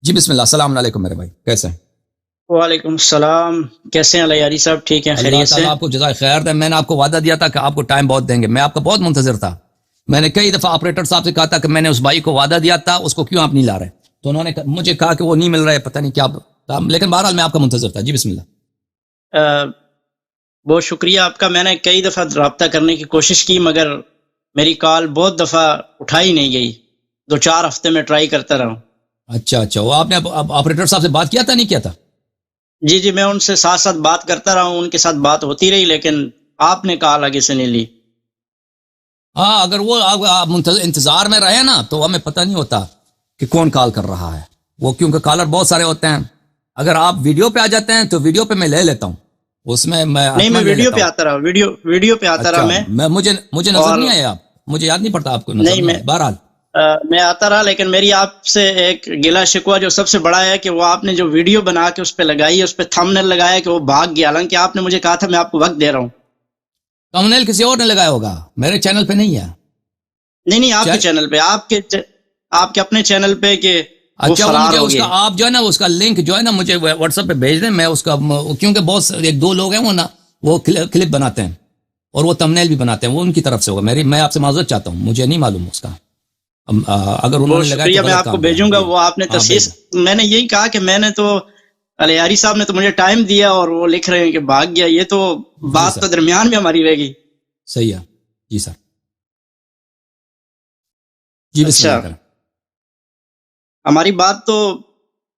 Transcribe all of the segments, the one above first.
جی بسم اللہ. السلام علیکم میرے بھائی، کیسے ہیں؟ وعلیکم السلام. کیسے ہیں لیاری صاحب؟ ٹھیک ہیں، اللہ خیریت سے؟ تعالیٰ آپ کو جزائے خیر دے. میں نے آپ کو وعدہ دیا تھا کہ آپ کو ٹائم بہت دیں گے. میں آپ کا بہت منتظر تھا. میں نے کئی دفعہ آپریٹر صاحب سے کہا تھا کہ میں نے اس بھائی کو وعدہ دیا تھا، اس کو کیوں آپ نہیں لا رہے؟ تو انہوں نے مجھے کہا کہ وہ نہیں مل رہے، پتہ نہیں کیا تھا، لیکن بہرحال میں آپ کا منتظر تھا. جی بسم اللہ. بہت شکریہ آپ کا. میں نے کئی دفعہ رابطہ کرنے کی کوشش کی مگر میری کال بہت دفعہ اٹھائی نہیں گئی. 2-4 ہفتے میں ٹرائی کرتا رہا ہوں. اچھا وہ آپ نے آپریٹر صاحب سے بات کیا تھا نہیں کیا تھا؟ جی میں ان سے ساتھ ساتھ بات کرتا رہا ہوں، ان کے ساتھ بات ہوتی رہی، لیکن آپ نے کال آگے سے نہیں لی. ہاں اگر وہ آپ انتظار میں رہے نا تو ہمیں پتہ نہیں ہوتا کہ کون کال کر رہا ہے. وہ کیونکہ کالر بہت سارے ہوتے ہیں. اگر آپ ویڈیو پہ آ جاتے ہیں تو ویڈیو پہ میں لے لیتا ہوں، اس میں نہیں، میں ویڈیو پہ آتا رہا، ویڈیو پہ آتا رہا. میں مجھے نظر نہیں آیا، مجھے یاد نہیں پڑتا آپ کو نظر نہیں آیا. بہرحال میں آتا رہا، لیکن میری آپ سے ایک گلا شکوہ جو سب سے بڑا ہے کہ وہ آپ نے جو ویڈیو بنا کے اس پہ لگائی، اس پہ تھمبنیل لگایا کہ وہ بھاگ گیا، حالانکہ آپ نے مجھے کہا تھا میں آپ کو وقت دے رہا ہوں. تھمبنیل کسی اور نے لگایا ہوگا، میرے چینل پہ نہیں ہے. نہیں آپ کے چینل پہ، آپ کے اپنے چینل پہ کہ وہ فرار ہو گئے. آپ جو ہے نا اس کا لنک جو ہے نا مجھے واٹس ایپ پہ بھیج دیں. میں اس کا کیونکہ بہت 1-2 لوگ ہیں وہ نا وہ کلپ بناتے ہیں اور وہ تھمبنیل بھی بناتے ہیں، وہ ان کی طرف سے ہوگا. میں آپ سے معذرت چاہتا ہوں، مجھے نہیں معلوم اس کا. اگر انہوں نے لگایا تو میں آپ کو بھیجوں گا. وہ آپ نے تصحیح، میں نے یہی کہا کہ میں نے تو الیاری صاحب نے تو مجھے ٹائم دیا اور وہ لکھ رہے ہیں کہ بھاگ گیا. یہ تو بات تو درمیان میں ہماری رہ گئی. صحیح ہے. جی سر. جی بسم اللہ کریں. ہماری بات تو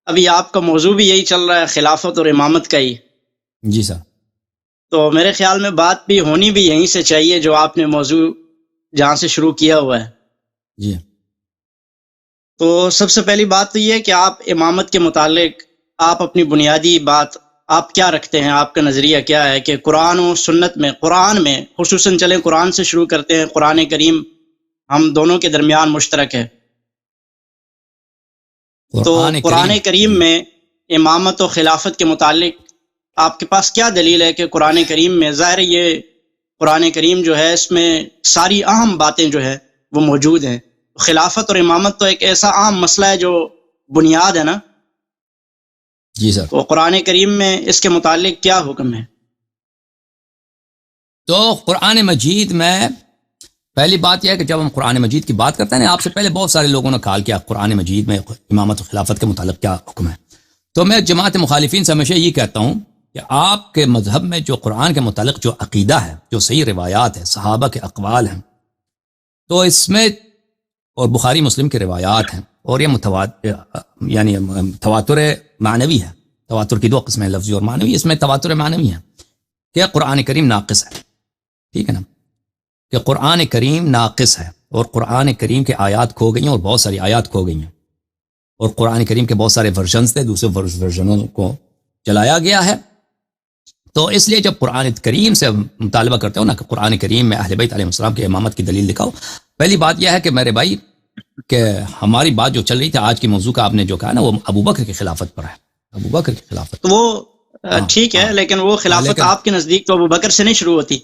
ابھی آپ کا موضوع بھی یہی چل رہا ہے، خلافت اور امامت کا ہی. جی سر. تو میرے خیال میں بات بھی ہونی بھی یہیں سے چاہیے جو آپ نے موضوع جہاں سے شروع کیا ہوا ہے. جی. تو سب سے پہلی بات تو یہ ہے کہ آپ امامت کے متعلق آپ اپنی بنیادی بات آپ کیا رکھتے ہیں، آپ کا نظریہ کیا ہے کہ قرآن و سنت میں، قرآن میں خصوصاً چلیں قرآن سے شروع کرتے ہیں. قرآن کریم ہم دونوں کے درمیان مشترک ہے. تو قرآن کریم میں امامت و خلافت کے متعلق آپ کے پاس کیا دلیل ہے کہ قرآن کریم میں، ظاہر یہ قرآن کریم جو ہے اس میں ساری اہم باتیں جو ہے وہ موجود ہیں. خلافت اور امامت تو ایک ایسا عام مسئلہ ہے جو بنیاد ہے نا. جی سر. تو قرآن کریم میں اس کے متعلق کیا حکم ہے؟ تو قرآن مجید میں پہلی بات یہ ہے کہ جب ہم قرآن مجید کی بات کرتے ہیں، آپ سے پہلے بہت سارے لوگوں نے کہا کہ قرآن مجید میں امامت و خلافت کے متعلق کیا حکم ہے. تو میں جماعت مخالفین سے ہمیشہ یہ کہتا ہوں کہ آپ کے مذہب میں جو قرآن کے متعلق جو عقیدہ ہے، جو صحیح روایات ہے، صحابہ کے اقوال ہیں، تو اس میں اور بخاری مسلم کے روایات ہیں، اور یہ یعنی تواتر معنوی ہے. تواتر کی 2 قسمیں، لفظی اور معنوی. اس میں تواتر معنوی ہے کہ قرآن کریم ناقص ہے. ٹھیک ہے نا، کہ قرآن کریم ناقص ہے اور قرآن کریم کے آیات کھو گئی ہیں، اور بہت ساری آیات کھو گئی ہیں، اور قرآن کریم کے بہت سارے ورژنز تھے، دوسرے ورژنوں کو چلایا گیا ہے. تو اس لیے جب قرآن کریم سے مطالبہ کرتے ہو نا کہ قرآن کریم میں اہل بیت علیہ السلام کی امامت کی دلیل دکھاؤ، پہلی بات یہ ہے کہ میرے بھائی کہ ہماری بات جو چل رہی تھی آج کی موضوع کا، آپ نے جو کہا نا وہ ابو بکر کی خلافت پر ہے. ابو بکر کی خلافت وہ ٹھیک ہے، لیکن وہ خلافت آپ کے نزدیک تو ابو بکر سے نہیں شروع ہوتی.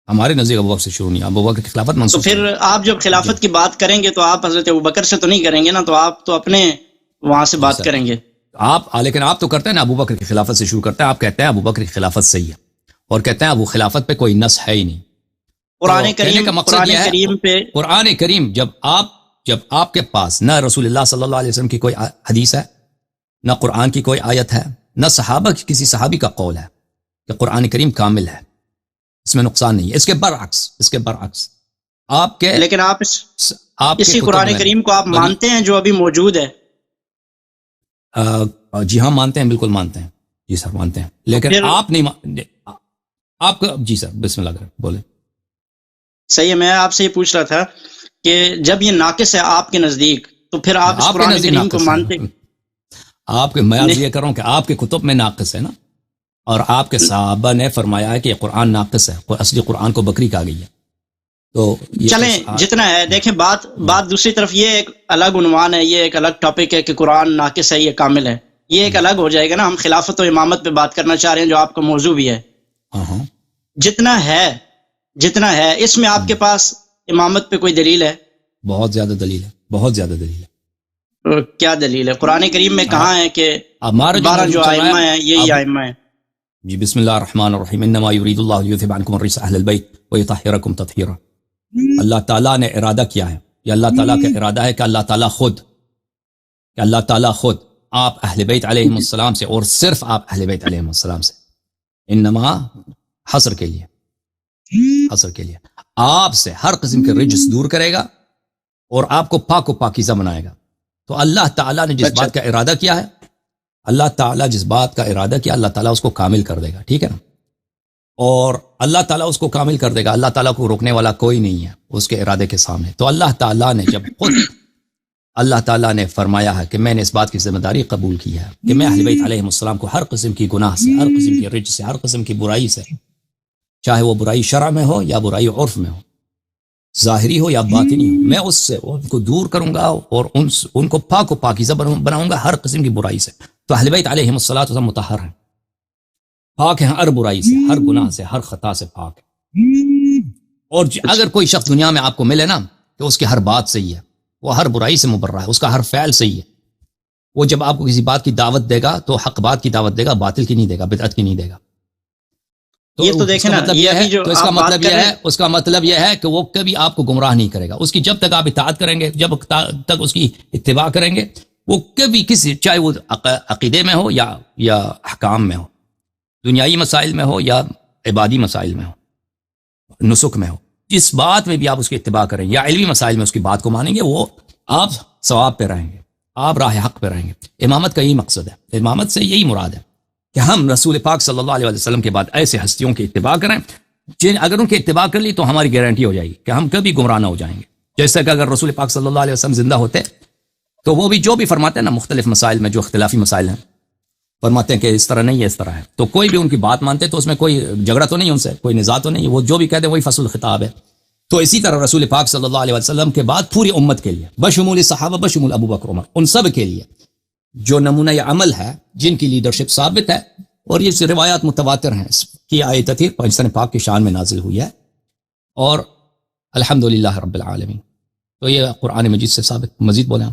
ہمارے نزدیک ابو بکر سے شروع نہیں، ابو بکر کی خلافت منسوخ. تو پھر آپ جب خلافت کی بات کریں گے تو آپ حضرت ابو بکر سے تو نہیں کریں گے نا، تو آپ تو اپنے وہاں سے بات کریں گے. لیکن آپ تو کرتے ہیں نا ابو بکر کی خلافت سے شروع کرتے ہیں. آپ کہتے ہیں ابو بکر کی خلافت صحیح ہے، اور کہتے ہیں ابو خلافت پہ کوئی نص ہے ہی نہیں. قرآن کریم کا مقصد یہ ہے قرآن کریم جب آپ کے پاس نہ رسول اللہ صلی اللہ علیہ وسلم کی کوئی حدیث ہے، نہ قرآن کی کوئی آیت ہے، نہ صحابہ کی کسی صحابی کا قول ہے کہ قرآن کریم کامل ہے، اس میں نقصان نہیں ہے. اس کے برعکس آپ کے، لیکن آپ اسی قرآن کریم کو آپ مانتے ہیں جو ابھی موجود ہے. جی ہاں مانتے ہیں، بالکل مانتے ہیں. جی سر مانتے ہیں، لیکن آپ نہیں آپ جی سر بسم اللہ کریں بولیں. صحیح ہے. میں آپ سے یہ پوچھ رہا تھا کہ جب یہ ناقص ہے آپ کے نزدیک تو پھر آپ اس قرآن کریم کو مانتے؟ آپ کے میں یہ کروں کہ آپ کے کتب میں ناقص ہے نا، اور آپ کے صحابہ نے فرمایا ہے کہ یہ قرآن ناقص ہے، اصلی قرآن کو بکری کہا گئی ہے. تو چلیں جتنا ہے دیکھیں. بات دوسری طرف یہ ایک الگ عنوان ہے، یہ ایک الگ ٹاپک ہے کہ قرآن ناقص ہے یہ کامل ہے، یہ ایک الگ ہو جائے گا نا. ہم خلافت و امامت پہ بات کرنا چاہ رہے ہیں جو آپ کا موضوع بھی ہے. جتنا ہے اس میں آپ کے پاس امامت پہ کوئی دلیل ہے؟ بہت زیادہ دلیل ہے. کیا دلیل ہے؟ قرآن کریم میں کہاں ہے کہ ہمارا 12 جو چل رہا ائمہ ہے ہیں یہی ائمہ ہیں؟ جی بسم اللہ الرحمن الرحیم انما یرید اللہ لیذهب عنکم الرجس اہل البیت ویطہرکم تطہیرا. اللہ تعالیٰ نے ارادہ کیا ہے، یہ اللہ تعالیٰ کا ارادہ ہے کہ اللہ تعالیٰ خود آپ اہل بیت علیہم السلام سے، اور صرف آپ اہل بیت علیہم السلام سے، انما حصر کے لیے آپ سے ہر قسم کے رجس دور کرے گا اور آپ کو پاک و پاکیزہ بنائے گا. تو اللہ تعالیٰ نے جس بات کا ارادہ کیا ہے، اللہ تعالیٰ اللہ تعالیٰ اس کو کامل کر دے گا. ٹھیک ہے نا؟ اور اللہ تعالیٰ اس کو کامل کر دے گا. اللہ تعالیٰ کو روکنے والا کوئی نہیں ہے اس کے ارادے کے سامنے. تو اللہ تعالیٰ نے جب خود اللہ تعالیٰ نے فرمایا ہے کہ میں نے اس بات کی ذمہ داری قبول کی ہے کہ میں اہل بیت علیہ السلام کو ہر قسم کی گناہ سے، ہر قسم کی رجس سے، ہر قسم کی برائی سے، چاہے وہ برائی شرع میں ہو یا برائی عرف میں ہو، ظاہری ہو یا باطنی ہو، میں اس سے ان کو دور کروں گا اور ان کو پاک و پاکیزہ بناؤں گا ہر قسم کی برائی سے. تو اہل بیت علیہ السلام مطہر ہیں، پاک ہیں ہر برائی سے، ہر گناہ سے، ہر خطا سے پاک ہے. اور اگر کوئی شخص دنیا میں آپ کو ملے نا کہ اس کی ہر بات صحیح ہے، وہ ہر برائی سے مبرہ ہے، اس کا ہر فعل صحیح ہے، وہ جب آپ کو کسی بات کی دعوت دے گا تو حق بات کی دعوت دے گا، باطل کی نہیں دے گا، بدعت کی نہیں دے گا. یہ تو دیکھیں نا، اس کا مطلب یہ ہے کہ وہ کبھی آپ کو گمراہ نہیں کرے گا. اس کی جب تک آپ اطاعت کریں گے، جب تک اس کی اتباع کریں گے، وہ کبھی کسی، چاہے وہ عقیدے میں ہو یا احکام میں ہو، دنیائی مسائل میں ہو یا عبادی مسائل میں ہو، نسک میں ہو، جس بات میں بھی آپ اس کی اتباع کریں یا علمی مسائل میں اس کی بات کو مانیں گے، وہ آپ ثواب پہ رہیں گے، آپ راہ حق پہ رہیں گے. امامت کا یہی مقصد ہے، امامت سے یہی مراد ہے کہ ہم رسول پاک صلی اللہ علیہ وسلم کے بعد ایسے ہستیوں کی اتباع کریں اگر ان کی اتباع کر لی تو ہماری گارنٹی ہو جائے گی کہ ہم کبھی گمراہ نہ ہو جائیں گے. جیسا کہ اگر رسول پاک صلی اللہ علیہ وسلم زندہ ہوتے تو وہ بھی جو بھی فرماتے ہیں نا، مختلف مسائل میں جو اختلافی مسائل ہیں، فرماتے ہیں کہ اس طرح نہیں ہے، اس طرح ہے، تو کوئی بھی ان کی بات مانتے تو اس میں کوئی جھگڑا تو نہیں، ان سے کوئی نزاع تو نہیں، وہ جو بھی کہتے ہیں وہی فصل الخطاب ہے. تو اسی طرح رسول پاک صلی اللہ علیہ وسلم کے بعد پوری امت کے لیے، بشمول صحابہ، بشمول ابو بکر عمر، ان سب کے لیے جو نمونہ عمل ہے، جن کی لیڈرشپ ثابت ہے، اور یہ روایات متواتر ہیں کہ آیت تطہیر پاکستان پاک کی شان میں نازل ہوئی ہے، اور الحمدللہ رب العالمین. تو یہ قرآن مجید سے ثابت. مزید بولیں آپ.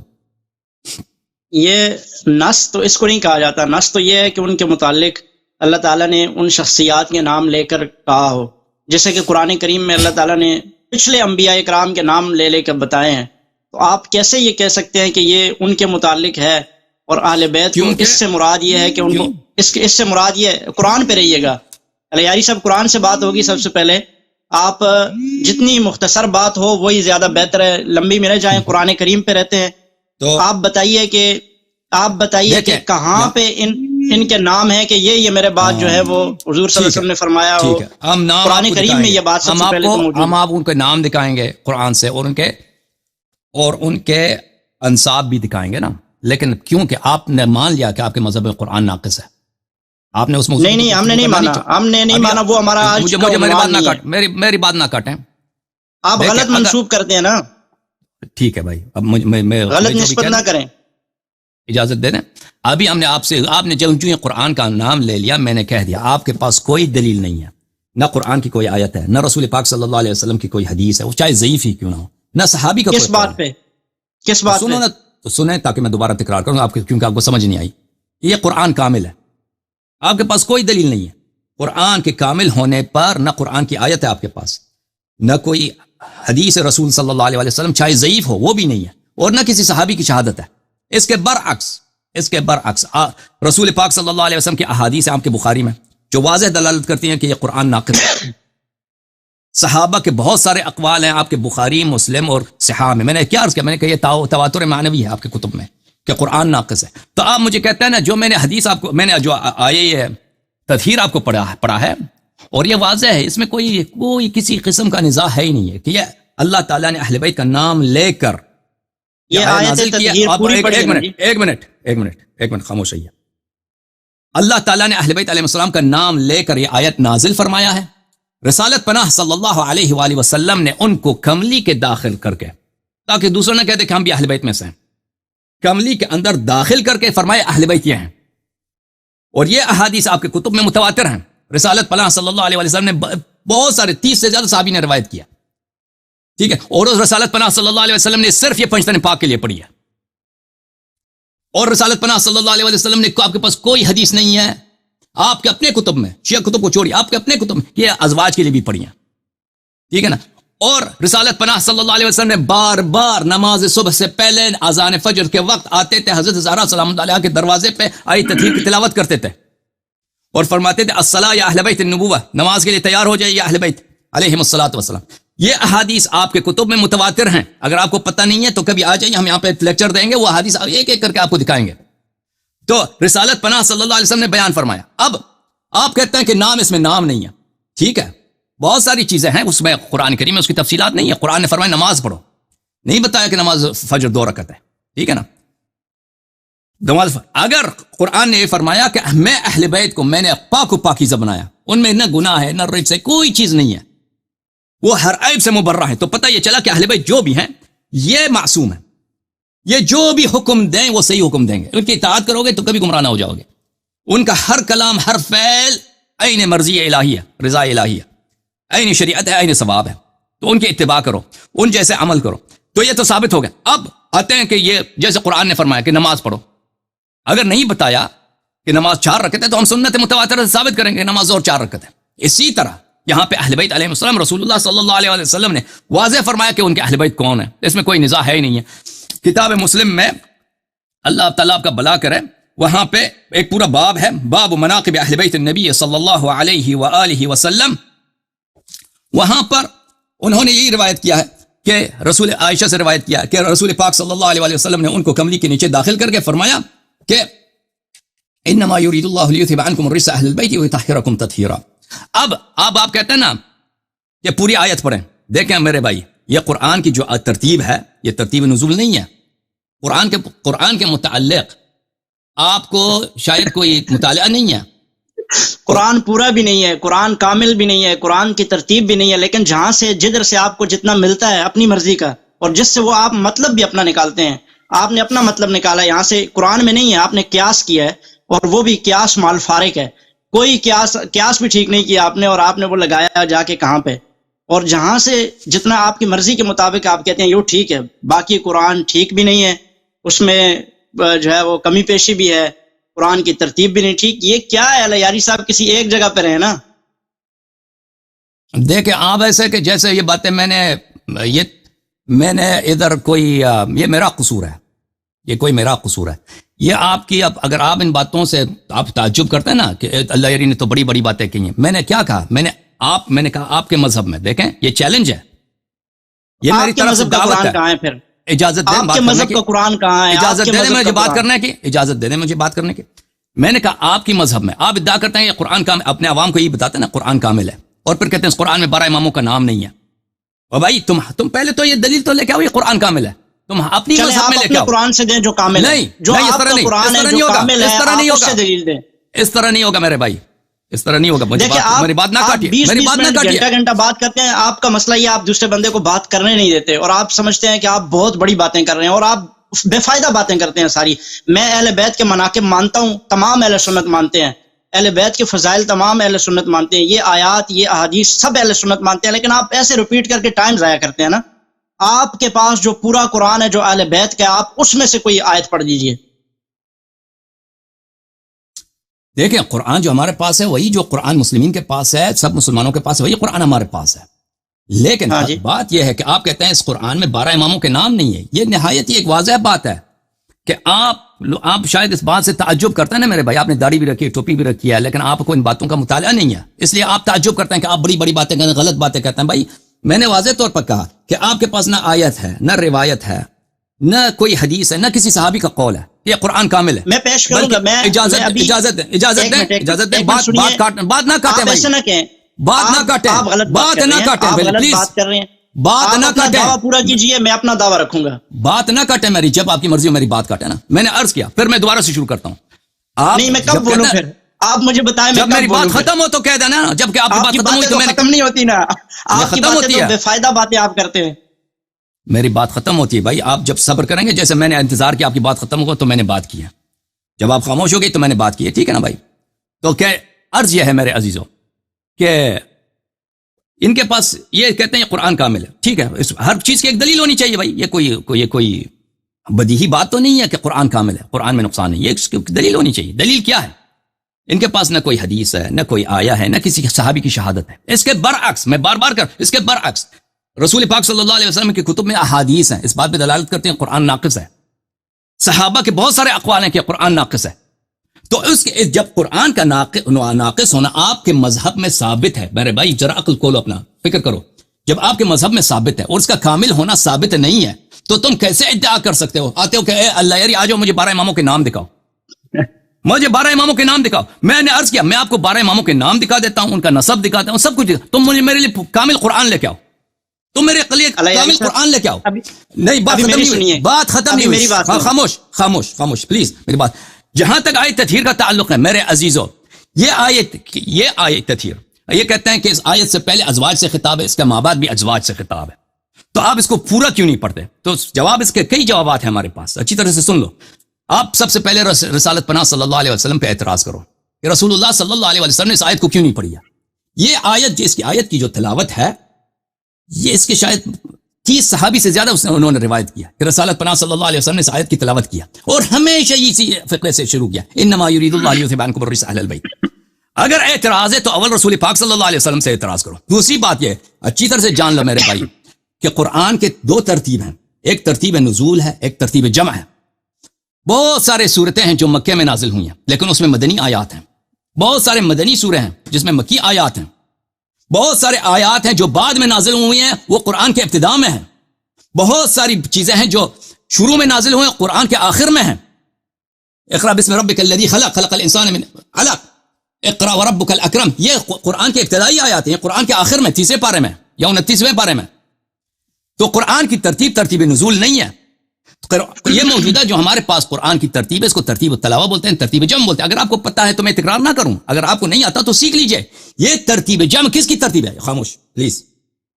یہ نص تو اس کو نہیں کہا جاتا، نص تو یہ ہے کہ ان کے متعلق اللہ تعالیٰ نے ان شخصیات کے نام لے کر کہا ہو، جیسے کہ قرآن کریم میں اللہ تعالیٰ نے پچھلے انبیاء کرام کے نام لے کر بتائے ہیں. تو آپ کیسے یہ کہہ سکتے ہیں کہ یہ ان کے متعلق ہے؟ اور اہل بیت کو اس سے مراد یہ ہے کہ ان کو اس سے مراد یہ ہے، قرآن پہ رہیے گا علیاری صاحب، قرآن سے بات ہوگی سب سے پہلے. آپ جتنی مختصر بات ہو وہی زیادہ بہتر ہے، لمبی میں نہ جائیں، قرآن کریم پہ رہتے ہیں. تو آپ بتائیے کہ کہاں پہ ان کے نام ہے کہ یہ میرے بعد جو ہے وہ حضور صلی اللہ علیہ وسلم نے فرمایا ہو. قرآن کریم میں یہ بات سب سے پہلے تو موجود ہے. ہم آپ ان کے نام دکھائیں گے قرآن سے، اور ان کے انساب بھی دکھائیں گے نا. لیکن کیونکہ آپ نے مان لیا کہ آپ کے مذہب میں قرآن ناقص ہے، آپ نے اس میں نہیں، ہم نے نہیں مانا، وہ ہمارا میری بات نہ کاٹیں. آپ غلط منسوب کرتے ہیں نا. ٹھیک ہے بھائی، اب میں غلط نسبت نہ کریں، اجازت دے دیں. ابھی آپ نے جو یہ قرآن کا نام لے لیا، میں نے کہہ دیا آپ کے پاس کوئی دلیل نہیں ہے، نہ قرآن کی کوئی آیت ہے، نہ رسول پاک صلی اللہ علیہ وسلم کی کوئی حدیث ہے، وہ چاہے ضعیف ہی کیوں نہ ہو، نہ صحابی کا. کس بات پہ تو سنیں تاکہ میں دوبارہ تکرار کروں آپ کیونکہ آپ کو سمجھ نہیں آئی. یہ قرآن کامل ہے، آپ کے پاس کوئی دلیل نہیں ہے قرآن کے کامل ہونے پر. نہ قرآن کی آیت ہے آپ کے پاس، نہ کوئی حدیث رسول صلی اللہ علیہ وسلم چاہے ضعیف ہو وہ بھی نہیں ہے، اور نہ کسی صحابی کی شہادت ہے. اس کے برعکس رسول پاک صلی اللہ علیہ وسلم کی احادیث ہیں آپ کے بخاری میں جو واضح دلالت کرتی ہیں کہ یہ قرآن ناقص ہے. صحابہ کے بہت سارے اقوال ہیں آپ کے بخاری، مسلم اور صحاح میں. میں نے کیا عرض کیا، میں نے کہا یہ تواتر معنوی ہے آپ کے کتب میں کہ قرآن ناقص ہے. تو آپ مجھے کہتے ہیں نا جو میں نے حدیث آپ کو، میں نے جو آئے تطہیر آپ کو پڑھا ہے، اور یہ واضح ہے، اس میں کوئی کسی قسم کا نزاع ہے ہی نہیں ہے کہ یہ اللہ تعالیٰ نے اہل بیت کا نام لے کر یہ آیت تطہیر پوری پڑھی. ایک منٹ خاموش رہیے. اللہ تعالیٰ نے اہل بیت علیہ السلام کا نام لے کر یہ آیت نازل فرمایا ہے. رسالت پناہ صلی اللہ علیہ وآلہ وسلم نے ان کو کملی کے داخل کر کے، تاکہ دوسرے نہ کہتے کہ ہم بھی اہل بیت میں سے ہیں، کملی کے اندر داخل کر کے فرمایا اہل بیت یہ ہیں. اور یہ احادیث آپ کے کتب میں متواتر ہیں. رسالت پناہ صلی اللہ علیہ وسلم نے بہت سارے 30 سے زیادہ صحابی نے روایت کیا، ٹھیک ہے. اور اس رسالت پناہ صلی اللہ علیہ وسلم نے صرف یہ پنجتن پاک کے لیے پڑھی ہے. اور رسالت پناہ صلی اللہ علیہ وسلم نے آپ کے پاس کوئی حدیث نہیں ہے، آپ کے اپنے کتب میں، شیعہ کتب کو چھوڑیے، آپ کے اپنے کتب میں یہ ازواج کے لیے بھی پڑھی ہیں، ٹھیک ہے نا. اور رسالت پناہ صلی اللہ علیہ وسلم نے بار بار نماز صبح سے پہلے اذان فجر کے وقت آتے تھے، حضرت زہرا سلام اللہ علیہا کے دروازے پہ آیت تطہیر کی تلاوت کرتے تھے اور فرماتے تھے الصلاۃ یا اہل بیت النبوہ، نماز کے لیے تیار ہو جائے یا اہل بیت علیہم الصلاۃ والسلام. یہ احادیث آپ کے کتب میں متواتر ہیں، اگر آپ کو پتہ نہیں ہے تو کبھی آ جائیے، ہم یہاں پہ لیکچر دیں گے، وہ احادیث ایک ایک کر کے آپ کو دکھائیں گے. تو رسالت پناہ صلی اللہ علیہ وسلم نے بیان فرمایا. اب آپ کہتے ہیں کہ نام، اس میں نام نہیں ہے، ٹھیک ہے، بہت ساری چیزیں ہیں اس میں، قرآن کریم میں اس کی تفصیلات نہیں ہے. قرآن نے فرمایا نماز پڑھو، نہیں بتایا کہ نماز فجر 2 رکعت ہے، ٹھیک ہے نا. اگر قرآن نے یہ فرمایا کہ میں اہل بیت کو میں نے پاک و پاکیزہ بنایا، ان میں نہ گناہ ہے نہ رجس ہے، کوئی چیز نہیں ہے، وہ ہر عیب سے مبرہ ہے، تو پتہ یہ چلا کہ اہل بیت جو بھی ہیں یہ معصوم ہیں، یہ جو بھی حکم دیں وہ صحیح حکم دیں گے، ان کی اطاعت کرو گے تو کبھی گمراہ نہ ہو جاؤ گے. ان کا ہر کلام، ہر فعل عین مرضی الہی ہے، رضا الہی ہے، عین شریعت ہے، عین ثواب ہے، تو ان کی اتباع کرو، ان جیسے عمل کرو. تو یہ تو ثابت ہو گیا. اب آتے ہیں کہ یہ جیسے قرآن نے فرمایا کہ نماز پڑھو، اگر نہیں بتایا کہ نماز 4 رکعت ہے تو ہم سنت متواتر سے ثابت کریں گے نماز اور 4 رکعت ہے. اسی طرح یہاں پہ اہل بیت علیہ السلام، رسول اللہ صلی اللہ علیہ وسلم نے واضح فرمایا کہ ان کے اہل بیت کون ہیں، اس میں کوئی نزاع ہے ہی نہیں ہے. کتاب مسلم میں اللہ تعالیٰ کا بلا کرے، وہاں پہ ایک پورا باب ہے، باب مناقب اہل بیت النبی صلی اللہ علیہ وآلہ وسلم. وہاں پر انہوں نے یہی روایت کیا ہے کہ رسول عائشہ سے روایت کیا کہ رسول پاک صلی اللہ علیہ وسلم نے ان کو کملی کے نیچے داخل کر کے فرمایا کہ انما یرید اللہ لیذھب عنکم الرجس اہل البیت ویطہرکم تطہیرا. اب آپ کہتے ہیں نا کہ پوری آیت پڑھیں. دیکھیں میرے بھائی، یہ قرآن کی جو ترتیب ہے یہ ترتیب نزول نہیں ہے. قرآن کے متعلق آپ کو شاید کوئی مطالعہ نہیں ہے. قرآن پورا بھی نہیں ہے، قرآن کامل بھی نہیں ہے، قرآن کی ترتیب بھی نہیں ہے، لیکن جہاں سے جدھر سے آپ کو جتنا ملتا ہے اپنی مرضی کا، اور جس سے وہ آپ مطلب بھی اپنا نکالتے ہیں، آپ نے اپنا مطلب نکالا یہاں سے، قرآن میں نہیں ہے، آپ نے قیاس کیا ہے، اور وہ بھی قیاس مال فارق ہے. کوئی قیاس بھی ٹھیک نہیں کیا آپ نے، اور آپ نے وہ لگایا جا کے کہاں پہ. اور جہاں سے جتنا آپ کی مرضی کے مطابق آپ کہتے ہیں یہ ٹھیک ہے، باقی قرآن ٹھیک بھی نہیں ہے، اس میں جو ہے وہ کمی پیشی بھی ہے، قرآن کی ترتیب بھی نہیں ٹھیک. یہ کیا ہے یاری صاحب، کسی ایک جگہ پہ رہے نا. دیکھیں آپ ایسے کہ جیسے یہ باتیں میں نے ادھر کوئی یہ میرا قصور ہے، یہ کوئی میرا قصور ہے، یہ آپ کی. اب اگر آپ ان باتوں سے آپ تعجب کرتے ہیں نا کہ اللہ یاری نے تو بڑی بڑی باتیں کی ہیں، میں نے کیا کہا، میں نے کہا آپ کے مذہب میں، دیکھیں یہ چیلنج ہے، یہ میری طرف سے دعوت ہے. پھر اجازت دیں، آپ کے مذہب کا قرآن کہاں ہے؟ اجازت دیں مجھے بات کرنے کی، اجازت دیں مجھے بات کرنے کی. میں نے کہا آپ کی مذہب میں آپ ادعا کرتے ہیں یہ قرآن کامل، اپنے عوام کو یہ بتاتے ہیں نا قرآن کامل ہے، اور پھر کہتے ہیں اس قرآن میں 12 اماموں کا نام نہیں ہے. اور بھائی تم پہلے تو یہ دلیل تو لے کے آؤ یہ قرآن کامل ہے، تم اپنی مذہب میں لے کے آؤ. قرآن سے دیں جو کامل ہے، جو آپ کا قرآن ہے جو کامل ہے، آپ اس سے دلیل دیں. اس طرح نہیں ہوگا میرے بھائی، اس طرح نہیں ہوگا. میری بات نہ کاٹیے، میری بات نہ کاٹیے. گھنٹہ بات کرتے ہیں، آپ کا مسئلہ یہ آپ دوسرے بندے کو بات کرنے نہیں دیتے، اور آپ سمجھتے ہیں کہ آپ بہت بڑی باتیں کر رہے ہیں، اور آپ بے فائدہ باتیں کرتے ہیں ساری. میں اہل بیت کے مناقب مانتا ہوں، تمام اہل سنت مانتے ہیں، اہل بیت کے فضائل تمام اہل سنت مانتے ہیں، یہ آیات یہ احادیث سب اہل سنت مانتے ہیں، لیکن آپ ایسے ریپیٹ کر کے ٹائم ضائع کرتے ہیں نا. آپ کے پاس جو پورا قرآن ہے جو اہل بیت کا، آپ اس میں سے کوئی آیت پڑھ دیجئے. دیکھیں قرآن جو ہمارے پاس ہے وہی جو قرآن مسلمین کے پاس ہے، سب مسلمانوں کے پاس ہے، وہی قرآن ہمارے پاس ہے. لیکن بات یہ ہے کہ آپ کہتے ہیں اس قرآن میں 12 اماموں کے نام نہیں ہے. یہ نہایت ہی ایک واضح بات ہے کہ آپ شاید اس بات سے تعجب کرتے ہیں نا میرے بھائی، آپ نے داڑھی بھی رکھی ہے، ٹوپی بھی رکھی ہے، لیکن آپ کو ان باتوں کا مطالعہ نہیں ہے، اس لیے آپ تعجب کرتے ہیں کہ آپ بڑی بڑی باتیں کہتے ہیں، غلط باتیں کہتے ہیں. بھائی میں نے واضح طور پر کہا کہ آپ کے پاس نہ آیت ہے، نہ روایت ہے، نہ کوئی حدیث ہے، نہ کسی صحابی کا قول ہے. یہ قرآن کامل ہے. میں پیش کروں گا. میں اجازت دیں بات نہ کاٹیں بھائی، بات نہ کاٹیں، بات نہ کاٹیں پلیز، بات کر رہے ہیں، بات نہ کاٹیں، دعویٰ پورا کیجئے، میں اپنا دعویٰ رکھوں گا. بات نہ کاٹیں میری، جب آپ کی مرضی ہو میری بات کاٹیں نا. میں نے عرض کیا، پھر میں دوبارہ سے شروع کرتا ہوں. نہیں میں کب بولوں پھر؟ آپ مجھے بتائیں جب میری بات ختم ہو تو کہہ دینا، جب کہ آپ کی بات ختم ہوئی تو میں ختم نہیں ہوتی نا، آپ کی باتیں تو بے فائدہ باتیں آپ کرتے ہیں. میری بات ختم ہوتی ہے بھائی، آپ جب صبر کریں گے، جیسے میں نے انتظار کیا آپ کی بات ختم ہوگا تو میں نے بات کیا، جب آپ خاموش ہو گئی تو میں نے بات کی ہے، ٹھیک ہے نا بھائی. تو کیا عرض یہ ہے میرے عزیزوں کہ ان کے پاس یہ کہتے ہیں یہ قرآن کامل ہے، ٹھیک ہے، ہر چیز کی ایک دلیل ہونی چاہیے بھائی. یہ کوئی بدیہی بات تو نہیں ہے کہ قرآن کامل ہے، قرآن میں نقصان نہیں، یہ اس کی دلیل ہونی چاہیے۔ دلیل کیا ہے؟ ان کے پاس نہ کوئی حدیث ہے، نہ کوئی آیا ہے، نہ کسی صحابی کی شہادت ہے۔ اس کے برعکس، میں بار بار اس کے برعکس رسول پاک صلی اللہ علیہ وسلم کی کتب میں احادیث ہیں، اس بات پہ دلالت کرتے ہیں قرآن ناقص ہے۔ صحابہ کے بہت سارے اقوال ہیں کہ قرآن ناقص ہے۔ تو اس کے جب قرآن کا ناقص ہونا آپ کے مذہب میں ثابت ہے، میرے بھائی ذرا عقل کھولو، اپنا فکر کرو، جب آپ کے مذہب میں ثابت ہے اور اس کا کامل ہونا ثابت نہیں ہے تو تم کیسے ادعا کر سکتے ہو؟ آتے ہو کہ اے اللہ یاری آ جاؤ، مجھے 12 اماموں کے نام دکھاؤ، مجھے 12 اماموں کے نام دکھاؤ۔ میں نے عرض کیا میں آپ کو 12 اماموں کے نام دکھا دیتا ہوں، ان کا نسب دکھاتا ہوں، سب کچھ، تم مجھے میرے لیے کامل قرآن لے کے آؤ، تم میرے لیے کامل قرآن لے کے آؤ۔ نہیں، بات ختم نہیں ہوئی، بات ختم نہیں ہوئی، خاموش خاموش خاموش پلیز میری بات۔ جہاں تک آیت تطہیر کا تعلق ہے میرے عزیزو، یہ آیت تطہیر، یہ کہتے ہیں کہ اس آیت سے پہلے ازواج سے خطاب ہے، اس کا ماں باپ بھی ازواج سے خطاب ہے، تو آپ اس کو پورا کیوں نہیں پڑھتے؟ تو جواب اس کے کئی جوابات ہیں ہمارے پاس، اچھی طرح سے سن لو۔ آپ سب سے پہلے رسالت پناہ صلی اللہ علیہ وسلم پہ اعتراض کرو کہ رسول اللہ صلی اللہ علیہ وسلم نے اس آیت کو کیوں نہیں پڑھی ہے؟ یہ آیت، اس کی آیت کی جو تلاوت ہے، یہ اس کے شاید 30 صحابی سے زیادہ انہوں نے روایت کیا کہ رسالت پناہ صلی اللہ علیہ وسلم نے اس آیت کی تلاوت کیا، اور ہمیشہ اسی فقرے سے شروع کیا، انما یرید اللہ لیذھب عنکم الرجس اہل البیت۔ اگر اعتراض ہے تو اول رسول پاک صلی اللہ علیہ وسلم سے اعتراض کرو۔ دوسری بات یہ اچھی طرح سے جان لو میرے بھائی کہ قرآن کے 2 ترتیب ہیں، ایک ترتیب نزول ہے، ایک ترتیب جمع ہے۔ بہت سارے صورتیں ہیں جو مکے میں نازل ہوئی ہیں لیکن اس میں مدنی آیات ہیں، بہت سارے مدنی سورے ہیں جس میں مکی آیات ہیں، بہت سارے آیات ہیں جو بعد میں نازل ہوئی ہیں وہ قرآن کے ابتداء میں ہیں، بہت ساری چیزیں ہیں جو شروع میں نازل ہوئے قرآن کے آخر میں ہیں۔ اقرأ بسم ربک الذی خلق، خلق الانسان من علق، اقرأ وربک الاکرم، یہ قرآن کے ابتدائی آیات ہیں، قرآن کے آخر میں 30 پارے میں یا 29ویں پارے میں۔ تو قرآن کی ترتیب نزول نہیں ہے۔ یہ موجودہ جو ہمارے پاس قرآن کی ترتیب ہے، اس کو ترتیب التلاوہ بولتے ہیں، ترتیب جمع بولتے ہیں۔ اگر آپ کو پتہ ہے تو میں تکرار نہ کروں، اگر آپ کو نہیں آتا تو سیکھ لیجئے۔ یہ ترتیب جمع کس کی ترتیب ہے؟ خاموش پلیز،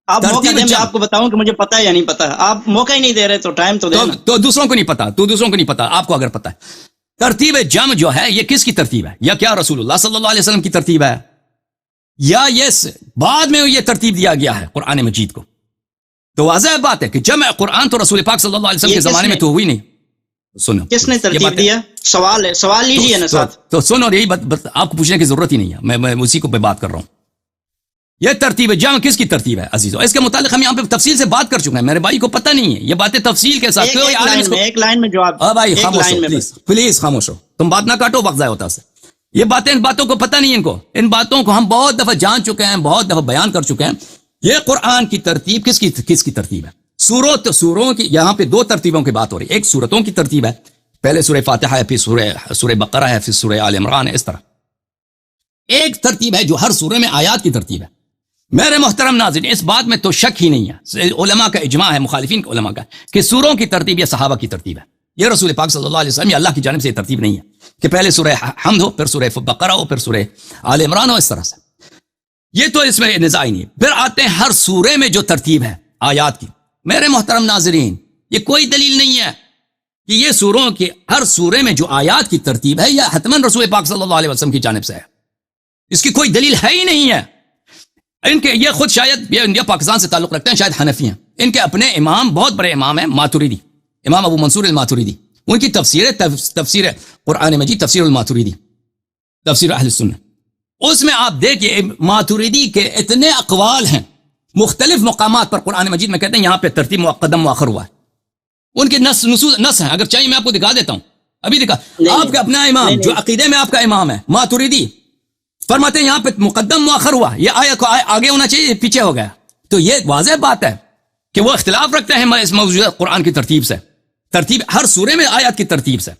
آپ موقع دیں، میں آپ کو بتاؤں کہ مجھے پتہ ہے یا نہیں پتہ۔ آپ موقع ہی نہیں دے رہے تو ٹائم تو دیں۔ تو دوسروں کو نہیں پتا، دوسروں کو نہیں پتا، آپ کو اگر پتہ ہے ترتیب جمع جو ہے یہ کس کی ترتیب ہے؟ یا کیا رسول اللہ صلی اللہ علیہ وسلم کی ترتیب ہے، یا یہ بعد میں یہ ترتیب دیا گیا ہے قرآن مجید کو؟ تو واضح بات ہے کہ جمع قرآن تو رسول پاک صلی اللہ علیہ وسلم کے زمانے میں تو ہوئی نہیں۔ سنو، کس نے ترتیب دیا؟ سوال ہے، سوال لیجیے نا ساتھ۔ تو سنو، یہی آپ کو پوچھنے کی ضرورت ہی نہیں ہے، میں اسی کو پہ بات کر رہا ہوں۔ یہ ترتیب جمع کس کی ترتیب ہے عزیزو؟ اس کے متعلق ہم یہاں پہ تفصیل سے بات کر چکے ہیں، میرے بھائی کو پتہ نہیں ہے یہ باتیں تفصیل کے ساتھ۔ ایک لائن میں جواب۔ بھائی خاموش ہو پلیز خاموش ہو، تم بات نہ کاٹو، وقت ضائع ہوتا ہے۔ یہ باتیں، ان باتوں کو پتہ نہیں، ان باتوں کو ہم بہت دفعہ جان چکے ہیں، بہت دفعہ بیان کر چکے ہیں۔ یہ قرآن کی ترتیب کس کی ترتیب ہے؟ سوروں کی، یہاں پہ 2 ترتیبوں کی بات ہو رہی ہے۔ ایک سورتوں کی ترتیب ہے، پہلے سورہ فاتحہ ہے، پھر سورہ بقرہ ہے، پھر سورہ آل عمران ہے، اس طرح۔ ایک ترتیب ہے جو ہر سورے میں آیات کی ترتیب ہے۔ میرے محترم ناظرین، اس بات میں تو شک ہی نہیں ہے، علماء کا اجماع ہے، مخالفین کے علماء کا، کہ سوروں کی ترتیب یا صحابہ کی ترتیب ہے۔ یہ رسول پاک صلی اللہ علیہ وسلم یا اللہ کی جانب سے یہ ترتیب نہیں ہے کہ پہلے سورہ حمد ہو، پھر سورہ بقرہ ہو، پھر سورہ آل عمران ہو، اس طرح سے۔ یہ تو اس میں نزاع ہی نہیں ہے۔ پھر آتے ہیں ہر سورے میں جو ترتیب ہے آیات کی۔ میرے محترم ناظرین، یہ کوئی دلیل نہیں ہے کہ یہ سوروں کی ہر سورے میں جو آیات کی ترتیب ہے یا حتماً رسول پاک صلی اللہ علیہ وسلم کی جانب سے ہے، اس کی کوئی دلیل ہے ہی نہیں ہے۔ ان کے یہ خود شاید یہ انڈیا پاکستان سے تعلق رکھتے ہیں، شاید حنفی ہیں۔ ان کے اپنے امام بہت بڑے امام ہیں، ماتوریدی، امام ابو منصور الماتوریدی، ان کی تفسیر قرآن مجید، تفسیر الماتوریدی، تفسیر اہل سنہ، اس میں آپ دیکھیے ماتوریدی کے اتنے اقوال ہیں مختلف مقامات پر قرآن مجید میں، کہتے ہیں یہاں پہ ترتیب مقدم مؤخر ہوا ہے۔ ان کے نص ہیں، اگر چاہیے میں آپ کو دکھا دیتا ہوں، ابھی دکھا۔ آپ کا اپنا امام جو عقیدے میں آپ کا امام ہے ماتوریدی، فرماتے ہیں یہاں پہ مقدم مؤخر ہوا، یہ آیت کو آگے ہونا چاہیے، پیچھے ہو گیا۔ تو یہ واضح بات ہے کہ وہ اختلاف رکھتے ہیں اس موجودہ قرآن کی ترتیب سے، ترتیب ہر سورے میں آیات کی ترتیب سے۔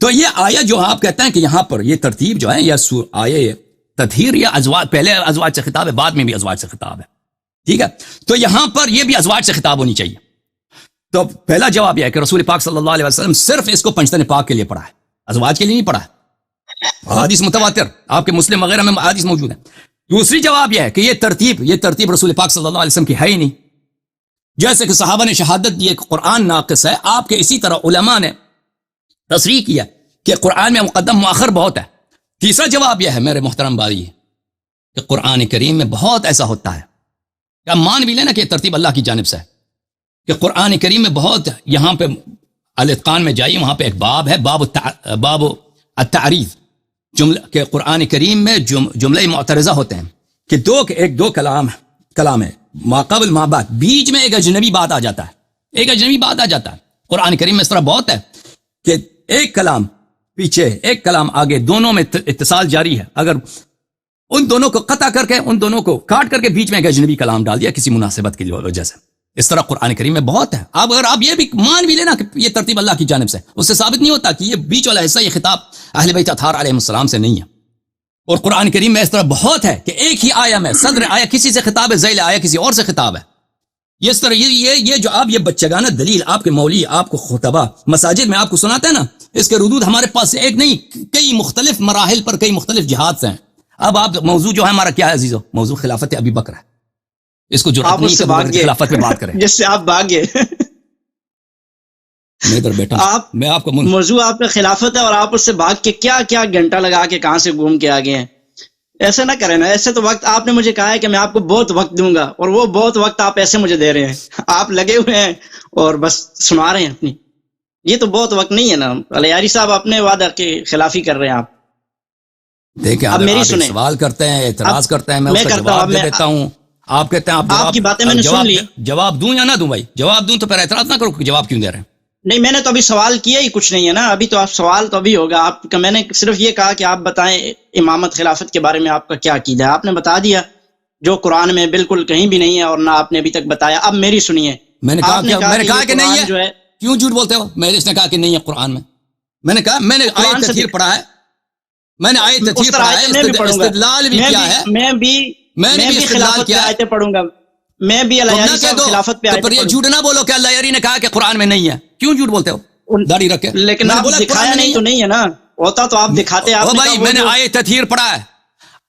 تو یہ آیت جو آپ کہتے ہیں کہ یہاں پر یہ ترتیب جو ہے، یہ آیت تطہیر یا ازواج، پہلے ازواج سے خطاب ہے، بعد میں بھی ازواج سے خطاب ہے، ٹھیک ہے؟ تو یہاں پر یہ بھی ازواج سے خطاب ہونی چاہیے۔ تو پہلا جواب یہ ہے کہ رسول پاک صلی اللہ علیہ وسلم صرف اس کو پنجتن پاک کے لیے پڑھا ہے، ازواج کے لیے نہیں پڑھا ہے۔ حدیث متواتر آپ کے مسلم وغیرہ میں حدیث موجود ہے۔ دوسری جواب یہ ہے کہ یہ ترتیب رسول پاک صلی اللہ علیہ وسلم کی ہے ہی نہیں۔ جیسے کہ صحابہ نے شہادت دی کہ قرآن ناقص ہے، آپ کے اسی طرح علماء نے تصریح کیا کہ قرآن میں مقدم مؤخر بہت ہے۔ تیسرا جواب یہ ہے میرے محترم بھائی کہ قرآن کریم میں بہت ایسا ہوتا ہے کہ ہم مان بھی لینا کہ یہ ترتیب اللہ کی جانب سے ہے، کہ قرآن کریم میں بہت یہاں پہ الاتقان میں جائیے، وہاں پہ ایک باب ہے، باب التعریف، جملہ کہ قرآن کریم میں جملے معترضہ ہوتے ہیں کہ دو کلام ہے، ما قبل ما بعد، بیچ میں ایک اجنبی بات آ جاتا ہے، قرآن کریم میں اس طرح بہت ہے کہ ایک کلام پیچھے ایک کلام آگے، دونوں میں اتصال جاری ہے، اگر ان دونوں کو قطع کر کے، ان دونوں کو کاٹ کر کے بیچ میں ایک اجنبی کلام ڈال دیا کسی مناسبت کی وجہ سے، اس طرح قرآن کریم میں بہت ہے۔ اب اگر آپ یہ بھی مان بھی لینا کہ یہ ترتیب اللہ کی جانب سے، اس سے ثابت نہیں ہوتا کہ یہ بیچ والا حصہ یہ خطاب اہل بیت اطہار علیہ السلام سے نہیں ہے۔ اور قرآن کریم میں اس طرح بہت ہے کہ ایک ہی آیا میں صدر آیا کسی سے خطاب ہے، ذیل آیا کسی اور سے خطاب ہے۔ یہ اس طرح یہ جو آپ یہ بچگانہ دلیل آپ کے مولوی، آپ کو خطبہ مساجد میں آپ کو سناتے ہیں نا، اس کے ردود ہمارے پاس ایک نہیں، کئی مختلف مراحل پر کئی مختلف جہاد سے ہیں۔ اب آپ موضوع جو ہے ہمارا کیا ہے عزیزو؟ موضوع خلافت ابی بکر ہے، اس کو جرأت نہیں کہ خلافت میں بات کریں، جس سے آپ بھاگے۔ میں ادھر بیٹھا، میں آپ کو موضوع آپ کا خلافت ہے اور آپ اس سے بھاگ کے کیا گھنٹہ لگا کے کہاں سے گھوم کے آگے ہیں۔ ایسے نہ کریں نا، ایسے تو وقت آپ نے مجھے کہا ہے کہ میں آپ کو بہت وقت دوں گا، اور وہ بہت وقت آپ ایسے مجھے دے رہے ہیں، آپ لگے ہوئے ہیں اور بس سنا رہے ہیں اپنی، یہ تو بہت وقت نہیں ہے نا۔ علیاری صاحب اپنے وعدہ کی خلافی کر رہے ہیں آپ۔ دیکھیں اب میری سنیں، سوال کرتے ہیں، اعتراض کرتے ہیں، میں اس کا جواب دے دیتا ہوں، آپ کہتے ہیں آپ کی باتیں میں نے سن لی، جواب دوں یا نہ دوں؟ بھائی جواب دوں تو پھر اعتراض نہ کرو کہ جواب کیوں دے رہے ہیں۔ نہیں، میں نے تو ابھی سوال کیا ہی کچھ نہیں ہے نا، ابھی تو آپ سوال تو ابھی ہوگا آپ کا۔ میں نے صرف یہ کہا کہ آپ بتائیں امامت خلافت کے بارے میں آپ کا کیا عقیدہ ہے۔ آپ نے بتا دیا جو قرآن میں بالکل کہیں بھی نہیں ہے، اور نہ آپ نے ابھی تک بتایا۔ اب میری سنیے، میں نے کہا کہ نہیں ہے، کیوں جھوٹ بولتے ہو؟ میں اس نے کہا کہ نہیں ہے قرآن میں، میں نے کہا میں نے آیت تفسیر پڑھا ہے، میں نے آیت تفسیر پڑھا ہے، استدلال بھی کیا ہے، میں بھی استدلال کیا آیتیں پڑھوں گا، میں بھی اللہ خلافت پہ پر یہ جھوٹ نہ بولو کہ اللہ یاری نے کہا کہ قرآن میں نہیں ہے، کیوں جھوٹ بولتے ہو؟ داڑھی رکھ کے، لیکن آپ دکھایا نہیں تو نہیں ہے نا، ہوتا تو آپ دکھاتے۔ او بھائی میں نے آیت تفسیر پڑھا ہے،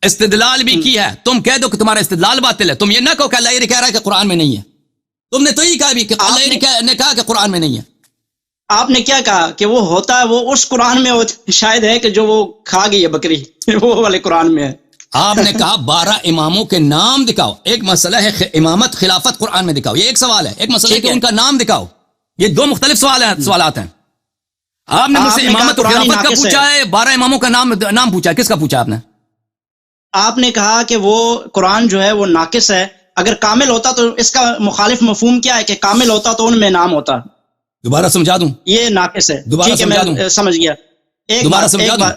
استدلال بھی کی ہے، تم کہہ دو کہ تمہارا استدلال باطل ہے، تم یہ نہ کہو کہ اللہ یاری کہہ رہا ہے کہ قرآن میں نہیں ہے، تم نے تو یہ کہا بھی کہ اللہ یاری نے کہا کہ قرآن میں نہیں ہے۔ آپ نے کیا کہا کہ وہ ہوتا ہے، وہ اس قرآن میں شاید ہے کہ جو وہ کھا گئی ہے بکری، وہ والے قرآن میں ہے۔ آپ نے کہا 12 اماموں کے نام دکھاؤ، ایک مسئلہ ہے امامت خلافت قرآن میں دکھاؤ، یہ ایک سوال ہے، ایک مسئلہ ہے کہ ان کا نام دکھاؤ، یہ دو مختلف سوالات ہیں۔ آپ نے مجھ سے امامت اور خلافت کا پوچھا ہے، 12 اماموں کا نام پوچھا ہے، کس کا پوچھا آپ نے؟ آپ نے کہا کہ وہ قرآن جو ہے وہ ناقص ہے، اگر کامل ہوتا تو اس کا مخالف مفہوم کیا ہے کہ کامل ہوتا تو ان میں نام ہوتا۔ دوبارہ سمجھا دوں؟ یہ ناقص ہے، دوبارہ سمجھا دوں؟ سمجھ گیا۔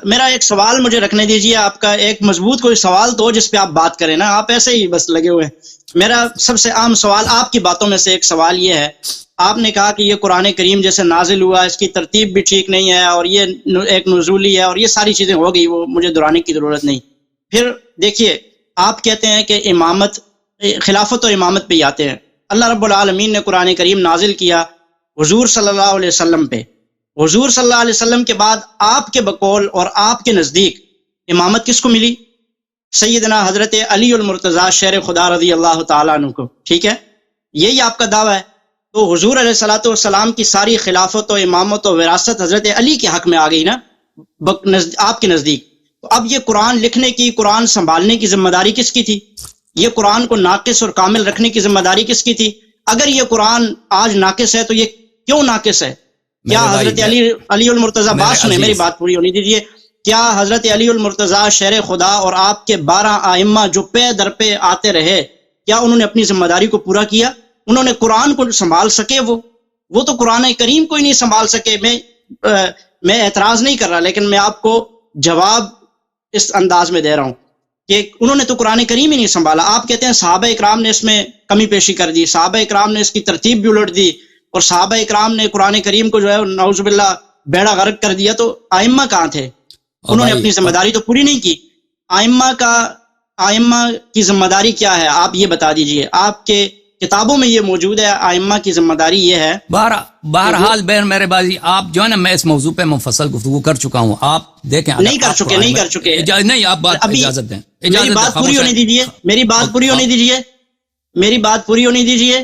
میرا ایک سوال مجھے رکھنے دیجیے، آپ کا ایک مضبوط کوئی سوال تو جس پہ آپ بات کریں نا، آپ ایسے ہی بس لگے ہوئے ہیں۔ میرا سب سے عام سوال آپ کی باتوں میں سے ایک سوال یہ ہے، آپ نے کہا کہ یہ قرآن کریم جیسے نازل ہوا اس کی ترتیب بھی ٹھیک نہیں ہے، اور یہ ایک نزولی ہے، اور یہ ساری چیزیں ہو گئی، وہ مجھے دہرانے کی ضرورت نہیں۔ پھر دیکھیے، آپ کہتے ہیں کہ امامت، خلافت اور امامت پہ ہی آتے ہیں۔ اللہ رب العالمین نے قرآن کریم نازل کیا حضور صلی اللہ علیہ وسلم پہ، حضور صلی اللہ علیہ وسلم کے بعد آپ کے بقول اور آپ کے نزدیک امامت کس کو ملی؟ سیدنا حضرت علی المرتضیٰ شیر خدا رضی اللہ تعالیٰ عنہ کو، ٹھیک ہے؟ یہی آپ کا دعویٰ ہے، تو حضور علیہ الصلوۃ والسلام کی ساری خلافت و امامت و وراثت حضرت علی کے حق میں آ گئی نا آپ کے نزدیک۔ تو اب یہ قرآن لکھنے کی، قرآن سنبھالنے کی ذمہ داری کس کی تھی؟ یہ قرآن کو ناقص اور کامل رکھنے کی ذمہ داری کس کی تھی؟ اگر یہ قرآن آج ناقص ہے تو یہ کیوں ناقص ہے؟ کیا حضرت علی المرتضیٰ، بات سنیں میری، بات پوری ہونی دیجیے، کیا حضرت علی المرتضیٰ شیر خدا اور آپ کے 12 ائمہ جو پے در پہ آتے رہے، کیا انہوں نے اپنی ذمہ داری کو پورا کیا؟ انہوں نے قرآن کو سنبھال سکے؟ وہ تو قرآن کریم کو ہی نہیں سنبھال سکے۔ میں اعتراض نہیں کر رہا، لیکن میں آپ کو جواب اس انداز میں دے رہا ہوں کہ انہوں نے تو قرآن کریم ہی نہیں سنبھالا۔ آپ کہتے ہیں صحابہ اکرام نے اس میں کمی پیشی کر دی، صحابہ اکرام نے اس کی ترتیب بھی الٹ دی، اور صحابہ اکرام نے قرآن کریم کو جو ہے نعوذ باللہ بیڑا غرق کر دیا، تو ائمہ کہاں تھے؟ انہوں نے اپنی ذمہ داری تو پوری نہیں کی۔ ائمہ کی ذمہ داری کیا ہے آپ یہ بتا دیجئے، آپ کے کتابوں میں یہ موجود ہے، ائمہ کی ذمہ داری یہ ہے۔ بہرحال بہر میرے بازی، آپ جو ہے نا، میں اس موضوع پہ مفصل گفتگو کر چکا ہوں، آپ دیکھیں نہیں کر چکے نہیں، آپ بات اجازت دیں، میری بات پوری ہونے دیجیے، میری بات پوری ہونے دیجیے۔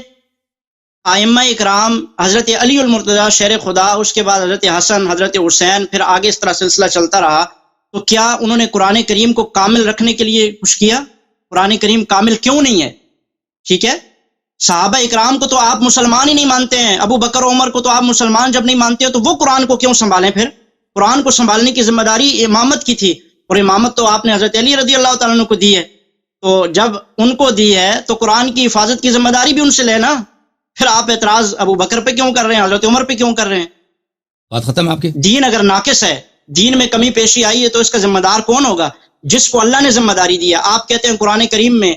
ائمہ اکرام، حضرت علی المرتضیٰ شیر خدا، اس کے بعد حضرت حسن، حضرت حسین، پھر آگے اس طرح سلسلہ چلتا رہا، تو کیا انہوں نے قرآن کریم کو کامل رکھنے کے لیے کچھ کیا؟ قرآن کریم کامل کیوں نہیں ہے؟ ٹھیک ہے، صحابہ اکرام کو تو آپ مسلمان ہی نہیں مانتے ہیں، ابو بکر عمر کو تو آپ مسلمان جب نہیں مانتے ہو تو وہ قرآن کو کیوں سنبھالیں؟ پھر قرآن کو سنبھالنے کی ذمہ داری امامت کی تھی، اور امامت تو آپ نے حضرت علی رضی اللہ تعالیٰ عنہ کو دی ہے، تو جب ان کو دی ہے تو قرآن کی حفاظت کی ذمہ داری بھی ان سے لینا۔ پھر آپ اعتراض ابو بکر پہ کیوں کر رہے ہیں، حضرت عمر پہ کیوں کر رہے ہیں؟ بات ختم ہے آپ کی؟ دین اگر ناقص ہے، دین میں کمی پیشی آئی ہے، تو اس کا ذمہ دار کون ہوگا؟ جس کو اللہ نے ذمہ داری دی ہے۔ آپ کہتے ہیں قرآن کریم میں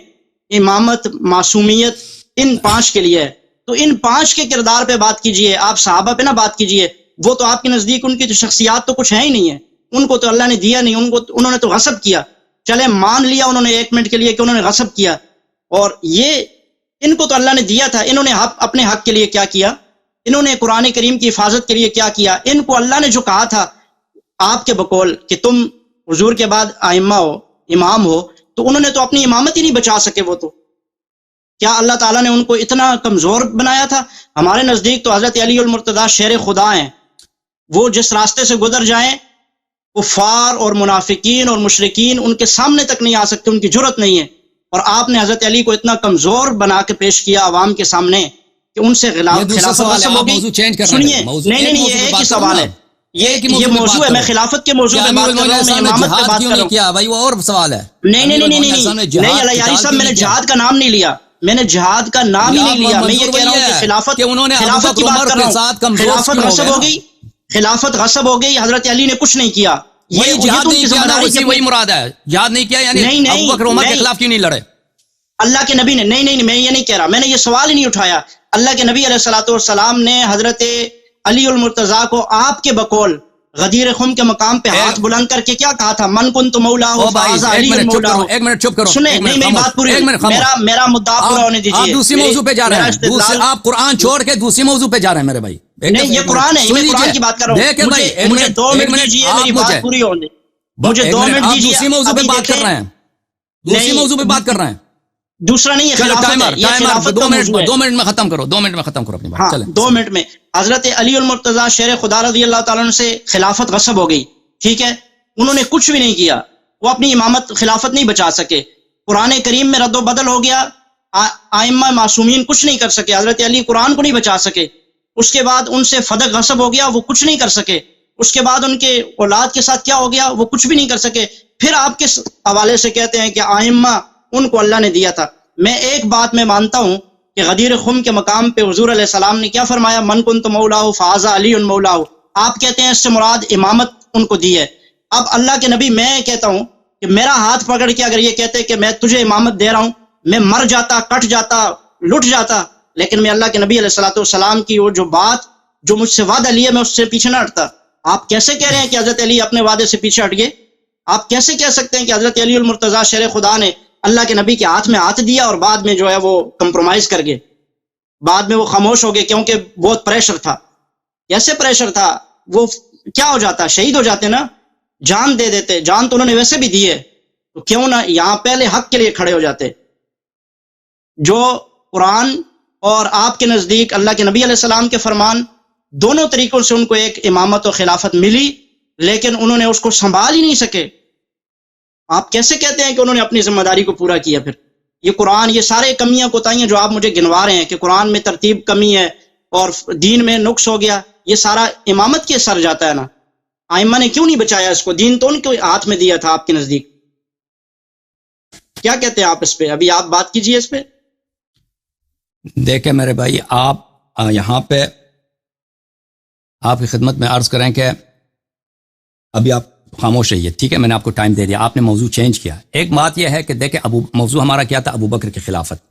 امامت، معصومیت ان 5 کے لیے ہے، تو ان 5 کے کردار پہ بات کیجئے، آپ صحابہ پہ نہ بات کیجئے۔ وہ تو آپ کے نزدیک ان کی تو شخصیات تو کچھ ہے ہی نہیں ہے، ان کو تو اللہ نے دیا نہیں، انہوں نے تو غصب کیا۔ چلے مان لیا انہوں نے 1 منٹ کے لیے کہ انہوں نے غصب کیا، اور یہ ان کو تو اللہ نے دیا تھا، انہوں نے اپنے حق کے لیے کیا کیا؟ انہوں نے قرآن کریم کی حفاظت کے لیے کیا کیا؟ ان کو اللہ نے جو کہا تھا آپ کے بقول کہ تم حضور کے بعد ائمہ ہو، امام ہو، تو انہوں نے تو اپنی امامت ہی نہیں بچا سکے۔ وہ تو کیا اللہ تعالیٰ نے ان کو اتنا کمزور بنایا تھا؟ ہمارے نزدیک تو حضرت علی المرتضیٰ شیر خدا ہیں، وہ جس راستے سے گزر جائیں کفار اور منافقین اور مشرکین ان کے سامنے تک نہیں آ سکتے، ان کی جرت نہیں ہے، اور آپ نے حضرت علی کو اتنا کمزور بنا کے پیش کیا عوام کے سامنے کہ ان سے خلافت غصب ہو گئی۔ سنیے، نہیں یہ ایک ہی سوال ہے، یہ موضوع ہے، میں خلافت کے موضوع پہ بات کر رہا ہوں، میں امامت پہ بات کر رہا ہوں۔ کیا بھائی وہ اور سوال ہے؟ نہیں علیاری صاحب، میں نے جہاد کا نام نہیں لیا، میں نے جہاد کا نام ہی نہیں لیا، میں یہ کہہ رہا ہوں کہ خلافت کی بات کر رہا ہوں۔ خلافت غصب ہو گئی، خلافت غصب ہو گئی، حضرت علی نے کچھ نہیں کیا، یہ جہاد نہیں کیا، وہی مراد ہے، جہاد نہیں کیا یعنی ابو بکر عمر کے خلاف کیوں نہیں لڑے؟ اللہ کے نبی نے، نہیں میں یہ نہیں کہہ رہا، میں نے یہ سوال ہی نہیں اٹھایا۔ اللہ کے نبی علیہ الصلوۃ والسلام نے حضرت علی المرتضیٰ کو آپ کے بقول غدیر خم کے مقام پہ ہاتھ بلند کر کے کیا کہا تھا؟ من کنت مولا ہو فہذا علی مولا ہو۔ ایک منٹ چپ کرو، سنیں، نہیں میری بات پوری، میرا مدعا پورا ہونے دیجیے۔ آپ دوسری موضوع پہ جا رہے ہیں، آپ قرآن چھوڑ کے دوسری موضوع پہ جا رہے ہیں میرے بھائی۔ نہیں یہ قرآن ہے، میں قرآن کی بات کر رہا ہوں، مجھے 2 منٹ دیجیے، میری بات پوری ہونے، مجھے 2 منٹ دیجیے۔ دوسری موضوع پہ بات کر رہے ہیں، دوسری موضوع پہ بات کر رہے ہیں، دوسرا نہیں ہے، خلافت 2 منٹ میں ختم کرو، 2 منٹ میں ختم کرو اپنی بات۔ چلیں 2 منٹ میں حضرت علی المرتضیٰ شیر خدا رضی اللہ تعالیٰ عنہ سے خلافت غصب ہو گئی، ٹھیک ہے، انہوں نے کچھ بھی نہیں کیا، وہ اپنی امامت خلافت نہیں بچا سکے، قرآن کریم میں رد و بدل ہو گیا، ائمہ معصومین کچھ نہیں کر سکے، حضرت علی قرآن کو نہیں بچا سکے، اس کے بعد ان سے فدق غصب ہو گیا، وہ کچھ نہیں کر سکے، اس کے بعد ان کے اولاد کے ساتھ کیا ہو گیا، وہ کچھ بھی نہیں کر سکے، پھر آپ کس حوالے سے کہتے ہیں کہ ائمہ ان کو اللہ نے دیا تھا؟ میں ایک بات میں مانتا ہوں کہ غدیر خم کے مقام پہ حضور علیہ السلام نے کیا فرمایا؟ من کنت مولا ہو فہذا علی مولا ہو۔ آپ کہتے ہیں اس سے مراد امامت ان کو دی ہے۔ اب اللہ کے نبی، میں کہتا ہوں کہ میرا ہاتھ پکڑ کے اگر یہ کہتے کہ میں تجھے امامت دے رہا ہوں، میں مر جاتا، کٹ جاتا، لٹ جاتا، لیکن میں اللہ کے نبی علیہ الصلوۃ والسلام کی وہ جو بات جو مجھ سے وعدہ لیے میں اس سے پیچھے نہ ہٹتا۔ آپ کیسے کہہ رہے ہیں کہ حضرت علی اپنے وعدے سے پیچھے ہٹ گئے؟ آپ کیسے کہہ سکتے ہیں کہ حضرت علی المرتضیٰ شیر خدا نے اللہ کے نبی کے ہاتھ میں ہاتھ دیا اور بعد میں جو ہے وہ کمپرومائز کر گئے، بعد میں وہ خاموش ہو گئے کیونکہ بہت پریشر تھا؟ کیسے پریشر تھا؟ وہ کیا ہو جاتا؟ شہید ہو جاتے نا، جان دے دیتے، جان تو انہوں نے ویسے بھی دی ہے، تو کیوں نہ یہاں پہلے حق کے لیے کھڑے ہو جاتے؟ جو قرآن اور آپ کے نزدیک اللہ کے نبی علیہ السلام کے فرمان، دونوں طریقوں سے ان کو ایک امامت و خلافت ملی، لیکن انہوں نے اس کو سنبھال ہی نہیں سکے۔ آپ کیسے کہتے ہیں کہ انہوں نے اپنی ذمہ داری کو پورا کیا؟ پھر یہ قرآن، یہ سارے کمیاں کوتاہیاں جو آپ مجھے گنوا رہے ہیں کہ قرآن میں ترتیب کمی ہے اور دین میں نقص ہو گیا، یہ سارا امامت کے سر جاتا ہے نا۔ ائمہ نے کیوں نہیں بچایا اس کو؟ دین تو ان کے ہاتھ میں دیا تھا آپ کے نزدیک۔ کیا کہتے ہیں آپ اس پہ؟ ابھی آپ بات کیجئے اس پہ۔ دیکھیں میرے بھائی، آپ یہاں پہ آپ کی خدمت میں عرض کریں کہ ابھی آپ خاموش رہیے، ٹھیک ہے، میں نے آپ کو ٹائم دے دیا، آپ نے موضوع چینج کیا۔ ایک بات یہ ہے کہ دیکھیں موضوع ہمارا کیا تھا؟ ابو بکر کی خلافت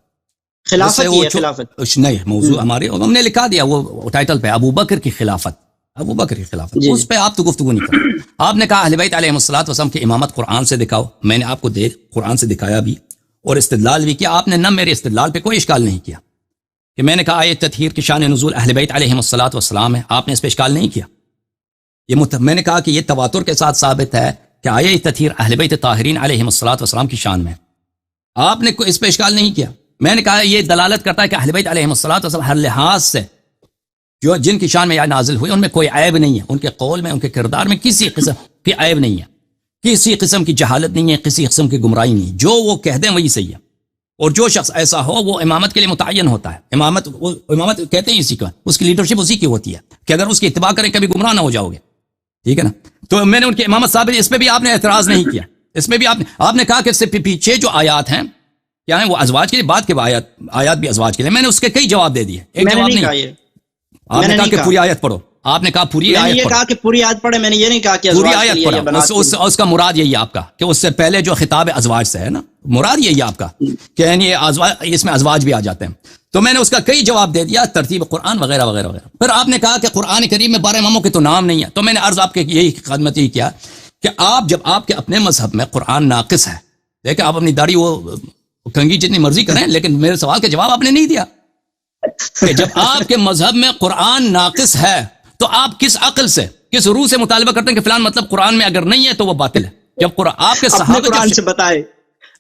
نہیں، موضوع ہمارے ہم نے لکھا دیا وہ ٹائٹل پہ، ابو بکر کی خلافت، ابو بکر کی خلافت، اس پہ آپ تو گفتگو نہیں کریں۔ آپ نے کہا اہل بیت علیہم الصلوۃ والسلام کی امامت قرآن سے دکھاؤ، میں نے آپ کو قرآن سے دکھایا بھی اور استدلال بھی کیا، آپ نے نہ میرے استدلال پہ کوئی اشکال نہیں کیا کہ میں نے کہا آیت تطہیر کی شان نزول اہل بیت علیہم الصلوۃ والسلام ہے، آپ نے اس پہ اشکال نہیں کیا۔ میں نے کہا کہ یہ تواتر کے ساتھ ثابت ہے کہ آیت تطہیر اہل بیت طاہرین علیہم الصلوۃ والسلام کی شان میں، آپ نے اس پہ اشکال نہیں کیا۔ میں نے کہا یہ دلالت کرتا ہے کہ اہل بیت علیہم الصلوۃ والسلام ہر لحاظ سے جو جن کی شان میں یا نازل ہوئی ان میں کوئی عیب نہیں ہے، ان کے قول میں، ان کے کردار میں کسی قسم کی عیب نہیں ہے، کسی قسم کی جہالت نہیں ہے، کسی قسم کی گمراہی نہیں، جو وہ کہہ دیں وہی صحیح ہے، اور جو شخص ایسا ہو وہ امامت کے لیے متعین ہوتا ہے. امامت کہتے ہیں اسی کا، اس کی لیڈرشپ اسی کی ہوتی ہے کہ اگر اس کی اتباع کریں کبھی گمراہ نہ ہو جاؤ گے. ٹھیک ہے نا. تو میں نے ان کی امامت ثابت، اس پہ بھی آپ نے اعتراض نہیں کیا. اس میں بھی آپ نے کہا کہ اس سے پیچھے جو آیات ہیں کیا ہیں وہ ازواج کے لیے، بعد کے آیات بھی ازواج کے لیے. میں نے اس کے کئی جواب دے دیے. ایک جواب نہیں، آپ نے کہا کہ پوری آیت پڑھو. آپ نے کہا پوری آیت پڑھو. کہا کہ پوری آیت پڑھے، میں نے یہ نہیں کہا کہ پوری آیت پڑھو. اس کا مراد یہی ہے آپ کا کہ اس سے پہلے جو خطاب ازواج سے ہے نا، مراد یہی ہے آپ کا کہ یعنی اس میں ازواج بھی آ جاتے ہیں. تو میں نے اس کا کئی جواب دے دیا، ترتیب قرآن وغیرہ وغیرہ وغیرہ. پھر آپ نے کہا کہ قرآن کریم میں 12 اماموں کے تو نام نہیں ہے. تو میں نے عرض آپ کے یہی خدمت ہی کیا کہ آپ جب آپ کے اپنے مذہب میں قرآن ناقص ہے، دیکھیں آپ اپنی داڑھی وہ کنگھی جتنی مرضی کریں، لیکن میرے سوال کا جواب آپ نے نہیں دیا کہ جب آپ کے مذہب میں قرآن ناقص ہے تو آپ کس عقل سے، کس روح سے مطالبہ کرتے ہیں کہ فلان مطلب قرآن میں اگر نہیں ہے تو وہ باطل ہے؟ جب قرآن آپ کے صحابہ قرآن سے بتائے،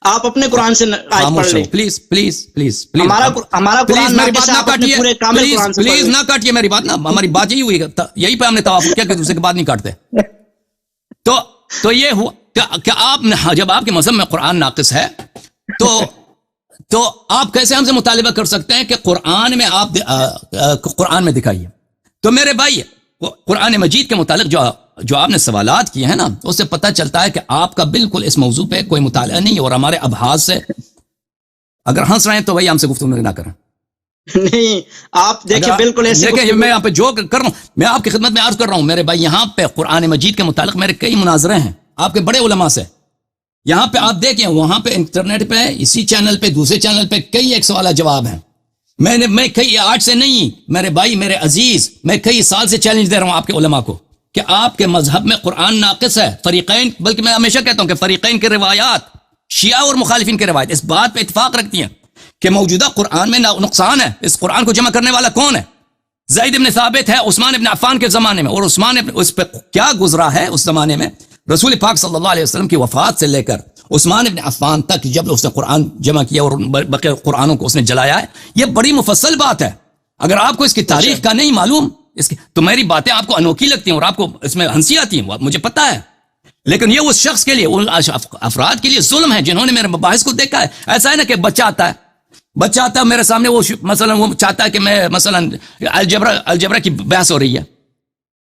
آپ اپنے قرآن سے آیت پڑھ لیں. پلیز پلیز پلیز ہمارا قرآن میری بات نہ کاٹیے، پلیز نہ کاٹیے میری بات. ہماری بات یہی ہوئی، یہی پہ ہم نے توافق کیا کہ دوسرے کی بات نہیں کاٹتے. تو یہ ہوا کہ آپ جب آپ کے مذہب میں قرآن ناقص ہے تو آپ کیسے ہم سے مطالبہ کر سکتے ہیں کہ قرآن میں آپ قرآن میں دکھائیے. تو میرے بھائی قرآن مجید کے متعلق جو آپ نے سوالات کیے ہیں نا، اس سے پتہ چلتا ہے کہ آپ کا بالکل اس موضوع پہ کوئی مطالعہ نہیں. اور ہمارے ابحاث سے اگر ہنس رہے ہیں تو وہی ہم سے گفتگو نہ کریں. نہیں آپ دیکھیں بالکل ایسے دیکھیں میں یہاں پہ جو کر رہا ہوں، میں آپ کی خدمت میں عرض کر رہا ہوں میرے بھائی، یہاں پہ قرآن مجید کے متعلق میرے کئی مناظرے ہیں آپ کے بڑے علماء سے. یہاں پہ آپ دیکھیں، وہاں پہ انٹرنیٹ پہ، اسی چینل پہ، دوسرے چینل پہ کئی ایک سوالہ جواب ہیں. میں کئی آج سے نہیں میرے بھائی میرے عزیز، میں کئی سال سے چیلنج دے رہا ہوں آپ کے علماء کو کہ آپ کے مذہب میں قرآن ناقص ہے. فریقین، بلکہ میں ہمیشہ کہتا ہوں کہ فریقین کی روایات، شیعہ اور مخالفین کی روایت اس بات پہ اتفاق رکھتی ہیں کہ موجودہ قرآن میں نقصان ہے. اس قرآن کو جمع کرنے والا کون ہے؟ زید بن ثابت ہے عثمان بن عفان کے زمانے میں. اور عثمان اس پہ کیا گزرا ہے اس زمانے میں، رسول پاک صلی اللہ علیہ وسلم کی وفات سے لے کر عثمان بن عفان تک جب اس نے قرآن جمع کیا اور بقیہ قرآنوں کو اس نے جلایا ہے. یہ بڑی مفصل بات ہے. اگر آپ کو اس کی تاریخ کا نہیں معلوم تو میری باتیں آپ کو انوکھی لگتی ہیں اور آپ کو اس میں ہنسی آتی ہیں، مجھے پتا ہے. لیکن یہ اس شخص کے لیے، ان افراد کے لیے ظلم ہے جنہوں نے میرے مباحث کو دیکھا ہے. ایسا ہے نا کہ بچہ آتا ہے میرے سامنے، وہ مثلا وہ چاہتا ہے کہ میں مثلا الجبرا کی بحث ہو رہی ہے،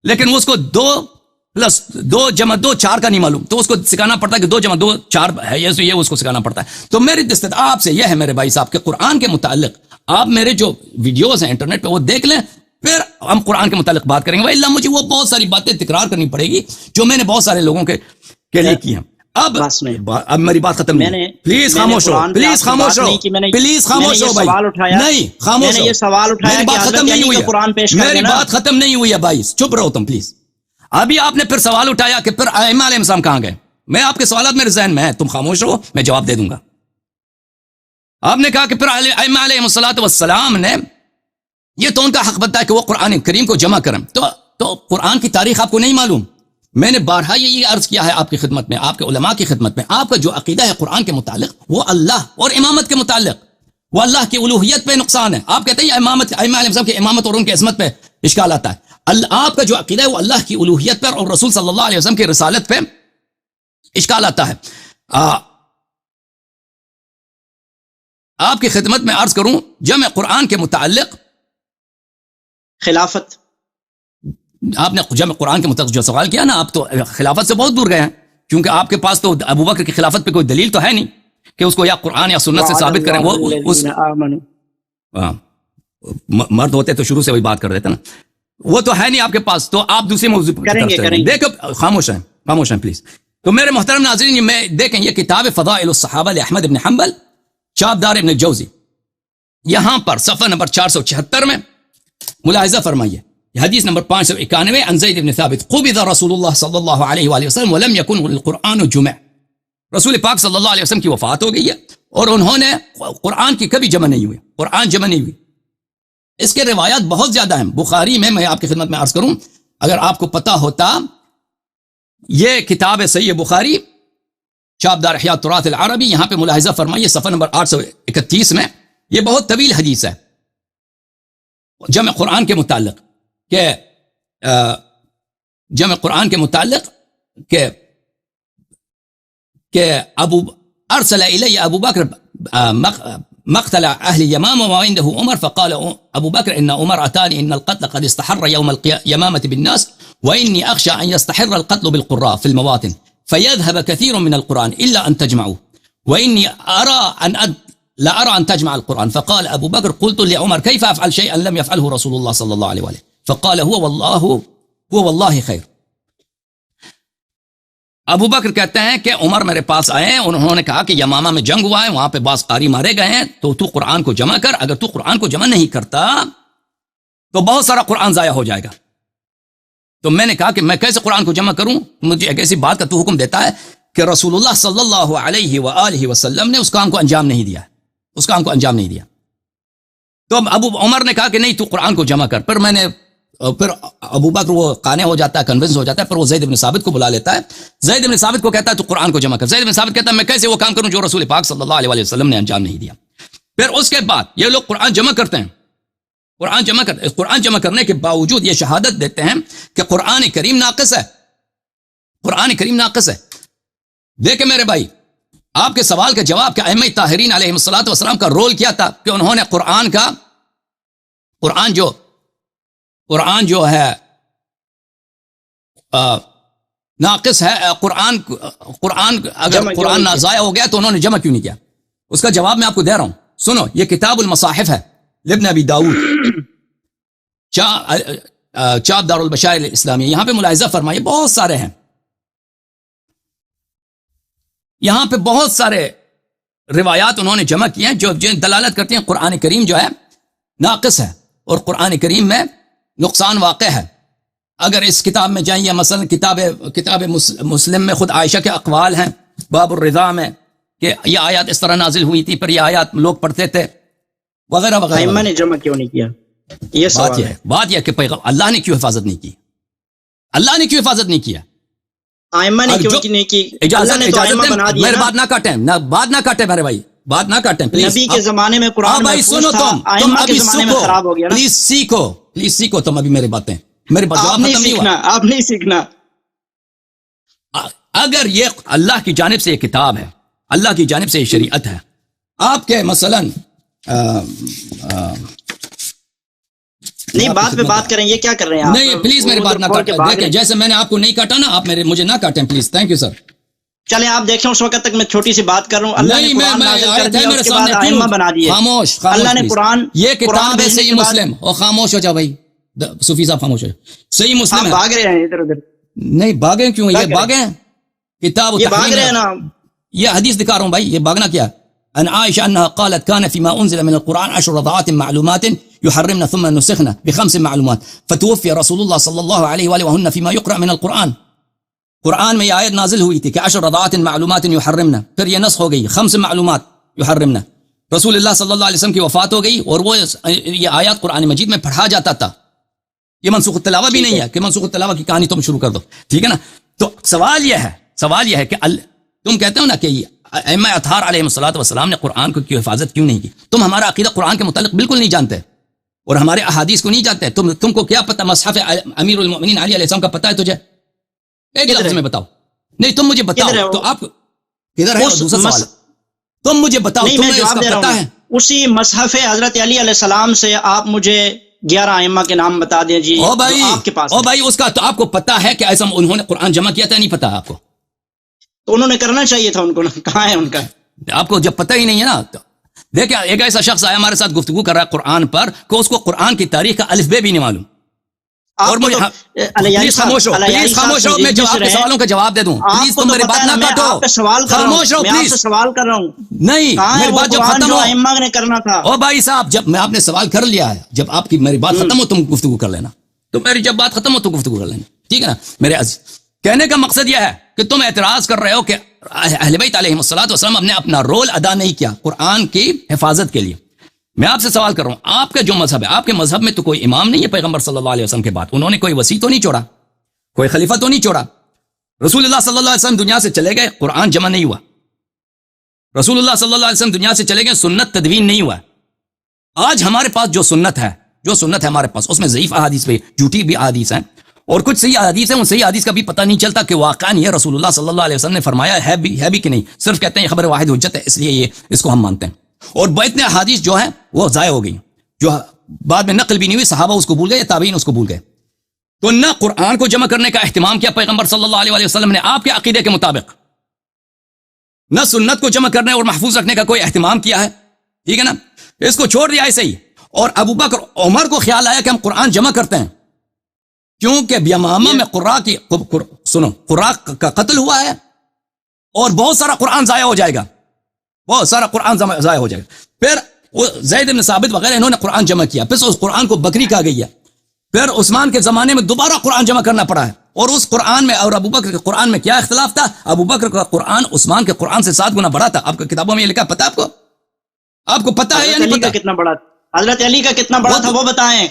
لیکن اس کو 2+2=2 4 کا نہیں معلوم، تو اس کو سکھانا پڑتا ہے کہ 2+2 4 ہے، یہ اس کو سکھانا پڑتا ہے. تو میری دستت آپ سے یہ ہے میرے بھائی صاحب کہ قرآن کے متعلق آپ میرے جو ویڈیوز ہیں انٹرنیٹ پہ وہ دیکھ لیں، پھر ہم قرآن کے متعلق بات کریں گے. وإلا مجھے وہ بہت ساری باتیں تکرار کرنی پڑے گی جو میں نے بہت سارے لوگوں کے لیے کی ہیں. اب میری بات ختم نہیں، پلیز خاموش ہو، پلیز خاموش ہو، پلیز خاموش ہو بھائی. نہیں خاموش ہو، میری بات ختم نہیں ہوئی ہے، میری بات ختم نہیں ہوئی ہے بھائی، چپ رہو تم پلیز. ابھی آپ نے پھر سوال اٹھایا کہ پھر ائمہ علیہ السلام کہاں گئے. میں آپ کے سوالات میرے ذہن میں ہیں، تم خاموش رہو، میں جواب دے دوں گا. آپ نے کہا کہ پھر ائمہ علیہ السلام نے، یہ تو ان کا حق بنتا ہے کہ وہ قرآن کریم کو جمع کریں. تو قرآن کی تاریخ آپ کو نہیں معلوم. میں نے بارہا یہ عرض کیا ہے آپ کی خدمت میں، آپ کے علماء کی خدمت میں، آپ کا جو عقیدہ ہے قرآن کے متعلق وہ اللہ اور امامت کے متعلق، وہ اللہ کی الوہیت پہ نقصان ہے. آپ کہتے ہیں ائمہ علیہ السلام کی امامت اور ان کی عظمت پہ اشکال آتا ہے. آپ کا جو عقیدہ ہے وہ اللہ کی الوہیت پر اور رسول صلی اللہ علیہ وسلم کی رسالت پہ اشکال آتا ہے. آپ کی خدمت میں عرض کروں، جمع قرآن کے متعلق خلافت، آپ نے جمع قرآن کے متعلق جو سوال کیا نا، آپ تو خلافت سے بہت دور گئے ہیں، کیونکہ آپ کے پاس تو ابو بکر کی خلافت پہ کوئی دلیل تو ہے نہیں کہ اس کو یا قرآن یا سنت سے ثابت کریں. وہ مرد ہوتے تو شروع سے وہی بات کر دیتے نا، وہ تو ہے نہیں آپ کے پاس، تو آپ دوسرے موضوع پر دیکھو. خاموش ہیں پلیز. تو میرے محترم ناظرین، میں دیکھیں یہ کتاب فضائل الصحابہ احمد بن حنبل، چاپدار ابن جوزی، یہاں پر صفحہ نمبر 476 میں ملاحظہ فرمائیے، حدیث نمبر 591، عن زید بن ثابت قبض رسول اللہ صلی اللہ علیہ وآلہ وسلم ولم يكن القرآن جمع. رسول پاک صلی اللہ علیہ وسلم کی وفات ہو گئی ہے اور انہوں نے قرآن کی کبھی جمع نہیں ہوئی، قرآن جمع نہیں ہوئی. اس کے روایات بہت زیادہ ہیں. بخاری میں آپ کی خدمت میں عرض کروں، اگر آپ کو پتا ہوتا، یہ کتاب ہے صحیح بخاری، چاپدار احیاء التراث العربی، یہاں پہ ملاحظہ فرمائیے صفحہ نمبر 831 میں، یہ بہت طویل حدیث ہے جمع قرآن کے متعلق، کہ جمع قرآن کے متعلق کہ ارسل الی ابو بکر مقتل أهل اليمامة وعنده عمر فقال أبو بكر إن عمر أتاني إن القتل قد استحر يوم اليمامة بالناس وإني أخشى أن يستحر القتل بالقراء في المواطن فيذهب كثير من القرآن إلا أن تجمعوا وإني لا أرى أن تجمع القرآن. فقال أبو بكر قلت لعمر كيف أفعل شيئا لم يفعله رسول الله صلى الله عليه وآله فقال هو والله خير. ابو بکر کہتے ہیں کہ عمر میرے پاس آئے ہیں، انہوں نے کہا کہ یمامہ میں جنگ ہوا ہے، وہاں پہ بعض قاری مارے گئے ہیں، تو قرآن کو جمع کر، اگر تو قرآن کو جمع نہیں کرتا تو بہت سارا قرآن ضائع ہو جائے گا. تو میں نے کہا کہ میں کیسے قرآن کو جمع کروں؟ مجھے ایک ایسی بات کا تو حکم دیتا ہے کہ رسول اللہ صلی اللہ علیہ وآلہ وسلم نے اس کام کو انجام نہیں دیا، اس کام کو انجام نہیں دیا. تو ابو عمر نے کہا کہ نہیں تو قرآن کو جمع کر. پھر ابو بکر وہ قانع ہو جاتا ہے، کنونس ہو جاتا ہے، پھر وہ زید بن ثابت کو بلا لیتا ہے. زید بن ثابت کو کہتا ہے تو قرآن کو جمع کر. زید بن ثابت کہتا ہے میں کیسے وہ کام کروں جو رسول پاک صلی اللہ علیہ وسلم نے انجام نہیں دیا. پھر اس کے بعد یہ لوگ قرآن جمع کرتے ہیں، قرآن جمع کرنے کے باوجود یہ شہادت دیتے ہیں کہ قرآن کریم ناقص ہے، قرآن کریم ناقص ہے. دیکھیں میرے بھائی، آپ کے سوال کا جواب کہ ائمہ طاہرین علیہ الصلوۃ والسلام کا رول کیا تھا کہ انہوں نے قرآن جو ہے ناقص ہے، قرآن اگر قرآن ضائع ہو گیا تو انہوں نے جمع کیوں نہیں کیا؟ اس کا جواب میں آپ کو دے رہا ہوں. سنو، یہ کتاب المصاحف ہے لابن ابی داؤد، چاپ دار البشائر الاسلامیہ. یہاں پہ ملاحظہ فرمائیے، بہت سارے ہیں یہاں پہ، بہت سارے روایات انہوں نے جمع کیے ہیں جو دلالت کرتی ہیں قرآن کریم جو ہے ناقص ہے اور قرآن کریم میں نقصان واقع ہے. اگر اس کتاب میں جائیں یا مثلا کتاب مسلم میں خود عائشہ کے اقوال ہیں باب الرضا میں کہ یہ آیات اس طرح نازل ہوئی تھی، پھر یہ آیات لوگ پڑھتے تھے وغیرہ وغیرہ. ائمہ نے جمع کیوں نہیں کیا؟ یہ سوال ہے. بات یہ کہ اللہ نے کیوں حفاظت نہیں کی؟ اللہ نے کیوں حفاظت نہیں کیا؟ ائمہ نے کیوں نہیں کی؟ میرے بات نہ کاٹیں، بات نہ کاٹیں میرے بھائی، بات نہ کاٹیں پلیز. نبی کے زمانے میں قرآن بھائی سنو، تم ابھی سیکھو، پلیز سیکھو تم ابھی میری باتیں، میرے بات جواب ختم نہیں ہوا. آپ نہیں سیکھنا. اگر یہ اللہ کی جانب سے یہ کتاب ہے، اللہ کی جانب سے یہ شریعت ہے، آپ کے مثلا نہیں بات پہ بات کریں، یہ کیا کر رہے ہیں آپ؟ نہیں پلیز میری بات نہ کاٹیں. دیکھیں جیسے میں نے آپ کو نہیں کاٹا نا، آپ مجھے نہ کاٹیں پلیز. Thank you sir. چلیں آپ دیکھیں، اس وقت تک میں چھوٹی سی بات کر رہا ہوں. اللہ نے قرآن نازل کر دیا، اس کے بعد ائمہ بنا دیے. خاموش، اللہ نے قرآن، یہ کتاب ہے صحیح مسلم. اور خاموش ہو جاؤ بھائی، صوفی صاحب خاموش ہو جاؤ. صحیح مسلم ہے. بھاگ رہے ہیں ادھر ادھر. نہیں بھاگیں کیوں؟ یہ بھاگیں کتاب، یہ بھاگ رہے ہیں نا. یہ حدیث دکھا رہا ہوں بھائی، یہ بھاگنا کیا؟ ان عائشہ انها قالت كان فيما انزل من القرآن 10 رضعات معلومات يحرمن ثم نسخن ب5 معلومات فتوفي رسول الله صلى الله عليه واله وهن فيما يقرأ من القرآن. قرآن میں یہ آیت نازل ہوئی تھی کہ 10 رضعات معلومات يحرمن، پھر یہ نسخ ہو گئی 5 معلومات يحرمن. رسول اللہ صلی اللہ علیہ وسلم کی وفات ہو گئی اور وہ یہ آیات قرآن مجید میں پڑھا جاتا تھا. یہ منسوخ التلاوہ بھی نہیں ہے کہ منسوخ التلاوہ کی کہانی تم شروع کر دو، ٹھیک ہے نا. تو سوال یہ ہے کہ تم کہتے ہو نا کہ ائمہ اطہار علیہ الصلوۃ والسلام نے قرآن کو حفاظت کیوں نہیں کی؟ تم ہمارا عقیدہ قرآن کے متعلق بالکل نہیں جانتے اور ہمارے احادیث کو نہیں جانتے. تم کو کیا پتہ مصحف امیر المؤمنین علی علیہ السلام کا پتہ ہے تجھے؟ ایک لفظ میں بتاؤ. نہیں تم مجھے بتاؤ تو آپ کدھر ہے؟ دوسرا سوال تم مجھے بتاؤ، تمہیں اس کا پتہ ہے؟ اسی مصحف حضرت علی علیہ السلام سے آپ مجھے 11 ائمہ کے نام بتا دیں جی. او بھائی، آپ کے پاس، او بھائی، اس کا تو آپ کو پتہ ہے کہ ایسا انہوں نے قرآن جمع کیا تھا؟ نہیں پتہ آپ کو؟ تو انہوں نے کرنا چاہیے تھا ان کو. کہاں ہے ان کا؟ آپ کو جب پتہ ہی نہیں ہے نا. دیکھیں ایک ایسا شخص آیا ہمارے ساتھ گفتگو کر رہا ہے قرآن پر کہ اس کو قرآن کی تاریخ کا الف بے بھی نہیں معلوم. اور مجھے پلیز خاموش ہو، پلیز خاموش ہو، میں آپ کے سوالوں کا جواب دے دوں. پلیز تم میری بات نہ کاٹو، خاموش رہو پلیز. سوال کر رہا ہوں. نہیں میری بات جب ختم ہو، ائمہ نے کرنا تھا. او بھائی صاحب، جب میں آپ نے سوال کر لیا ہے، جب آپ کی میری بات ختم ہو تم گفتگو کر لینا. تو میری جب بات ختم ہو تو گفتگو کر لینا، ٹھیک ہے نا میرے عزیز. کہنے کا مقصد یہ ہے کہ تم اعتراض کر رہے ہو کہ اہل بیت علیہ الصلوۃ والسلام نے اپنا رول ادا نہیں کیا قرآن کی حفاظت کے لیے. میں آپ سے سوال کر رہا ہوں، آپ کا جو مذہب ہے، آپ کے مذہب میں تو کوئی امام نہیں ہے پیغمبر صلی اللہ علیہ وسلم کے بعد. انہوں نے کوئی وصی تو نہیں چھوڑا، کوئی خلیفہ تو نہیں چھوڑا. رسول اللہ صلی اللہ علیہ وسلم دنیا سے چلے گئے، قرآن جمع نہیں ہوا. رسول اللہ صلی اللہ علیہ وسلم دنیا سے چلے گئے، سنت تدوین نہیں ہوا. آج ہمارے پاس جو سنت ہے ہمارے پاس، اس میں ضعیف احادیث بھی، جھوٹی بھی احادیث ہیں اور کچھ صحیح احادیث ہیں. ان صحیح احادیث کا بھی پتہ نہیں چلتا کہ واقعاً یہ رسول اللہ صلی اللہ علیہ وسلم نے فرمایا ہے بھی کہ نہیں. صرف کہتے ہیں یہ خبر واحد حجت ہے، اس لیے اس کو ہم مانتے ہیں. اور اتنے احادیث جو ہیں وہ ضائع ہو گئی، جو بعد میں نقل بھی نہیں ہوئی، صحابہ اس کو بھول گئے یا تابعین اس کو بھول گئے. تو نہ قرآن کو جمع کرنے کا اہتمام کیا پیغمبر صلی اللہ علیہ وسلم نے آپ کے عقیدے کے مطابق، نہ سنت کو جمع کرنے اور محفوظ رکھنے کا کوئی اہتمام کیا ہے. ٹھیک ہے نا، اس کو چھوڑ دیا ایسے ہی. اور ابو بکر عمر کو خیال آیا کہ ہم قرآن جمع کرتے ہیں، کیونکہ یمامہ میں قراء کا قتل ہوا ہے اور بہت سارا قرآن ضائع ہو جائے گا، بہت سارا قرآن ضائع ہو جائے گا. پھر زید بن ثابت وغیرہ انہوں نے قرآن جمع کیا، پھر اس قرآن کو بکری کہا گئی ہے. پھر عثمان کے زمانے میں دوبارہ قرآن جمع کرنا پڑا ہے، اور اس قرآن میں اور ابو بکر کے قرآن میں کیا اختلاف تھا؟ ابو بکر کا قرآن عثمان کے قرآن سے 7 گنا بڑا تھا. آپ کی کتابوں میں یہ لکھا، پتہ آپ کو پتہ ہے یا نہیں پتہ؟ کتنا بڑا حضرت علی کا کتنا بڑا تھا وہ بتائیں.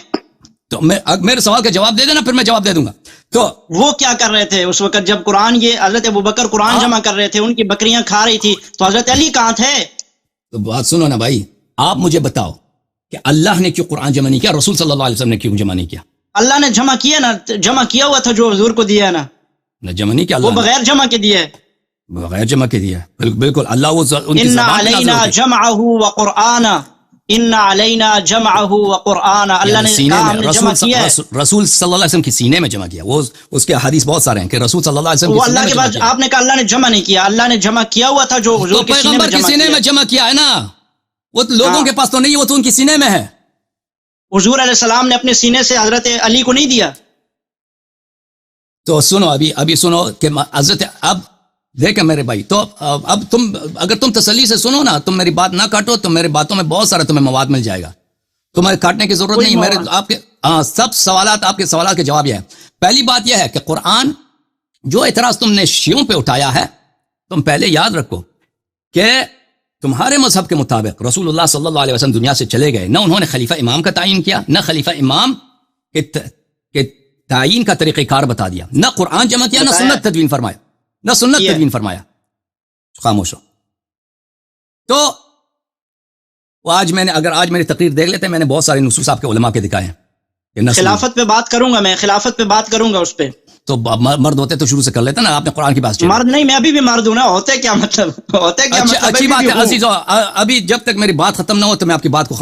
تو میرے سوال کا جواب دے دینا، پھر میں جواب دے دوں گا. تو وہ کیا کر رہے تھے اس وقت جب قرآن یہ حضرت ابو بکر قرآن جمع کر رہے تھے، ان کی بکریاں کھا رہی تھی، تو حضرت علی کہاں تھے؟ تو بات سنو نا بھائی، آپ مجھے بتاؤ کہ اللہ نے کیوں قرآن جمع نہیں کیا، رسول صلی اللہ علیہ وسلم نے کیوں جمع نہیں کیا؟ اللہ نے جمع کیا نا، جمع کیا ہوا تھا جو حضور کو دیا ہے نا، جمع نہیں کیا وہ بغیر جمع کے دیا ہے، بغیر جمع کے دیا. بالکل اللہ وہ ان علینا جمعہ وقرآنا، ان علینا جمعہ وقرآنا، اللہ نے کہا ہم نے جمع کیا ہے. رسول صلی اللہ علیہ وسلم کی سینے میں جمع کیا. وہ اس کے حدیث بہت سارے ہیں کہ رسول صلی اللہ علیہ وسلم وہ اللہ کے بعد آپ نے کہا اللہ نے جمع نہیں کیا، اللہ نے جمع کیا ہوا تھا جو حضور کے سینے میں جمع کیا ہے نا. وہ لوگوں کے پاس تو نہیں، وہ تو ان کی سینے میں ہے. حضور علیہ السلام نے اپنے سینے سے حضرت علی کو نہیں دیا. تو سنو ابھی سنو کہ حضرت اب دیکھیں میرے بھائی، تو اب اگر تم تسلی سے سنو نا، تم میری بات نہ کاٹو، تو میری باتوں میں بہت سارا تمہیں مواد مل جائے گا، تمہیں کاٹنے کی ضرورت نہیں. میرے آپ کے سب سوالات، آپ کے سوالات کے جواب یہ ہے. پہلی بات یہ ہے کہ قرآن جو اعتراض تم نے شیعوں پہ اٹھایا ہے، تم پہلے یاد رکھو کہ تمہارے مذہب کے مطابق رسول اللہ صلی اللہ علیہ وسلم دنیا سے چلے گئے، نہ انہوں نے خلیفہ امام کا تعین کیا، نہ خلیفہ امام کے تعین کا طریقہ کار بتا دیا، نہ قرآن جمع کیا، نہ سنت تدوین فرمایا، نہ سنت تدوین فرمایا. خاموش ہو. تو آج میں نے، اگر آج میری تقریر دیکھ لیتے، میں نے بہت سارے نصوص آپ کے علماء کے دکھائے ہیں. خلافت پہ بات کروں گا، میں خلافت پہ بات کروں گا. اس پہ تو مرد ہوتے تو شروع سے کر لیتے نا، آپ نے قرآن کی بات. مرد نہیں، میں ابھی بھی مرد ہوں نا. ہوتے کیا مطلب، ہوتے کیا مطلب؟ اچھی بات ہے عزیزو، ابھی جب تک میری بات ختم نہ ہو تو میں آپ کی بات کو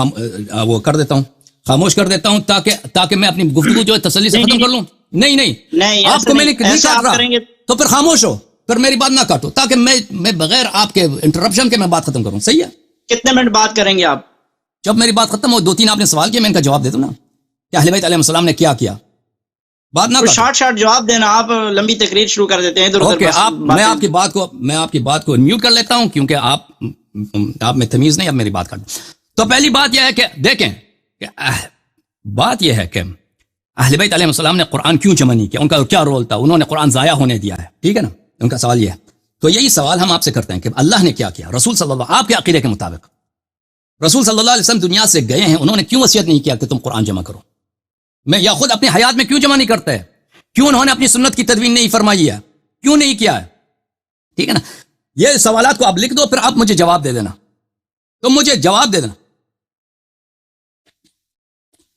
وہ کر دیتا ہوں، خاموش کر دیتا ہوں، تاکہ میں اپنی گفتگو جو ہے تسلی سے ختم کر لوں. نہیں آپ کو میں نہیں کاٹ رہا، تو پھر خاموش ہو، پھر میری بات نہ کاٹو، تاکہ میں بغیر آپ کے انٹرپشن کے میں بات ختم کروں. صحیح ہے؟ کتنے منٹ بات کریں گے آپ؟ جب میری بات ختم ہو، 2-3 آپ نے سوال کیا، میں ان کا جواب دے دوں نا کہ اہل بیت علیہ السلام نے کیا کیا. بات نہ شارٹ جواب دینا، آپ لمبی تقریر شروع کر دیتے ہیں ادھر ادھر. میں آپ کی بات کو میوٹ کر لیتا ہوں، کیونکہ آپ میں تمیز نہیں. اب میری بات کر. تو پہلی بات یہ ہے کہ دیکھیں کہ بات یہ ہے کہ اہل بیت علیہ السلام نے قرآن کیوں جمع نہیں کیا، ان کا کیا رول تھا، انہوں نے قرآن ضائع ہونے دیا ہے. ٹھیک ہے نا، ان کا سوال یہ ہے. تو یہی سوال ہم آپ سے کرتے ہیں کہ اللہ نے کیا کیا، رسول صلی اللہ، آپ کے عقیدے کے مطابق رسول صلی اللہ علیہ وسلم دنیا سے گئے ہیں، انہوں نے کیوں وصیت نہیں کیا کہ تم قرآن جمع کرو؟ میں یا خود اپنی حیات میں کیوں جمع نہیں کرتے؟ کیوں انہوں نے اپنی سنت کی تدوین نہیں فرمائی ہے؟ کیوں نہیں کیا ہے؟ ٹھیک ہے نا، یہ سوالات کو آپ لکھ دو، پھر آپ مجھے جواب دے دینا. تم مجھے جواب دے دینا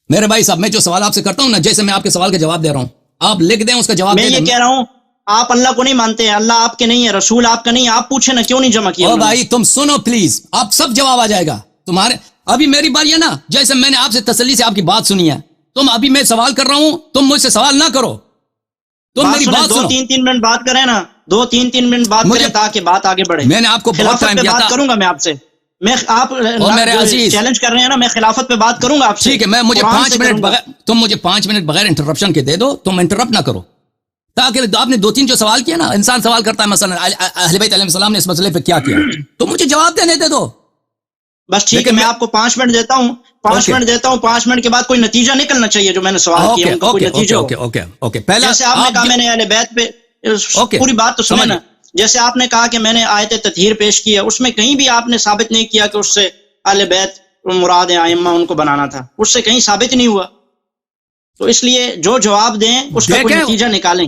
میرے بھائی صاحب. میں جو سوال آپ سے کرتا ہوں نا، جیسے میں آپ کے سوال کا جواب دے رہا ہوں، آپ لکھ دیں اس کا جواب. میں یہ کہہ رہا ہوں آپ اللہ کو نہیں مانتے ہیں، اللہ آپ کے نہیں ہے، رسول آپ کا نہیں ہے، آپ پوچھیں نا کیوں نہیں جمع کیا. بھائی تم سنو پلیز، آپ سب جواب آ جائے گا تمہارے. ابھی میری باری ہے نا، جیسے میں نے آپ سے تسلی سے آپ کی بات سنی ہے، تم ابھی میں سوال کر رہا ہوں، تم مجھ سے سوال نہ کرو، تم میری بات سنو. 2-3 منٹ بات کریں نا، 2-3 منٹ بات کریں تاکہ بات آگے بڑھے. میں نے آپ کو بہت ٹائم دیا تھا، بات کروں گا میں آپ سے. آپ چیلنج کر رہے ہیں نا، میں خلافت پہ بات کروں گا آپ سے. ٹھیک ہے، میں مجھے 5 منٹ بغیر، تم مجھے 5 منٹ بغیر انٹرپشن کے دے دو، تم انٹرپٹ نہ کرو، تاکہ آپ نے 2-3 جو سوال کیا نا، انسان سوال کرتا ہے مثلا اہل بیت علیہ السلام نے اس مسئلے پہ کیا کیا، تو مجھے جواب دینے دے دو. بس ٹھیک ہے، میں آپ کو 5 منٹ دیتا ہوں، 5 منٹ دیتا ہوں. 5 منٹ کے بعد کوئی نتیجہ نکلنا چاہیے جو میں نے سوال کیا، کوئی نتیجہ. اوکے پہلے جیسے آپ نے کہا میں نے اہل بیت پہ، پوری بات تو سنیں نا. جیسے آپ نے کہا کہ میں نے آیت تطہیر پیش کی ہے، اس میں کہیں بھی آپ نے ثابت نہیں کیا کہ اس سے اہل بیت مراد ائمہ ان کو بنانا تھا، اس سے کہیں ثابت نہیں ہوا. تو اس لیے جو جواب دیں اس کا کوئی نتیجہ نکالیں.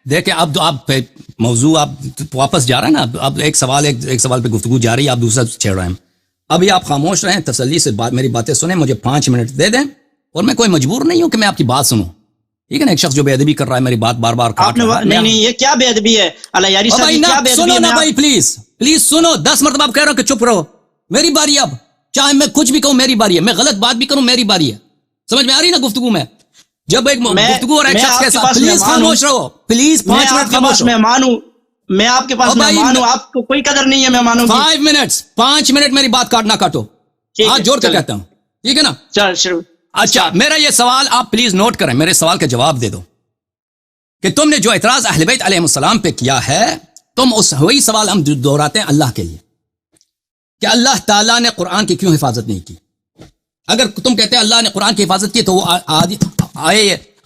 دیکھیں اب آپ موضوع آپ واپس جا رہے ہیں نا، اب ایک سوال پہ گفتگو جا رہی ہے، آپ دوسرا چھیڑ رہے ہیں. ابھی آپ خاموش رہیں، تسلی سے میری باتیں سنیں، مجھے 5 منٹ دے دیں، اور میں کوئی مجبور نہیں ہوں کہ میں آپ کی بات سنوں. ٹھیک ہے نا، ایک شخص جو بے ادبی کر رہا ہے، میری بات بار بار کاٹ رہا ہے. نہیں یہ کیا بے ادبی ہے اللہ یاری صاحب، کیا بے ادبی ہے؟ سنو نا بھائی، پلیز سنو، 10 مرتبہ آپ کہہ رہے ہو کہ چپ رہو. میری باری اب، چاہے میں کچھ بھی کہوں میری باری ہے، میں غلط بات بھی کروں میری باری ہے. سمجھ میں آ رہی نا گفتگو میں؟ جب ایک گفتگو اور ایک شخص کے ساتھ، پلیز خاموش رہو، پلیز 5 منٹ خاموش رہو. مہمان ہوں میں، آپ کے پاس مہمان ہوں، آپ کو کوئی قدر نہیں ہے مہمانوں کی. 5 منٹ میری بات کاٹو. ہاتھ جوڑ کے کہتا ہوں، ٹھیک ہے نا؟ چل شروع. اچھا، میرا یہ سوال آپ پلیز نوٹ کریں، میرے سوال کا جواب دے دو کہ تم نے جو اعتراض اہل بیت علیہ السلام پہ کیا ہے، تم اس وہی سوال ہم دہراتے ہیں اللہ کے لیے کہ اللہ تعالیٰ نے قرآن کی کیوں حفاظت نہیں کی. اگر تم کہتے ہیں اللہ نے قرآن کی حفاظت کی تو وہ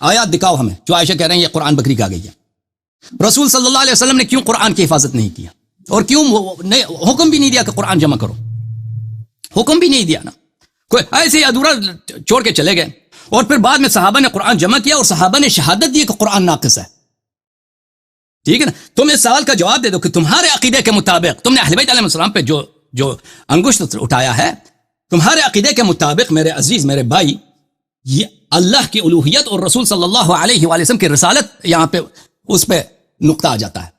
آیات دکھاؤ ہمیں جو عائشہ کہہ رہے ہیں یہ قرآن بکری کا گئی ہے. رسول صلی اللہ علیہ وسلم نے کیوں قرآن کی حفاظت نہیں کیا، اور کیوں حکم بھی نہیں دیا کہ قرآن جمع کرو؟ حکم بھی نہیں دیا نا، کوئی ایسے ہی ادھورا چھوڑ کے چلے گئے. اور پھر بعد میں صحابہ نے قرآن جمع کیا اور صحابہ نے شہادت دی کہ قرآن ناقص ہے. ٹھیک ہے نا؟ تم اس سوال کا جواب دے دو کہ تمہارے عقیدے کے مطابق، تم نے اہل بیت علیہ السلام پہ جو انگشت اٹھایا ہے، تمہارے عقیدے کے مطابق میرے عزیز میرے بھائی، یہ اللہ کی الوہیت اور رسول صلی اللہ علیہ وآلہ وسلم کی رسالت یہاں پہ اس پہ نقطہ آ جاتا ہے.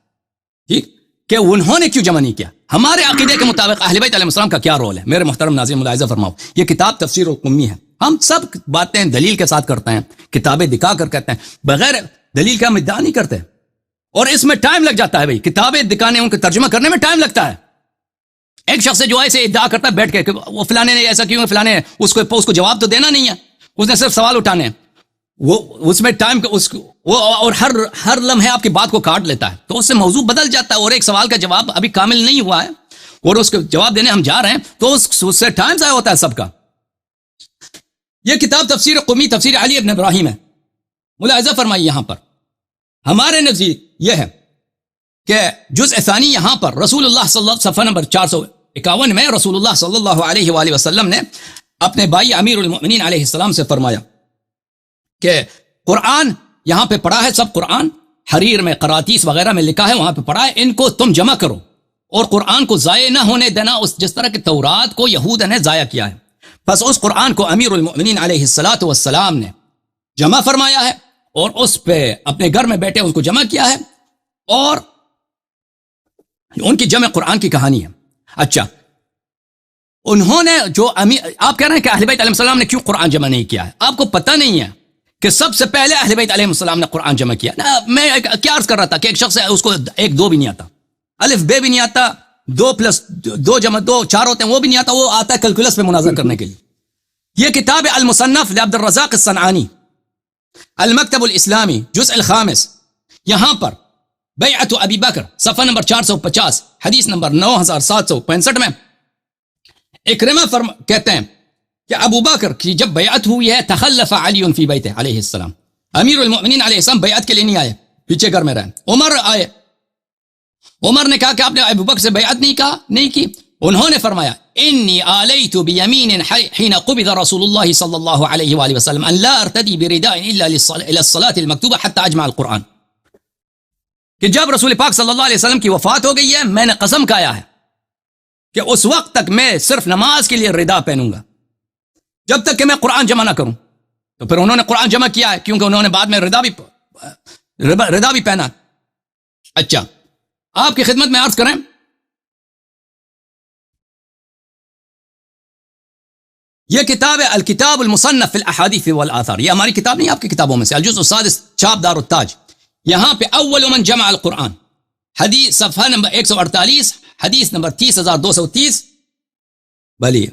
ٹھیک کہ انہوں نے کیوں جمع نہیں کیا؟ ہمارے عقیدے کے مطابق اہل بیت علیہ السلام کا کیا رول ہے؟ میرے محترم ناظرین ملاحظہ فرماؤ، یہ کتاب تفسیر القمی ہے، ہم سب باتیں دلیل کے ساتھ کرتے ہیں، کتابیں دکھا کر کہتے ہیں، بغیر دلیل کا ہم ادعا نہیں کرتے. اور اس میں ٹائم لگ جاتا ہے بھائی، کتابیں دکھانے ان کو ترجمہ کرنے میں ٹائم لگتا ہے. ایک شخص جو ایسے ادعا کرتا ہے بیٹھ کے کہ وہ فلانے نے ایسا کیوں ہے، فلانے نے اس کو جواب تو دینا نہیں ہے، اس نے صرف سوال اٹھانے ہیں، وہ اس میں ٹائم اور ہر لمحے آپ کی بات کو کاٹ لیتا ہے، تو اس سے موضوع بدل جاتا ہے. اور ایک سوال کا جواب ابھی کامل نہیں ہوا ہے اور اس کو جواب دینے ہم جا رہے ہیں، تو اس سے ٹائم ضائع ہوتا ہے سب کا. یہ کتاب تفسیر قمی، تفسیر علی ابن ابراہیم ہے. ملاحظہ فرمائیے، یہاں پر ہمارے نزدیک یہ ہے کہ جزء ثانی یہاں پر رسول اللہ صلی اللہ صفحہ نمبر 451 میں رسول اللہ صلی اللہ علیہ وآلہ وسلم نے اپنے بھائی امیر المؤمنین علیہ السلام سے فرمایا کہ قرآن یہاں پہ پڑھا ہے، سب قرآن حریر میں قراتیس وغیرہ میں لکھا ہے، وہاں پہ پڑھا ہے، ان کو تم جمع کرو اور قرآن کو ضائع نہ ہونے دینا، جس طرح کہ تورات کو یہود نے ضائع کیا ہے. بس اس قرآن کو امیر المؤمنین علیہ السلام نے جمع فرمایا ہے اور اس پہ اپنے گھر میں بیٹھے اس کو جمع کیا ہے، اور ان کی جمع قرآن کی کہانی ہے. اچھا، انہوں نے جو آپ کہہ رہے ہیں کہ اہل بیت علیہ السلام نے کیوں قرآن جمع نہیں کیا ہے، آپ کو پتہ نہیں ہے کہ سب سے پہلے اہل بیت علیہ السلام نے قرآن جمع کیا. میں کیا عرض کر رہا تھا کہ ایک شخص ہے، اس کو 1 2 بھی نہیں آتا، الف بے بھی نہیں آتا، 2 + 2 = 2 4 ہوتے ہیں وہ بھی نہیں آتا، وہ آتا ہے کیلکولس پہ مناظر کرنے کے لیے. یہ کتاب المصنف لعبد الرزاق الصنعانی، المکتب الاسلامی، جزء الخامس، یہاں پر بیعت ابی بکر صفحہ نمبر 450 حدیث نمبر 9765 میں اکرمہ کہتے ہیں کہ ابو بکر کی جب بیعت ہوئی ہے، تخلف علی فی بیتہ علیہ السلام، امیر المؤمنین علیہ السلام بیعت کے لیے نہیں آئے، پیچھے گھر میں رہے. عمر آئے، عمر نے کہا کہ آپ نے ابو بکر سے بیعت نہیں کی. انہوں نے فرمایا انی آلیت بیمین حین قبض رسول اللہ صلی اللہ علیہ وآلہ وسلم ان لا ارتدی برداء الا الى الصلاة المکتوبہ حتی اجمع القرآن، کہ جب رسول پاک صلی اللہ علیہ وسلم کی وفات ہو گئی ہے، میں نے قسم کھایا ہے کہ اس وقت تک میں صرف نماز کے لیے ردا پہنوں گا جب تک کہ میں قرآن جمع نہ کروں. تو پھر انہوں نے قرآن جمع کیا ہے کیونکہ انہوں نے بعد میں ردا بھی پہنا. اچھا، آپ کی خدمت میں عرض کریں، یہ کتاب ہے الکتاب المصنف فی الاحادیث والآثار، یہ ہماری کتاب نہیں، آپ کی کتابوں میں سے، الجزء السادس، چھاپ دار التاج. یہاں پہ اول من جمع القرآن، حدیث صفحہ نمبر 148 حدیث نمبر 30230 بلی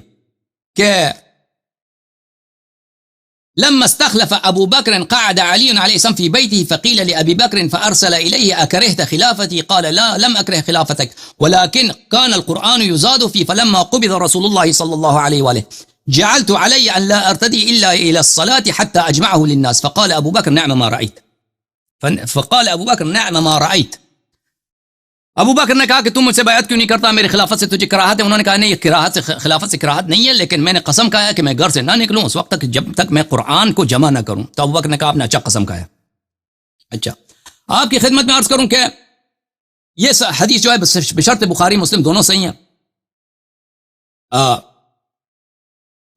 کہ لما استخلف ابو بكر قعد علي عليه السلام في بيته فقيل لابي بكر فارسل اليه اكرهت خلافتي قال لا لم اكره خلافتك ولكن كان القرآن يزاد فيه فلما قبض رسول الله صلى الله عليه واله جعلت علي ان لا ارتدي الا الى الصلاة حتى اجمعه للناس فقال ابو بكر نعم ما رايت ابو بکر نے کہا کہ تم مجھ سے بیعت کیوں نہیں کرتا، میری خلافت سے تجھے کراہت ہے. انہوں نے کہا نہیں، خلافت سے کراہت نہیں ہے، لیکن میں نے قسم کھایا کہ میں گھر سے نہ نکلوں اس وقت تک جب تک میں قرآن کو جمع نہ کروں. تو ابو بکر نے کہا آپ نے اچھا قسم کھایا. اچھا، آپ کی خدمت میں عرض کروں کہ یہ حدیث جو ہے بشرط بخاری مسلم دونوں صحیح ہیں.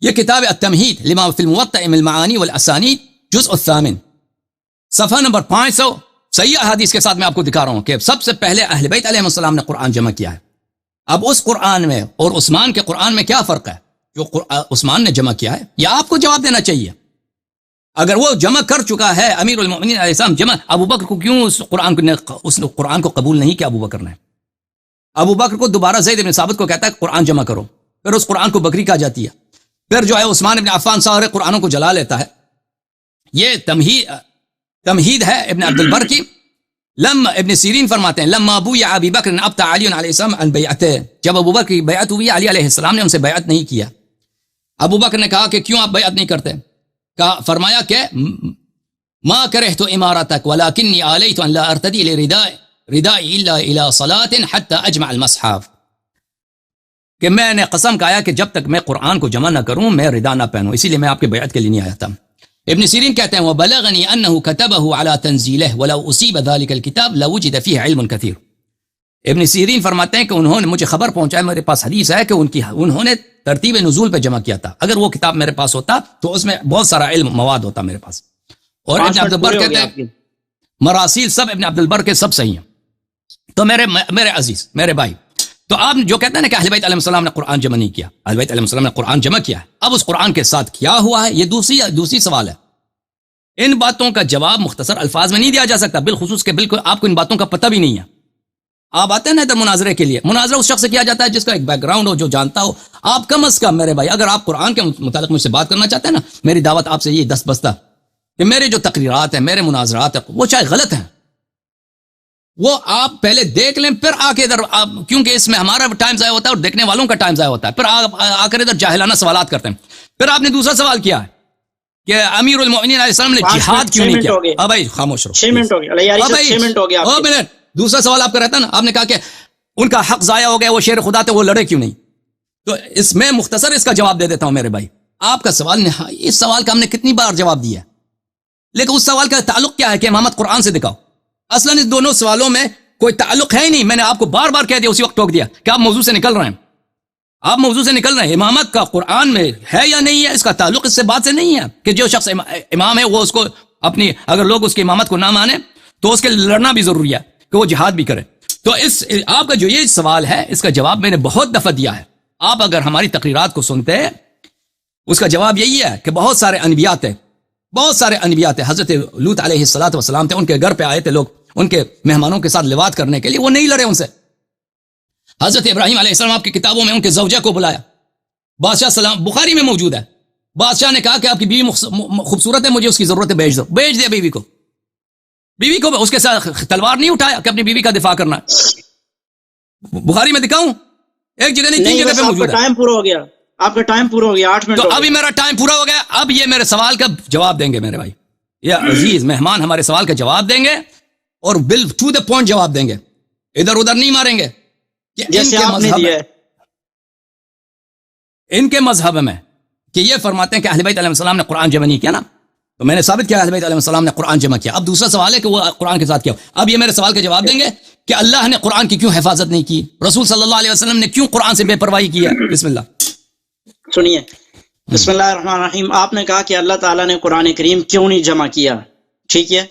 یہ کتاب التمہید لما فی الموطأ من المعانی والاسانید جزء الثامن صفحہ نمبر 500 صحیح حدیث کے ساتھ میں آپ کو دکھا رہا ہوں کہ سب سے پہلے اہل بیت علیہ السلام نے قرآن جمع کیا ہے. اب اس قرآن میں اور عثمان کے قرآن میں کیا فرق ہے؟ جو عثمان نے جمع کیا ہے یا آپ کو جواب دینا چاہیے؟ اگر وہ جمع کر چکا ہے امیر المؤمنین علیہ السلام جمع، ابو بکر کو کیوں اس قرآن کو قبول نہیں کیا؟ ابو بکر نے ابو بکر کو دوبارہ زید بن ثابت کو کہتا ہے قرآن جمع کرو، پھر اس قرآن کو بکری کہا جاتی ہے، پھر جو ہے عثمان بن عفان سارے قرآنوں کو جلا لیتا ہے۔ یہ تمہید ہے ابن عبد البر کی۔ لما ابن سیرین فرماتے ہیں لما بویع ابی بکر ابطأ علی علیہ السلام عن بیعتہ، جب ابو بکر کی بیعت ہوئی علی علیہ السلام نے ان سے بیعت نہیں کیا۔ ابو بکر نے کہا کہ کیوں آپ بیعت نہیں کرتے؟ فرمایا کہ ما کرہت امارتک ولکنی آلیت ان لا ارتدی لردائی الا الى صلاة حتی اجمع المصحف، کہ میں نے قسم کھایا کہ جب تک میں قرآن کو جمع نہ کروں میں ردا نہ پہنوں، اسی لیے میں آپ کے بیعت کے لیے نہیں آیا تھا۔ ابن سیرین کہتے ہیں وَبَلَغَنِي أَنَّهُ كَتَبَهُ عَلَى تَنزِيلِهِ وَلَوْ أُصِيبَ ذَلِكَ الْكِتَابِ لَوُجِدَ فِيهِ عِلْمٌ كَثِيرٌ۔ ابن سیرین فرماتے ہیں کہ انہوں نے مجھے خبر پہنچایا، میرے پاس حدیث ہے کہ انہوں نے ترتیب نزول پہ جمع کیا تھا، اگر وہ کتاب میرے پاس ہوتا تو اس میں بہت سارا علم مواد ہوتا میرے پاس۔ اور ابن عبد البر کہتے ہیں مراسیل سب ابن عبد البر کے سب صحیح ہیں۔ تو میرے عزیز، میرے بھائی، تو آپ جو کہتے ہیں نا کہ اہل بیت علیہ السلام نے قرآن جمع نہیں کیا، اہل بیت علیہ السلام نے قرآن جمع کیا ہے، اب اس قرآن کے ساتھ کیا ہوا ہے یہ دوسری سوال ہے۔ ان باتوں کا جواب مختصر الفاظ میں نہیں دیا جا سکتا، بالخصوص کہ بالکل آپ کو ان باتوں کا پتہ بھی نہیں ہے۔ آپ آتے ہیں نا ادھر مناظرے کے لیے، مناظرہ اس شخص سے کیا جاتا ہے جس کا ایک بیک گراؤنڈ ہو، جو جانتا ہو۔ آپ کم از کم میرے بھائی اگر آپ قرآن کے متعلق مجھ سے بات کرنا چاہتے ہیں نا، میری دعوت آپ سے یہ دست بستہ کہ میرے جو تقریرات ہیں، میرے مناظرات ہیں، وہ چاہے غلط ہیں، وہ آپ پہلے دیکھ لیں، پھر آ کے ادھر کیونکہ اس میں ہمارا ٹائم ضائع ہوتا ہے اور دیکھنے والوں کا ٹائم ضائع ہوتا ہے، پھر آپ آ کر ادھر جاہلانہ سوالات کرتے ہیں۔ پھر آپ نے دوسرا سوال کیا ہے کہ امیر المؤمنین علیہ السلام نے جہاد کیوں نہیں کیا؟ اب بھائی خاموش رہو، 6 منٹ ہو گیا، 6 منٹ ہو گیا۔ دوسرا سوال آپ کا رہتا ہے نا، آپ نے کہا کہ ان کا حق ضائع ہو گیا، وہ شیر خدا تھے، وہ لڑے کیوں نہیں؟ تو اس میں مختصر اس کا جواب دے دیتا ہوں میرے بھائی۔ آپ کا سوال اس سوال کا ہم نے کتنی بار جواب دیا ہے، لیکن اس سوال کا تعلق کیا ہے کہ امامت قرآن سے دکھاؤ۔ اصلا اس دونوں سوالوں میں کوئی تعلق ہے ہی نہیں، میں نے آپ کو بار بار کہہ دیا، اسی وقت ٹوک دیا کہ آپ موضوع سے نکل رہے ہیں، آپ موضوع سے نکل رہے ہیں۔ امامت کا قرآن میں ہے یا نہیں ہے، اس کا تعلق اس سے بات سے نہیں ہے کہ جو شخص امام ہے وہ اس کو اپنی، اگر لوگ اس کی امامت کو نہ مانے تو اس کے لڑنا بھی ضروری ہے کہ وہ جہاد بھی کرے۔ تو آپ کا جو یہ سوال ہے اس کا جواب میں نے بہت دفعہ دیا ہے۔ آپ اگر ہماری تقریرات کو سنتے ہیں، اس کا جواب یہی ہے کہ بہت سارے انبیاء تھے، بہت سارے انبیاء تھے۔ حضرت لوط علیہ السلام تھے، ان کے گھر پہ آئے تھے لوگ ان کے مہمانوں کے ساتھ لواط کرنے کے لیے، وہ نہیں لڑے ان سے۔ حضرت ابراہیم علیہ السلام آپ کی کتابوں میں ان کے زوجہ کو بلایا، بادشاہ سلام بخاری میں موجود ہے، بادشاہ نے کہا کہ آپ کی بیوی خوبصورت ہے، مجھے اس کی ضرورت ہے، بھیج دیا بیوی کو اس کے ساتھ تلوار نہیں اٹھایا کہ اپنی بیوی کا دفاع کرنا ہے۔ بخاری میں دکھاؤں؟ ایک جگہ نہیں، 3 جگہ پہ موجود ہے۔ ٹائم پورا ہو گیا، آپ کا ٹائم پورا ہو گیا، 8 منٹ۔ تو ابھی میرا ٹائم پورا ہو گیا، اب یہ میرے سوال کا جواب دیں گے میرے بھائی، یہ عزیز مہمان ہمارے سوال کا جواب دیں گے اور بل ٹو دا پوائنٹ جواب دیں گے، ادھر ادھر نہیں ماریں گے۔ جیسے آپ نے دیا ہے ان کے مذہب میں کہ یہ فرماتے ہیں کہ اہل بیت علیہ السلام نے قرآن جمع نہیں کیا نا، تو میں نے ثابت کیا اہل بیت علیہ السلام نے قرآن جمع کیا۔ اب دوسرا سوال ہے کہ وہ قرآن کے ساتھ کیا۔ اب یہ میرے سوال کا جواب دیں گے کہ اللہ نے قرآن کی کیوں حفاظت نہیں کی، رسول صلی اللہ علیہ وسلم نے کیوں قرآن سے بے پرواہی کی ہے؟ بسم اللہ سنیے، بسم اللہ الرحمن الرحیم۔ آپ نے کہا کہ اللہ تعالیٰ نے قرآن کریم کیوں نہیں جمع کیا، ٹھیک ہے؟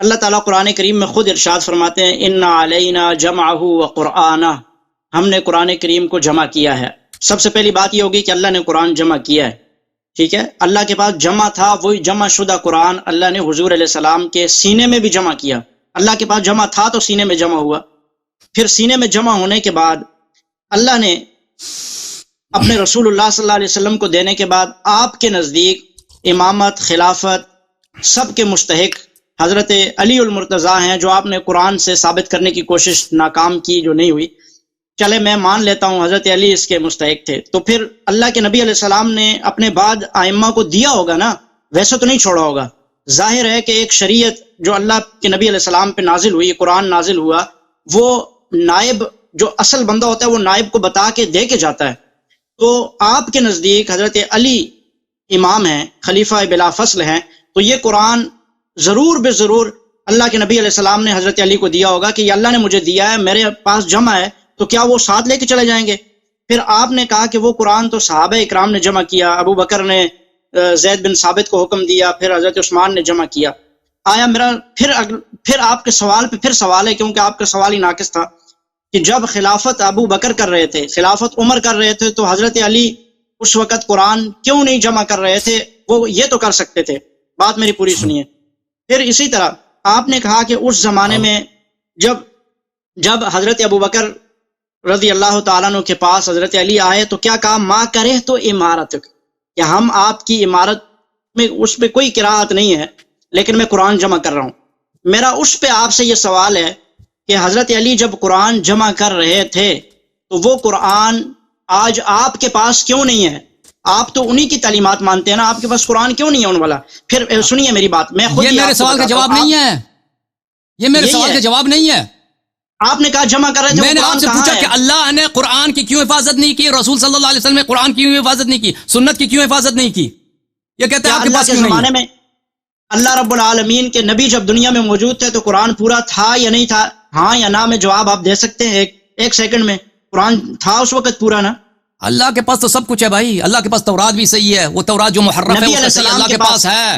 اللہ تعالیٰ قرآن کریم میں خود ارشاد فرماتے ہیں اِنَّ عَلَيْنَا جَمْعَهُ وَقُرْآنَهُ، ہم نے قرآن کریم کو جمع کیا ہے۔ سب سے پہلی بات یہ ہوگی کہ اللہ نے قرآن جمع کیا ہے، ٹھیک ہے؟ اللہ کے پاس جمع تھا، وہی جمع شدہ قرآن اللہ نے حضور علیہ السلام کے سینے میں بھی جمع کیا۔ اللہ کے پاس جمع تھا تو سینے میں جمع ہوا، پھر سینے میں جمع ہونے کے بعد اللہ نے اپنے رسول اللہ صلی اللہ علیہ وسلم کو دینے کے بعد آپ کے نزدیک امامت، خلافت سب کے مستحق حضرت علی المرتضیٰ ہیں، جو آپ نے قرآن سے ثابت کرنے کی کوشش ناکام کی، جو نہیں ہوئی۔ چلے میں مان لیتا ہوں حضرت علی اس کے مستحق تھے، تو پھر اللہ کے نبی علیہ السلام نے اپنے بعد ائمہ کو دیا ہوگا نا، ویسے تو نہیں چھوڑا ہوگا۔ ظاہر ہے کہ ایک شریعت جو اللہ کے نبی علیہ السلام پہ نازل ہوئی، قرآن نازل ہوا، وہ نائب جو اصل بندہ ہوتا ہے وہ نائب کو بتا کے دے کے جاتا ہے۔ تو آپ کے نزدیک حضرت علی امام ہیں، خلیفہ بلا فصل ہیں، تو یہ قرآن ضرور بے ضرور اللہ کے نبی علیہ السلام نے حضرت علی کو دیا ہوگا کہ یہ اللہ نے مجھے دیا ہے، میرے پاس جمع ہے، تو کیا وہ ساتھ لے کے چلے جائیں گے؟ پھر آپ نے کہا کہ وہ قرآن تو صحابہ اکرام نے جمع کیا، ابو بکر نے زید بن ثابت کو حکم دیا، پھر حضرت عثمان نے جمع کیا۔ آیا میرا پھر آپ کے سوال پہ پھر سوال ہے، کیونکہ آپ کا سوال ہی ناقص تھا، کہ جب خلافت ابو بکر کر رہے تھے، خلافت عمر کر رہے تھے، تو حضرت علی اس وقت قرآن کیوں نہیں جمع کر رہے تھے؟ وہ یہ تو کر سکتے تھے. بات میری پوری سنیے. پھر اسی طرح آپ نے کہا کہ اس زمانے میں جب حضرت ابو بکر رضی اللہ تعالیٰ عنہ کے پاس حضرت علی آئے تو کیا کہا؟ ما کرے تو عمارت، کہ ہم آپ کی عمارت میں اس پہ کوئی قراءت نہیں ہے لیکن میں قرآن جمع کر رہا ہوں. میرا اس پہ آپ سے یہ سوال ہے کہ حضرت علی جب قرآن جمع کر رہے تھے تو وہ قرآن آج آپ کے پاس کیوں نہیں ہے؟ آپ تو انہی کی تعلیمات مانتے ہیں نا، آپ کے پاس قرآن کیوں نہیں ہے ان والا؟ پھر سنیے میری بات، میں خود یہ میرے سوال کا جواب نہیں ہے، یہ میرے سوال کا جواب نہیں ہے. آپ نے کہا جمع کر رہے تھے، میں نے آپ سے پوچھا کہ اللہ نے قرآن کی کیوں حفاظت نہیں کی، رسول صلی اللہ علیہ وسلم نے قرآن کی کیوں حفاظت نہیں کی، سنت کی کیوں حفاظت نہیں کی؟ یہ کہتے ہیں آپ کے پاس کیوں زمانے میں اللہ رب العالمین کے نبی جب دنیا میں موجود تھے تو قرآن پورا تھا یا نہیں تھا؟ ہاں یا نہ میں جواب آپ دے سکتے ہیں ایک سیکنڈ میں. قرآن تھا اس وقت پورا نا؟ اللہ کے پاس تو سب کچھ ہے بھائی. اللہ کے پاس تورات بھی صحیح ہے، وہ تورات جو محرف ہے وہ صحیح اللہ کے پاس ہے،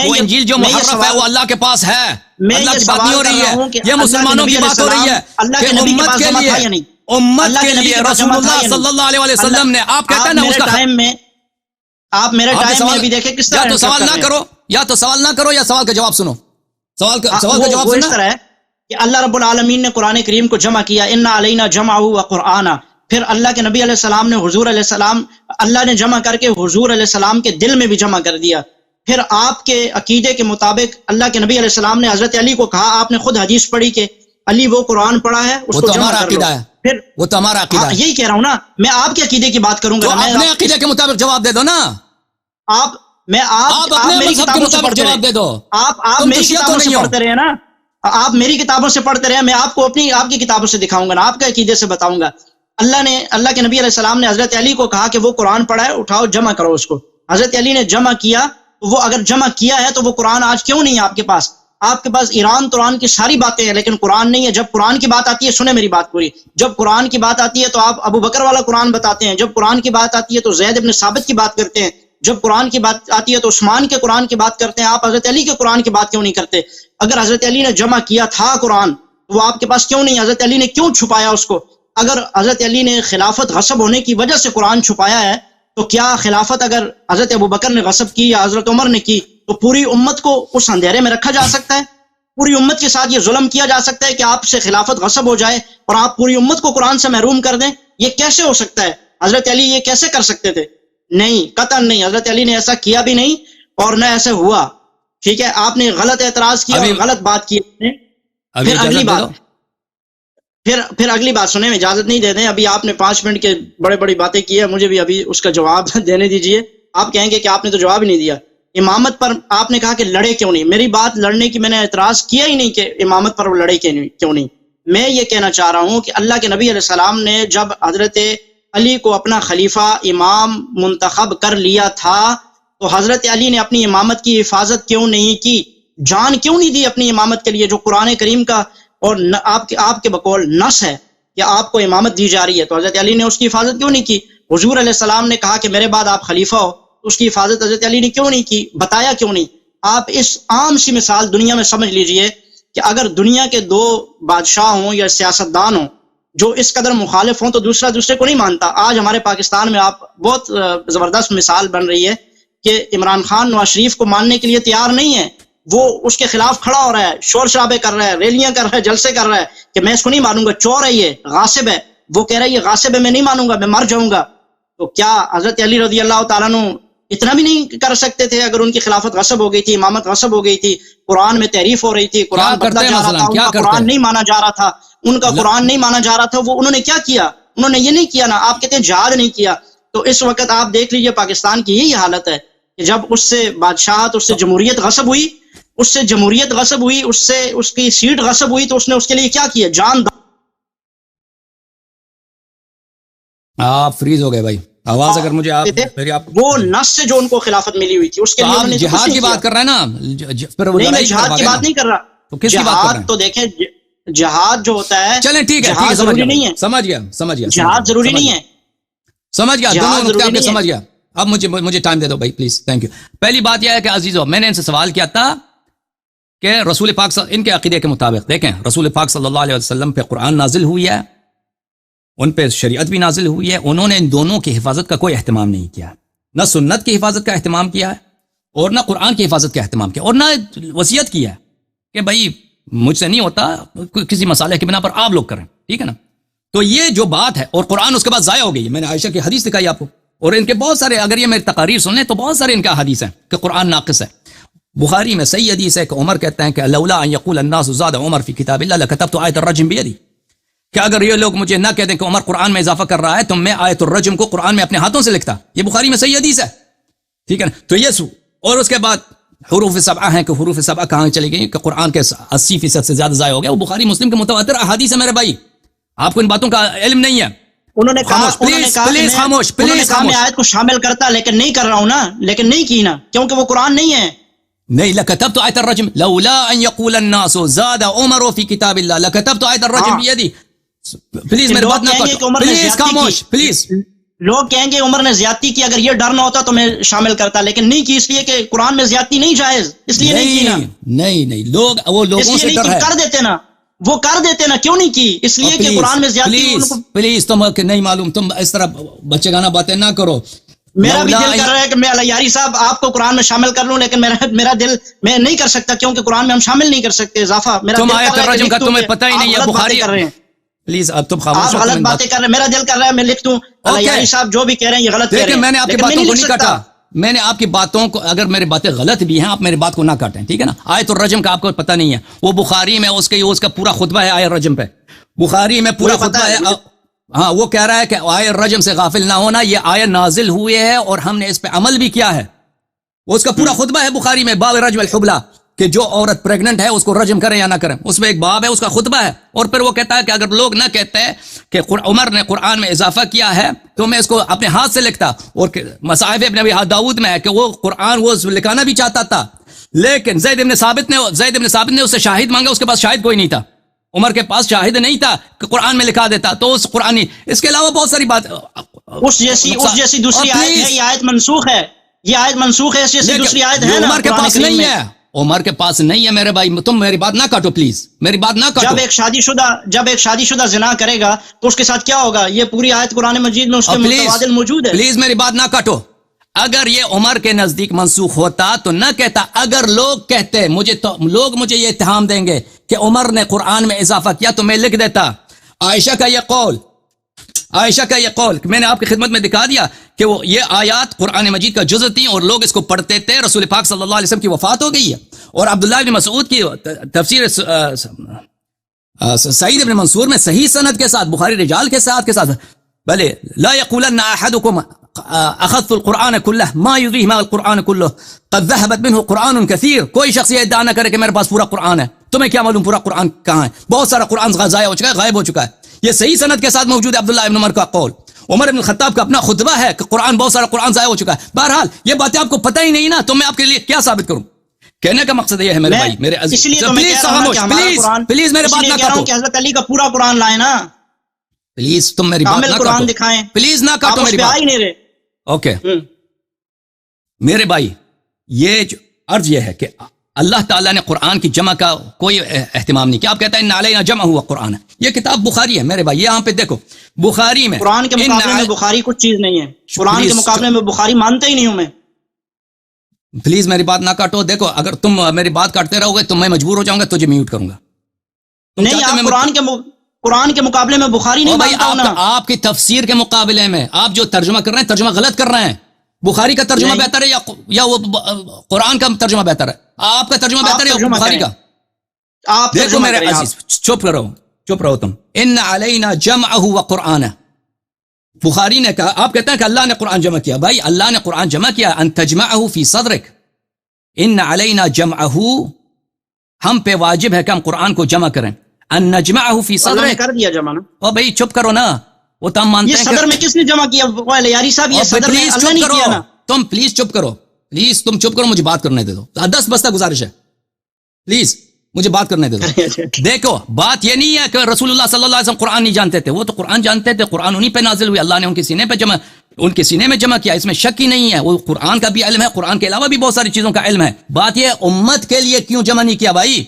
وہ انجیل جو محرف ہے وہ اللہ کے پاس ہے. اللہ کی بات نہیں ہو رہی ہے، یہ مسلمانوں کی بات ہو رہی ہے کہ امت کے لیے، امت کے لیے رسول اللہ صلی اللہ علیہ وسلم نے، آپ کہتے ہیں نا اس کا ٹائم میں، آپ میرے ٹائم میں بھی دیکھیں کس طرح یا تو سوال نہ کرو، یا تو سوال نہ کرو یا سوال کا جواب سنو. سوال کا جواب وہ اس طرح ہے کہ اللہ رب العالمین نے قرآن کریم کو جمع کیا، انا علینا جمعہ وقرآنا. پھر اللہ کے نبی علیہ السلام نے حضور علیہ السلام، اللہ نے جمع کر کے حضور علیہ السلام کے دل میں بھی جمع کر دیا. پھر آپ کے عقیدے کے مطابق اللہ کے نبی علیہ السلام نے حضرت علی کو کہا، آپ نے خود حدیث پڑھی کہ علی وہ قرآن پڑھا ہے اس کو جمع کر لو. پھر وہ تو ہمارا عقیدہ ہے، یہی کہہ رہا ہوں نا، میں آپ کے عقیدے کی بات کروں گا. اپنے عقیدے کے مطابق جواب دے دو نا. آپ میری کتابوں سے پڑھتے رہے، آپ میری کتابوں سے پڑھتے رہے نا، آپ میری کتابوں سے پڑھتے رہے، میں آپ کو آپ کی کتابوں سے دکھاؤں گا نا، آپ کے عقیدے سے بتاؤں گا. اللہ کے نبی علیہ السلام نے حضرت علی کو کہا کہ وہ قرآن پڑھا ہے، اٹھاؤ جمع کرو اس کو. حضرت علی نے جمع کیا، وہ اگر جمع کیا ہے تو وہ قرآن آج کیوں نہیں ہے آپ کے پاس؟ آپ کے پاس ایران قرآن کی ساری باتیں ہیں لیکن قرآن نہیں ہے. جب قرآن کی بات آتی ہے، سنیں میری بات پوری، جب قرآن کی بات آتی ہے تو آپ ابو بکر والا قرآن بتاتے ہیں، جب قرآن کی بات آتی ہے تو زید ابن ثابت کی بات کرتے ہیں، جب قرآن کی بات آتی ہے تو عثمان کے قرآن کی بات کرتے ہیں. آپ حضرت علی کے قرآن کی بات کیوں نہیں کرتے؟ اگر حضرت علی نے جمع کیا تھا قرآن تو وہ آپ کے پاس کیوں نہیں؟ حضرت علی نے کیوں چھپایا اس کو؟ اگر حضرت علی نے خلافت غصب ہونے کی وجہ سے قرآن چھپایا ہے تو کیا خلافت اگر حضرت ابو بکر نے غصب کی یا حضرت عمر نے کی تو پوری امت کو اس اندھیرے میں رکھا جا سکتا ہے؟ پوری امت کے ساتھ یہ ظلم کیا جا سکتا ہے کہ آپ سے خلافت غصب ہو جائے اور آپ پوری امت کو قرآن سے محروم کر دیں؟ یہ کیسے ہو سکتا ہے؟ حضرت علی یہ کیسے کر سکتے تھے؟ نہیں، قطعاً نہیں. حضرت علی نے ایسا کیا بھی نہیں اور نہ ایسے ہوا. ٹھیک ہے، آپ نے غلط اعتراض کیا اور غلط بات کی. پھر اگلی بات سنیں، میں اجازت نہیں دے دیں. ابھی آپ نے 5 منٹ کے بڑی باتیں کی ہے، مجھے بھی ابھی اس کا جواب دینے دیجئے. آپ کہیں گے کہ آپ نے تو جواب ہی نہیں دیا. امامت پر آپ نے کہا کہ لڑے کیوں نہیں؟ میری بات لڑنے کی میں نے اعتراض کیا ہی نہیں کہ امامت پر لڑے کیوں نہیں. میں یہ کہنا چاہ رہا ہوں کہ اللہ کے نبی علیہ السلام نے جب حضرت علی کو اپنا خلیفہ امام منتخب کر لیا تھا تو حضرت علی نے اپنی امامت کی حفاظت کیوں نہیں کی؟ جان کیوں نہیں دی اپنی امامت کے لیے جو قرآن کریم کا اور آپ کے بقول نص ہے کہ آپ کو امامت دی جا رہی ہے؟ تو حضرت علی نے اس کی حفاظت کیوں نہیں کی؟ حضور علیہ السلام نے کہا کہ میرے بعد آپ خلیفہ ہو، تو اس کی حفاظت حضرت علی نے کیوں نہیں کی؟ بتایا کیوں نہیں؟ آپ اس عام سی مثال دنیا میں سمجھ لیجئے کہ اگر دنیا کے 2 بادشاہ ہوں یا سیاستدان ہوں جو اس قدر مخالف ہوں تو دوسرا دوسرے کو نہیں مانتا. آج ہمارے پاکستان میں آپ بہت زبردست مثال بن رہی ہے کہ عمران خان نواز شریف کو ماننے کے لیے تیار نہیں ہے، وہ اس کے خلاف کھڑا ہو رہا ہے، شور شرابے کر رہا ہے، ریلیاں کر رہا ہے، جلسے کر رہا ہے کہ میں اس کو نہیں مانوں گا، چور ہے، یہ غاصب ہے. وہ کہہ رہا ہے یہ غاصب ہے، میں نہیں مانوں گا، میں مر جاؤں گا. تو کیا حضرت علی رضی اللہ تعالیٰ عنہ اتنا بھی نہیں کر سکتے تھے اگر ان کی خلافت غصب ہو گئی تھی، امامت غصب ہو گئی تھی، قرآن میں تحریف ہو رہی تھی، قرآن بدلا جا رہا تھا، ان کا قرآن نہیں مانا جا رہا تھا، ان کا قرآن نہیں مانا جا رہا تھا، وہ انہوں نے کیا کیا؟ انہوں نے یہ نہیں کیا نا. آپ کہتے ہیں جہاد نہیں کیا. تو اس وقت آپ دیکھ لیجئے پاکستان کی یہی حالت ہے کہ جب اس سے بادشاہت، اس سے جمہوریت غصب ہوئی، اس سے اس کی سیٹ غصب ہوئی تو اس نے اس کے لیے کیا کیا؟ جان. آپ فریز ہو گئے بھائی، آواز اگر مجھے وہ نص سے جو ان کو خلافت ملی ہوئی تھی اس کے لیے انہوں نے جہاد کی بات کر رہے ہیں نا. نہیں، میں جہاد کی بات نہیں کر رہا. جہاد تو دیکھیں، جہاد جو ہوتا ہے، چلیں ٹھیک ہے، ضروری نہیں ہے. سمجھ گیا. جہاد ضروری نہیں ہے. سمجھ گیا، دونوں نقطے آپ نے سمجھ گیا. اب مجھے ٹائم دے دو بھائی پلیز، تھینک یو. پہلی بات یہ ہے کہ عزیزو، میں نے ان سے سوال کیا تھا کہ رسول پاک ان کے عقیدے کے مطابق دیکھیں رسول پاک صلی اللہ علیہ وسلم پہ قرآن نازل ہوئی ہے ان پہ شریعت بھی نازل ہوئی ہے، انہوں نے ان دونوں کی حفاظت کا کوئی اہتمام نہیں کیا، نہ سنت کی حفاظت کا اہتمام کیا ہے اور نہ قرآن کی حفاظت کا اہتمام کیا، اور نہ وصیت کیا ہے کہ بھائی مجھ سے نہیں ہوتا، کسی مسئلے کی بنا پر آپ لوگ کریں، ٹھیک ہے نا۔ تو یہ جو بات ہے، اور قرآن اس کے بعد ضائع ہو گئی ہے، میں نے عائشہ کی حدیث دکھائی آپ کو، اور ان کے بہت سارے، اگر یہ میری تقاریر سن لیں تو بہت سارے ان کا حدیث ہیں کہ قرآن ناقص ہے۔ بخاری میں صحیح حدیث ہے کہ عمر کہتے ہیں کہ لولا ان یقول الناس زاد عمر فی کتاب اللہ لکتبت آیت الرجم بیدی، کہ اگر یہ لوگ مجھے نہ کہہ دیں کہ عمر قرآن میں اضافہ کر رہا ہے تو میں آیت الرجم کو قرآن میں اپنے ہاتھوں سے لکھتا۔ یہ بخاری میں صحیح حدیث ہے، ٹھیک ہے نا۔ تو یہ اور اس کے بعد حروف سبعہ ہیں کہ حروف سبعہ کہاں چلی گئی، کہ قرآن کے 80% سے زیادہ ضائع ہو گیا، وہ بخاری مسلم کے متواتر احادیث ہے میرے بھائی، آپ کو ان باتوں کا علم نہیں ہے۔ انہوں نے کہا میں آیت کو شامل کرتا لیکن نہیں کر رہا ہوں نا، لیکن نہیں کی نا، کیونکہ وہ قرآن نہیں ہے۔ نہیں، لکتبت آیت الرجم لولا ان یقول الناس زاد عمر فی کتاب اللہ لکتبت آیت الرجم بیدی۔ پلیز میری بات نہ کاٹو، پلیز خاموش، پلیز۔ لوگ کہیں گے عمر نے زیادتی کی، اگر یہ ڈر نہ ہوتا تو میں شامل کرتا، لیکن نہیں کی، اس لیے کہ قرآن میں زیادتی نہیں جائز، اس لیے نہیں کی نا۔ نہیں، لوگ وہ لوگوں سے ڈر ہے، کر دیتے نا، وہ کر دیتے نا، کیوں نہیں کی؟ اس لیے کہ قرآن میں زیادتی۔ پلیز تم نہیں معلوم، تم اس طرح بچے گانا باتیں نہ کرو۔ میرا بھی دل کر رہا ہے کہ میں یاری صاحب آپ کو قرآن میں شامل کر لوں، لیکن میرا دل میں نہیں کر سکتا، کیونکہ قرآن میں ہم شامل نہیں کر سکتے اضافہ۔ تم آیت الرجم کا تمہیں پتہ ہی نہیں ہے، بخاری کر رہے ہیں۔ پلیز اب تم خاموش، آپ غلط باتیں کر رہے ہیں، میرا دل کر رہا ہے میں لکھ دوں، یاری صاحب جو بھی کہہ رہے ہیں یہ غلط کہہ رہے ہیں۔ میں نے آپ کی باتوں کو نہیں کاٹا، میں نے آپ کی باتوں کو، اگر میری باتیں غلط بھی ہیں آپ میری بات کو نہ کاٹیں، ٹھیک ہے نا۔ آیت الرجم کا آپ کو پتہ نہیں ہے، وہ بخاری میں اس کا پورا خطبہ ہے آیت الرجم پہ، بخاری میں پورا خطبہ ہے۔ ہاں، وہ کہہ رہا ہے کہ آیت الرجم سے غافل نہ ہونا، یہ آیت نازل ہوئے ہے اور ہم نے اس پہ عمل بھی کیا ہے، وہ اس کا پورا خطبہ ہے بخاری میں، باب رجم الحبلہ، کہ جو عورت پریگننٹ ہے اس کو رجم کریں یا نہ کریں، اس میں ایک باب ہے، اس کا خطبہ ہے۔ اور پھر وہ کہتا ہے کہ اگر لوگ نہ کہتے کہ عمر نے قرآن میں اضافہ کیا ہے تو میں اس کو اپنے ہاتھ سے لکھتا۔ اور مصاحف ابن ابی داؤد میں ہے کہ وہ قرآن وہ لکھانا بھی چاہتا تھا، لیکن زید بن ثابت نے اس سے شاہد مانگا، اس کے پاس شاہد کوئی نہیں تھا، عمر کے پاس شاہد نہیں تھا کہ قرآن میں لکھا دیتا، تو اس قرآنی، اس کے علاوہ بہت ساری بات، اس جیسی دوسری آیت ہے، یہ آیت منسوخ ہے، یہ آیت منسوخ ہے، اس جیسی دوسری آیت ہے نا، عمر کے پاس نہیں ہے، عمر کے پاس نہیں ہے میرے بھائی، تم میری بات نہ کاٹو، پلیز میری بات نہ کاٹو۔ جب ایک شادی شدہ زنا کرے گا تو اس کے ساتھ کیا ہوگا؟ یہ پوری آیت قرآن مجید میں اس کے متبادل موجود ہے۔ پلیز میری بات نہ کاٹو، اگر یہ عمر کے نزدیک منسوخ ہوتا تو نہ کہتا، اگر لوگ کہتے لوگ مجھے یہ اتہام دیں گے کہ عمر نے قرآن میں اضافہ کیا تو میں لکھ دیتا۔ عائشہ کا یہ قول میں نے آپ کی خدمت میں دکھا دیا کہ وہ یہ آیات قرآن مجید کا جزء تھی اور لوگ اس کو پڑھتے تھے، رسول پاک صلی اللہ علیہ وسلم کی وفات ہو گئی ہے، اور عبداللہ بن مسعود کی تفسیر سعید بن منصور میں صحیح سند کے ساتھ، بخاری رجال کے ساتھ بلے لا یقولن احدکم اخذت القرآن کلہ ما یدریہ ما القرآن کلہ قد ذہبت منہ قرآن کثیر، کوئی شخص یہ ادعا نہ کرے کہ میرے پاس پورا قرآن ہے، تمہیں کیا معلوم پورا قرآن کہاں ہے، بہت سارا قرآن ضائع ہو چکا ہے، غائب ہو چکا ہے۔ یہ صحیح سند کے ساتھ موجود ہے، عبداللہ ابن عمر کا قول، عمر ابن الخطاب کا اپنا خطبہ ہے کہ بہت سارا قرآن ضائع ہو چکا ہے۔ بہرحال یہ باتیں آپ کو پتہ ہی نہیں نا، تو میں آپ کے لیے کیا ثابت کروں؟ کہنے کا مقصد یہ ہے میرے بھائی، میرے عزیز، پلیز میرے بات نہ کاٹو، کہ حضرت علی کا پورا قرآن لائے نا، پلیز تم میری بات نہ قرآن دکھائیں، پلیز نہ کاٹو میری بات۔ اوکے میرے بھائی، یہ جو عرض یہ ہے کہ اللہ تعالیٰ نے قرآن کی جمع کا کوئی اہتمام نہیں کیا۔ آپ کہتا ہے ان علینا جمع ہوا قرآن ہے، یہ کتاب بخاری ہے میرے بھائی، یہاں پہ دیکھو بخاری میں، قرآن کے مقابلے میں بخاری کچھ چیز نہیں ہے، قرآن کے مقابلے میں بخاری مانتے ہی نہیں ہوں میں۔ پلیز میری بات نہ کاٹو، دیکھو اگر تم میری بات کاٹتے رہو گے تو میں مجبور ہو جاؤں گا، تجھے میوٹ کروں گا۔ نہیں، آپ قرآن کے مقابلے میں بخاری نہیں مانتا ہوں نا۔ آپ کی تفسیر کے مقابلے میں آپ جو ترجمہ کر رہے ہیں ترجمہ غلط کر رہے ہیں، بخاری کا ترجمہ بہتر ہے یا وہ قرآن کا ترجمہ بہتر ہے؟ آپ کا ترجمہ بہتر ہے یا بخاری کا؟ دیکھو میرے عزیز، چپ رہو تم، ان علینا جمعہ و قرآن، بخاری نے کہا، آپ کہتے ہیں کہ اللہ نے قرآن جمع کیا، بھائی اللہ نے قرآن جمع کیا، ان تجمعہ فی صدرک، ان علینا جمعہ، ہم پہ واجب ہے کہ ہم قرآن کو جمع کریں، ان نجمعہ فی صدرک، کر دیا جمع نا۔ او بھائی چپ کرو نا، وہ تو ہم مانتے ہیں یہ صدر میں کس نے جمع کیا؟ یاری صاحب یہ صدر میں اللہ نے کیا نا۔ تم پلیز چپ کرو، تم چپ کرو، مجھے بات کرنے دے دو، 10 بستہ گزارش ہے، پلیز مجھے بات کرنے دے دو۔ دیکھو بات یہ نہیں ہے کہ رسول اللہ صلی اللہ علیہ وسلم قرآن نہیں جانتے تھے، وہ تو قرآن جانتے تھے، قرآن انہی پہ نازل ہوئی، اللہ نے ان کے سینے میں جمع کیا، اس میں شک ہی نہیں ہے، وہ قرآن کا بھی علم ہے، قرآن کے علاوہ بھی بہت ساری چیزوں کا علم ہے۔ بات یہ امت کے لیے کیوں جمع نہیں کیا بھائی؟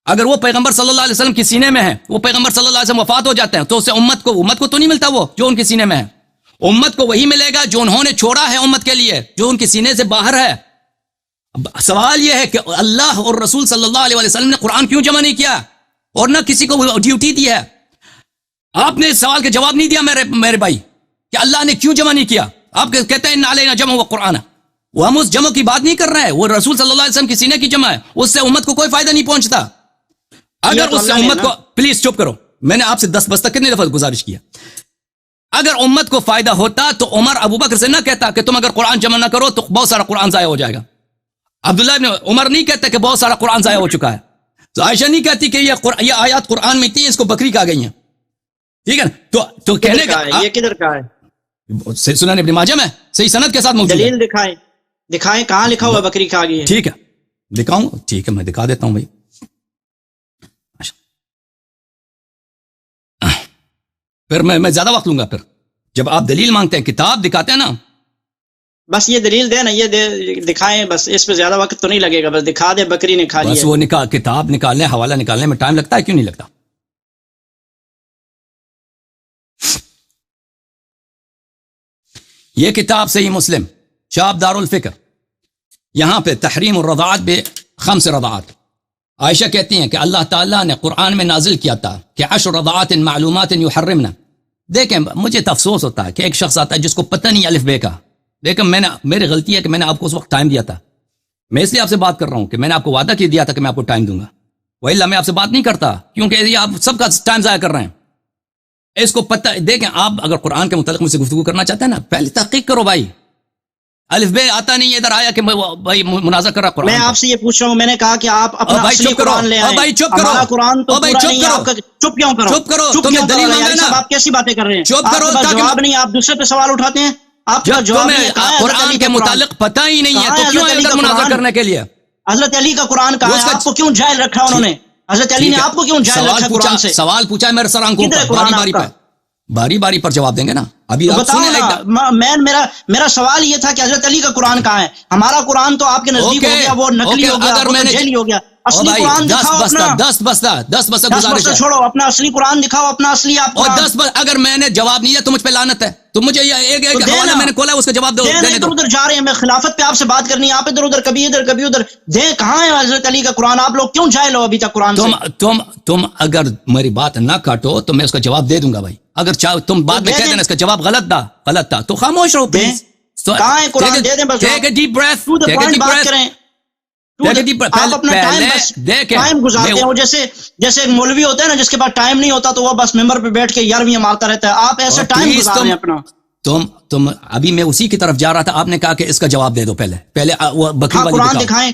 اگر وہ پیغمبر صلی اللہ علیہ وسلم کے سینے میں ہے، وہ پیغمبر صلی اللہ علیہ وسلم وفات ہو جاتے ہیں، تو اس سے امت کو تو نہیں ملتا وہ جو ان کے سینے میں ہے. امت کو وہی ملے گا جو انہوں نے چھوڑا ہے امت کے لیے، جو ان کے سینے سے باہر ہے. سوال یہ ہے کہ اللہ اور رسول صلی اللہ علیہ وسلم نے قرآن کیوں جمع نہیں کیا اور نہ کسی کو ڈیوٹی دی ہے؟ آپ نے اس سوال کا جواب نہیں دیا میرے بھائی کہ اللہ نے کیوں جمع نہیں کیا. آپ کہتے ہیں ان علینا جمع و قرآن، وہ ہم اس جمع کی بات نہیں کر رہے ہیں، وہ رسول صلی اللہ علیہ وسلم کی سینے کی جمع ہے، اس سے امت کو کوئی فائدہ نہیں پہنچتا. اگر اس سے امت کو، پلیز چپ کرو، میں نے آپ سے 10 بس تک کتنی دفعہ گزارش کیا، اگر امت کو فائدہ ہوتا تو عمر ابو بکر سے نہ کہتا کہ تم اگر قرآن جمع نہ کرو تو بہت سارا قرآن ضائع ہو جائے گا. عبداللہ ابن عمر نہیں کہتے کہ بہت سارا قرآن ضائع ہو چکا ہے. تو عائشہ نہیں کہتی کہ یہ آیات قرآن میں تھی، اس کو بکری کہا گئی ہیں. ٹھیک ہے نا؟ تو کہنے کا یہ کدھر کا ہے؟ سنن ابن ماجہ میں صحیح سند کے ساتھ موجود ہے. دلیل دکھائیں کہاں لکھا ہوا بکری کھا گئی ہے. ٹھیک ہے دکھاؤں، ٹھیک ہے میں دکھا دیتا ہوں بھائی. پھر میں زیادہ وقت لوں گا. پھر جب آپ دلیل مانگتے ہیں، کتاب دکھاتے ہیں نا، بس یہ دلیل دے نا، یہ دکھائیں، بس اس پہ زیادہ وقت تو نہیں لگے گا، بس دکھا دے بکری نے کھا لی. بس وہ کتاب نکالنے، حوالہ نکالنے میں ٹائم لگتا ہے، کیوں نہیں لگتا؟ یہ کتاب صحیح مسلم شاب دار الفکر، یہاں پہ تحریم الرضاعات ب5 رضاعات. عائشہ کہتی ہیں کہ اللہ تعالیٰ نے قرآن میں نازل کیا تھا کہ 10 رضاعات معلومات یحرمنا. دیکھیں مجھے افسوس ہوتا ہے کہ ایک شخص آتا ہے جس کو پتہ نہیں الف بے کا. لیکن میری غلطی ہے کہ میں نے آپ کو اس وقت ٹائم دیا تھا. میں اس لیے آپ سے بات کر رہا ہوں کہ میں نے آپ کو وعدہ دیا تھا کہ میں آپ کو ٹائم دوں گا، وإلا میں آپ سے بات نہیں کرتا، کیونکہ یہ آپ سب کا ٹائم ضائع کر رہے ہیں. اس کو پتہ، دیکھیں آپ اگر قرآن کے متعلق مجھ سے گفتگو کرنا چاہتے ہیں نا، پہلے تحقیق کرو بھائی. الف بے آتا نہیں، ادھر آیا کہ بھائی مناظرہ کر رہا قرآن. میں آپ سے یہ پوچھ رہا ہوں، میں نے کہا کہ آپ اپنا اصلی قرآن لے آئیں. بھائی چپ کرو، ہمارا قرآن تو پورا نہیں ہے، آپ کا چپ کیوں کرو؟ چپ کرو، تمہیں دلیل مانگنا. آپ کیسی باتیں کر رہے ہیں؟ چپ کرو، جواب نہیں، آپ دوسرے پہ سوال اٹھاتے ہیں. آپ کا جواب قرآن کے متعلق پتہ ہی نہیں ہے تو کیوں ادھر مناظرہ کرنے کے لیے؟ حضرت علی کا قرآن کہاں ہے؟ آپ کو کیوں جاہل رکھا انہوں نے؟ حضرت علی نے آپ کو کیوں جاہل رکھا قرآن سے؟ سوال پوچھا ہے میرے سر آنکھوں پر، باری باری پر جواب دیں گے نا. ابھی میرا سوال یہ تھا کہ حضرت علی کا قرآن کہاں ہے؟ ہمارا قرآن تو آپ کے نزدیک ہو گیا، وہ نقلی ہو گیا، وہ جعلی ہو گیا. اصلی قرآن دکھاؤ اپنا. 10 بستہ چھوڑو، اپنا اصلی قرآن دکھاؤ، اپنا اصلی آپ. اور 10 اگر میں نے جواب نہیں دیا تو مجھ پہ لعنت ہے. تو مجھے ایک حوالہ میں نے کھولا، اس کا جواب دو. ادھر ادھر جا رہے ہیں، میں خلافت پہ آپ سے بات کرنی ہے، آپ ادھر ادھر، کبھی ادھر کبھی ادھر. دیں کہاں ہے حضرت علی کا قرآن؟ آپ لوگ کیوں جاہل ہو ابھی تک قرآن سے؟ تم اگر میری بات نہ کاٹو تو میں اس کا جواب دے دوں گا بھائی. اگر تم بعد میں کہہ دینا اس کا جواب غلط تھا تو خاموش رہو پلیز. کہاں ہے قرآن؟ دے دیں بس. ٹیک اے ڈیپ بریتھ، بات کریں. آپ اپنا ٹائم گزارتے ہیں، وہ جیسے ایک مولوی ہوتا ہے نا جس کے پاس ٹائم نہیں ہوتا تو وہ بس ممبر پہ بیٹھ کے یارویاں مارتا رہتا ہے. آپ ایسے ٹائم گزار رہے ہیں اپنا. تم ابھی میں اسی کی طرف جا رہا تھا، آپ نے کہا کہ اس کا جواب دے دو. پہلے وہ بکری والی قرآن دکھائیں،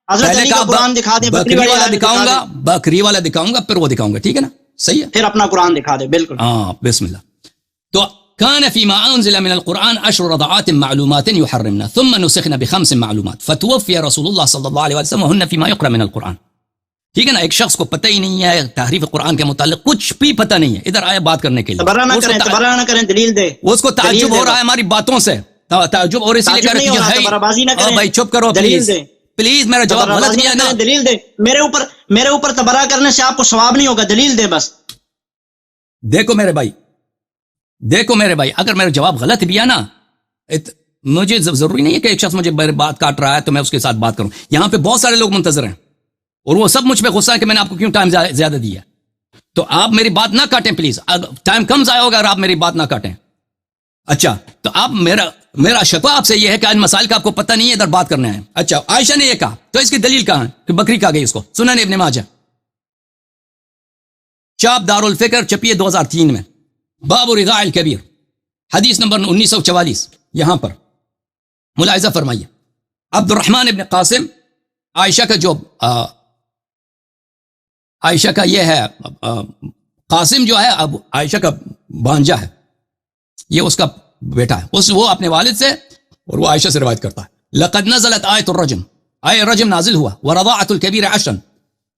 حضرت علی کا قرآن دکھا دیں. بکری والا دکھاؤں گا، بکری والا دکھاؤں گا، پھر وہ دکھاؤں گا. ٹھیک ہے نا؟ صحیح ہے، پھر اپنا قرآن دکھا دے. بالکل، ہاں بسم اللہ. تو كان فيما أنزل من القرآن 10 رضعات معلومات يحرمنا ثم نسخنا ب5 معلومات فتوفي رسول الله صلى الله عليه وسلم وهن فيما يقرأ من القرآن. ٹھیک ہے نا؟ ایک شخص کو پتہ ہی نہیں ہے تحریف قرآن کے متعلق، کچھ بھی پتہ نہیں ہے، ادھر آیا بات کرنے کے لیے. تبرہ نہ کریں، دلیل دے. اس کو تعجب ہو رہا ہے ہماری باتوں سے، تعجب اور اسی لیے کہہ رہے ہیں تبرہبازی نہ کریں. بھائی چپ کرو پلیز میرا جواب غلط نہیں ہے نا. دلیل دے. میرے اوپر تبرہ کرنے سے آپ کو ثواب نہیں ہوگا، دلیل دے بس. دیکھو میرے بھائی، اگر میرا جواب غلط بھی ہے نا، مجھے ضروری نہیں ہے کہ ایک شخص مجھے بات کاٹ رہا ہے تو میں اس کے ساتھ بات کروں. یہاں پہ بہت سارے لوگ منتظر ہیں اور وہ سب مجھ پہ غصہ ہے کہ میں نے آپ کو کیوں ٹائم زیادہ دیا. تو آپ میری بات نہ کاٹیں پلیز. ٹائم کم ضائع ہوگا اگر آپ میری بات نہ کاٹیں. اچھا، تو آپ میرا شکوہ آپ سے یہ ہے کہ ان مسائل کا آپ کو پتہ نہیں ہے، ادھر بات کرنا ہے. اچھا، عائشہ نے یہ کہا تو اس کی دلیل کہاں ہے کہ بکری کہا گئی اس کو؟ سنن ابن ماجہ چاپ دار الفکر چھپی 2003 میں، باب رضاع الکبیر، حدیث نمبر 1944. یہاں پر ملاحظہ فرمائیے، عبد الرحمن ابن قاسم، عائشہ کا جو عائشہ کا یہ ہے، قاسم جو ہے اب عائشہ کا بھانجا ہے، یہ اس کا بیٹا ہے، وہ اپنے والد سے اور وہ عائشہ سے روایت کرتا ہے. لقد نزلت آیت الرجم، آیت رجم نازل ہوا، ورضاعت الکبیر 10،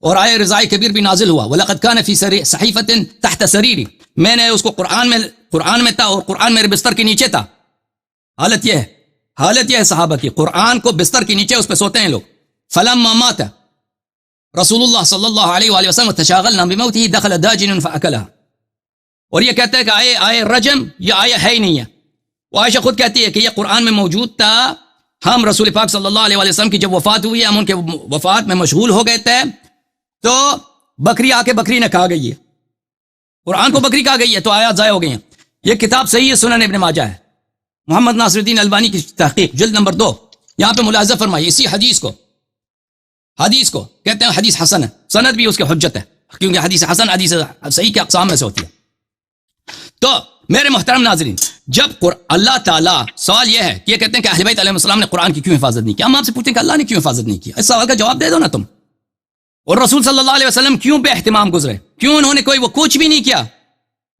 اور آیت رضاع کبیر بھی نازل ہوا. وَلَقَدْ كَانَ فِي صَحِيفَةٍ تَحْتَ سَرِيرِ، میں نے اس کو قرآن میں تھا اور قرآن میرے بستر کے نیچے تھا. حالت یہ ہے صحابہ کی، قرآن کو بستر کے نیچے اس پہ سوتے ہیں لوگ. فَلَمَّا مَاتَ، رسول اللہ صلی اللہ علیہ وآلہ وسلم تشاغلنا بموته دخل داجن فاکلها. اور یہ کہتا ہے کہ آئے رجم یہ آیا ہے ہی نہیں ہے. وہ عائشہ خود کہتی ہے کہ یہ قرآن میں موجود تھا. ہم رسول پاک صلی اللہ علیہ وآلہ وسلم کی جب وفات ہوئی ہم ان کے وفات میں مشغول ہو گئے تھے تو بکری آ کے بکری نے کھا گئی ہے. قرآن کو بکری کھا گئی ہے تو آیات ضائع ہو گئی ہیں. یہ کتاب صحیح ہے سنن ابن ماجہ ہے. محمد ناصر الدین البانی کی تحقیق جلد نمبر 2. یہاں پہ ملاحظہ فرمائیے اسی حدیث کو کہتے ہیں حدیث حسن ہے. سند بھی اس کے حجت ہے کیونکہ حدیث حسن حدیث صحیح کے اقسام میں سے ہوتی ہے. تو میرے محترم ناظرین جب اللہ تعالیٰ سوال یہ ہے کہ یہ کہتے ہیں کہ اہل بیت علیہ السلام نے قرآن کی کیوں حفاظت نہیں کیا. ہم آپ سے پوچھتے ہیں کہ اللہ نے کیوں حفاظت نہیں کیا. اس سوال کا جواب دے دو نا تم. اور رسول صلی اللہ علیہ وسلم کیوں بے اہتمام گزرے, کیوں انہوں نے وہ کچھ بھی نہیں کیا.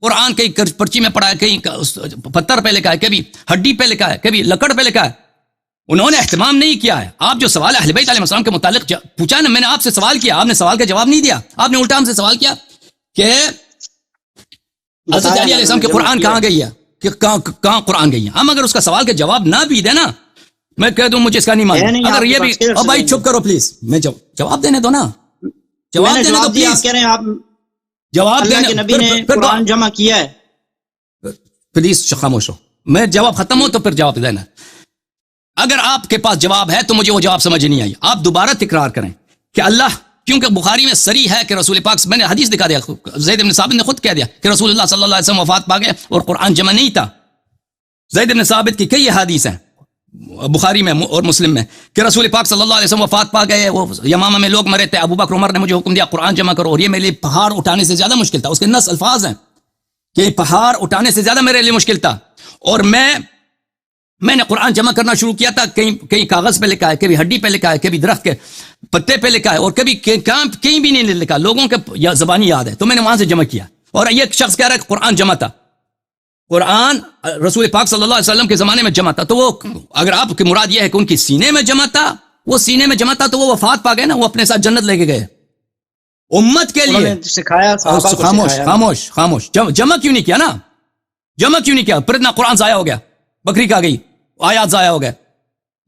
قرآن کہیں پرچی میں پڑھا ہے, کہیں پتھر پہ لکھا ہے, کبھی ہڈی پہ لکھا ہے, کبھی لکڑ پہ لکھا ہے. انہوں نے اہتمام نہیں کیا ہے. آپ جو سوال اہل بیت علیہ السلام کے متعلق پوچھا نا, میں نے آپ سے سوال کیا, آپ نے سوال کا جواب نہیں دیا. آپ نے الٹا ہم سے سوال کیا کہ حضرت علی علیہ السلام کے قرآن کہاں گئی ہے, کہ کہاں قرآن گئی ہے. ہم اگر اس کا سوال کا جواب نہ بھی دیں نا, میں کہہ دوں مجھے اس کا نہیں معلوم. اگر یہ بھی بھائی چپ کرو پلیز, میں جواب دینے دو نا, جواب دینے دو پلیز. کہہ رہے ہیں آپ جواب اللہ کے نبی نے قرآن جمع کیا ہے. پلیز خاموش ہو, میں جواب ختم ہو تو پھر جواب دینا. اگر آپ کے پاس جواب ہے تو مجھے وہ جواب سمجھ نہیں آئی. آپ دوبارہ تکرار کریں کہ اللہ, کیونکہ بخاری میں صریح ہے کہ رسول پاک, میں نے حدیث دکھا دیا, زید بن ثابت نے خود کہہ دیا کہ رسول اللہ صلی اللہ علیہ وسلم وفات پا گئے اور قرآن جمع نہیں تھا. زید بن ثابت کی کئی حدیث ہیں بخاری میں اور مسلم میں کہ رسول پاک صلی اللہ علیہ وسلم وفات پا گئے, وہ یمامہ میں لوگ مرے تھے, ابو بکر عمر نے مجھے حکم دیا قرآن جمع کرو, اور یہ میرے لیے پہاڑ اٹھانے سے زیادہ مشکل تھا. اس کے نص الفاظ ہیں کہ پہاڑ اٹھانے سے زیادہ میرے لیے مشکل تھا. اور میں نے قرآن جمع کرنا شروع کیا تھا. کہیں کاغذ پہ لکھا ہے, کبھی ہڈی پہ لکھا ہے, کبھی درخت کے پتے پہ لکھا ہے, اور کبھی کہیں بھی نہیں لکھا, لوگوں کے زبانی یاد ہے, تو میں نے وہاں سے جمع کیا. اور یہ شخص کہہ رہا ہے کہ قرآن جمع تھا, قرآن رسول پاک صلی اللہ علیہ وسلم کے زمانے میں جمع تھا. تو وہ اگر آپ کی مراد یہ ہے کہ ان کی سینے میں جمع تھا, وہ سینے میں جمع تھا تو وہ وفات پا گئے نا, وہ اپنے ساتھ جنت لے کے گئے امت کے لیے. سکھایا خاموش جمع کیوں نہیں کیا نا, جمع کیوں نہیں کیا؟ پھر اتنا قرآن ضائع ہو گیا, بکری کھا گئی, آیات ضائع ہو گئے,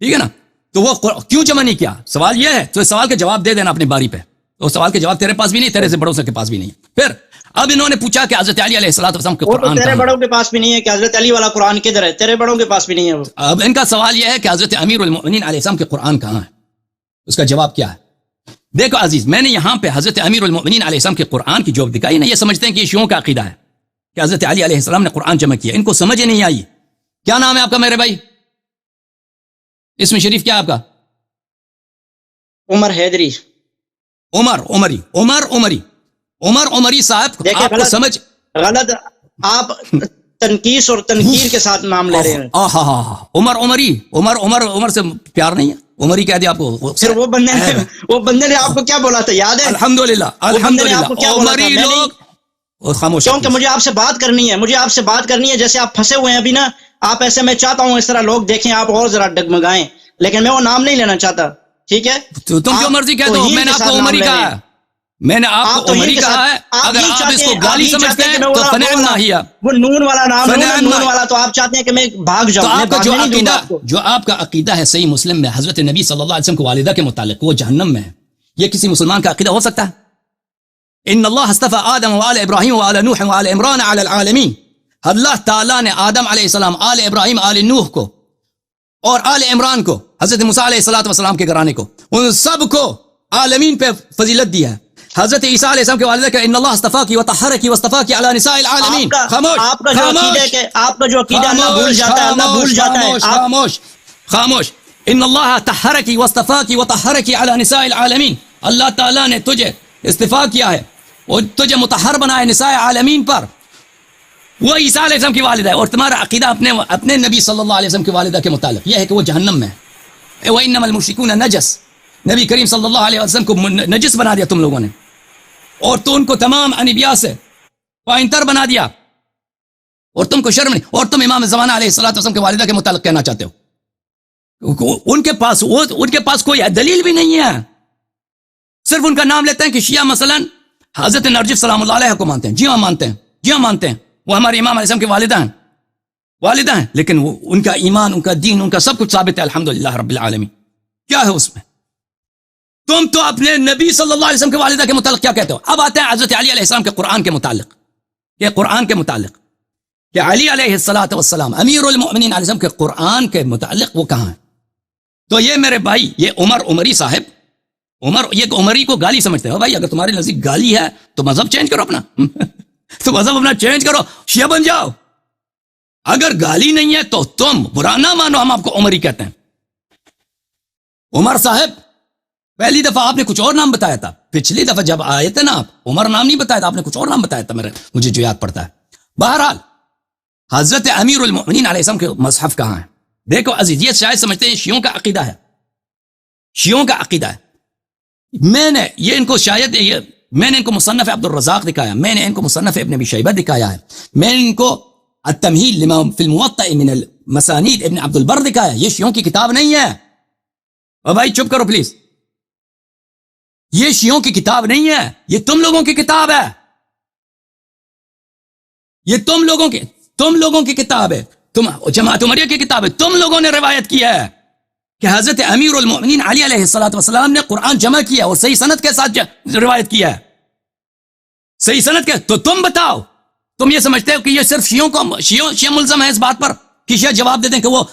ٹھیک ہے نا. تو وہ کیوں جمع نہیں کیا؟ سوال یہ ہے. تو اس سوال کے جواب دے دینا اپنی باری پہ. تو سوال کے جواب تیرے پاس بھی نہیں, تیرے سے بڑوں کے پاس بھی نہیں. پھر اب انہوں نے پوچھا کہ حضرت علی علیہ السلام کے قرآن تیرے بڑوں کے پاس بھی نہیں ہے, کہ حضرت علی والا قرآن کدھر ہے, تیرے بڑوں کے پاس بھی نہیں ہے. اب ان کا سوال یہ ہے کہ حضرت امیر المؤمنین علیہ السلام کے قرآن کہاں ہے. اس کا جواب کیا ہے؟ دیکھو عزیز, میں نے یہاں پہ حضرت امیر المؤمنین علیہ السلام کے قرآن کی جو دکھائی نا, یہ سمجھتے ہیں کہ یہ شیعوں کا عقیدہ ہے کہ حضرت علی علیہ السلام نے قرآن جمع کیا. ان کو سمجھ نہیں آئی. کیا نام ہے آپ کا میرے بھائی؟ اسم شریف کیا آپ کا؟ عمر حیدری. عمر عمری صاحب. آپ کو سمجھ غلط, آپ تنقیص اور تنقیر کے ساتھ نام لے رہے ہیں. عمر عمری, عمر سے پیار نہیں ہے, عمری کہہ دیا آپ کو. پھر وہ بندے نے آپ کو کیا بولا تھا یاد ہے؟ الحمدللہ عمری لوگ خاموش. کیونکہ مجھے آپ سے بات کرنی ہے, جیسے آپ پھنسے ہوئے ہیں ابھی نا, آپ ایسے, میں چاہتا ہوں اس طرح لوگ دیکھیں, آپ اور ذرا ڈگمگائیں, لیکن میں وہ نام نہیں لینا چاہتا, ٹھیک ہے؟ تم جو مرضی کہہ دو, میں نے آپ کو عمری کہا ہے, میں نے آپ کو عمری کہا ہے. اگر آپ اس کو گالی سمجھتے ہیں تو فنعما ہی. وہ نون والا نام ہے, نون والا, تو آپ چاہتے ہیں کہ میں بھاگ جاؤں. جو آپ کا عقیدہ ہے صحیح مسلم میں حضرت نبی صلی اللہ علیہ وسلم کو والدہ کے متعلق وہ جہنم میں ہے, یہ کسی مسلمان کا عقیدہ ہو سکتا ہے؟ ان اللہ اصطفى آدم وآل ابراہیم وآل نوح وآل عمران علی العالمین. اللہ تعالیٰ نے آدم علیہ السلام, آل ابراہیم, آل نوح کو اور آل عمران کو, حضرت موسیٰ علیہ السلام کے گھرانے کو, ان سب کو عالمین پہ فضیلت دی ہے. حضرت عیسیٰ علیہ السلام کے والدہ کہ ان اللہ اصطفاکی وطہرکی واصطفاکی علی نساء العالمین. آپ کا جو عقیدہ اللہ بھول جاتا ہے. خاموش. ان اللہ طہرکی واصطفاکی وطہرکی علی نساء العالمین. اللہ تعالیٰ نے تجھے استفاء کیا ہے اور تجھے مطہر بنایا نساء عالمین پر. وہ عیسیٰ علیہ السلام کی والدہ ہے, اور تمہارا عقیدہ اپنے نبی صلی اللہ علیہ وسلم کی والدہ کے متعلق یہ ہے کہ وہ جہنم میں ہے. وَإِنَّمَا الْمُشْرِكُونَ نَجَسٌ. نبی کریم صلی اللہ علیہ وسلم کو نجس بنا دیا تم لوگوں نے, اور تو ان کو تمام انبیاء سے پائنتر بنا دیا, اور تم کو شرم نہیں. اور تم امام زمانہ علیہ السلام کے والدہ کے متعلق کہنا چاہتے ہو. ان کے پاس کوئی دلیل بھی نہیں ہے, صرف ان کا نام لیتے ہیں کہ شیعہ مثلا حضرت نرجس سلام اللہ علیہ کو مانتے ہیں. جی ہاں مانتے ہیں, وہ ہمارے امام علیہ السلام کے والدہ ہیں, لیکن وہ ان کا ایمان, ان کا دین, ان کا سب کچھ ثابت ہے الحمدللہ رب العالمین. کیا ہے اس میں؟ تم تو اپنے نبی صلی اللہ علیہ وسلم کے والدہ کے متعلق کیا کہتے ہو؟ اب آتے ہیں حضرت علی علیہ السلام کے قرآن کے متعلق، کہ قرآن کے متعلق کہ علی علیہ السلام امیر المؤمنین علیہ السلام کے قرآن کے متعلق وہ کہاں ہے؟ تو یہ میرے بھائی، یہ عمری صاحب، یہ عمری کو گالی سمجھتے ہو بھائی؟ اگر تمہارے نزدیک گالی ہے تو مذہب چینج کرو اپنا تو مذہب اپنا چینج کرو، شیعہ بن جاؤ۔ اگر گالی نہیں ہے تو تم برا نہ مانو، ہم آپ کو عمری کہتے ہیں۔ عمر صاحب، پہلی دفعہ آپ نے کچھ اور نام بتایا تھا، پچھلی دفعہ جب آئے تھے نا آپ، عمر نام نہیں بتایا تھا، آپ نے کچھ اور نام بتایا تھا، مجھے جو یاد پڑتا ہے۔ بہرحال حضرت امیر المؤمنین علیہ السلام کے مصحف کہاں ہے؟ دیکھو عزیز، یہ شاید سمجھتے ہیں شیعوں کا عقیدہ ہے، شیعوں کا عقیدہ ہے۔ میں نے ان کو مصنف عبد الرزاق دکھایا، میں نے ان کو مصنف ابن ابی شیبہ دکھایا ہے، میں نے ان کو التمہید لما فی الموطأ من المسانید ابن عبد البر دکھایا۔ یہ شیعوں کی کتاب نہیں ہے۔ اور بھائی چپ کرو پلیز، یہ شیعوں کی کتاب نہیں ہے، یہ تم لوگوں کی کتاب ہے، یہ تم لوگوں کی کتاب ہے، جماعت عمریہ کی کتاب ہے۔ تم لوگوں نے روایت کیا ہے کہ حضرت امیر المؤمنین علی علیہ السلام نے قرآن جمع کیا اور صحیح سند کے ساتھ روایت کیا ہے، صحیح سند کے۔ تو تم بتاؤ، تم یہ سمجھتے ہو کہ یہ صرف شیعہ ملزم ہے اس بات پر کہ شیعہ جواب دے دیں کہ وہ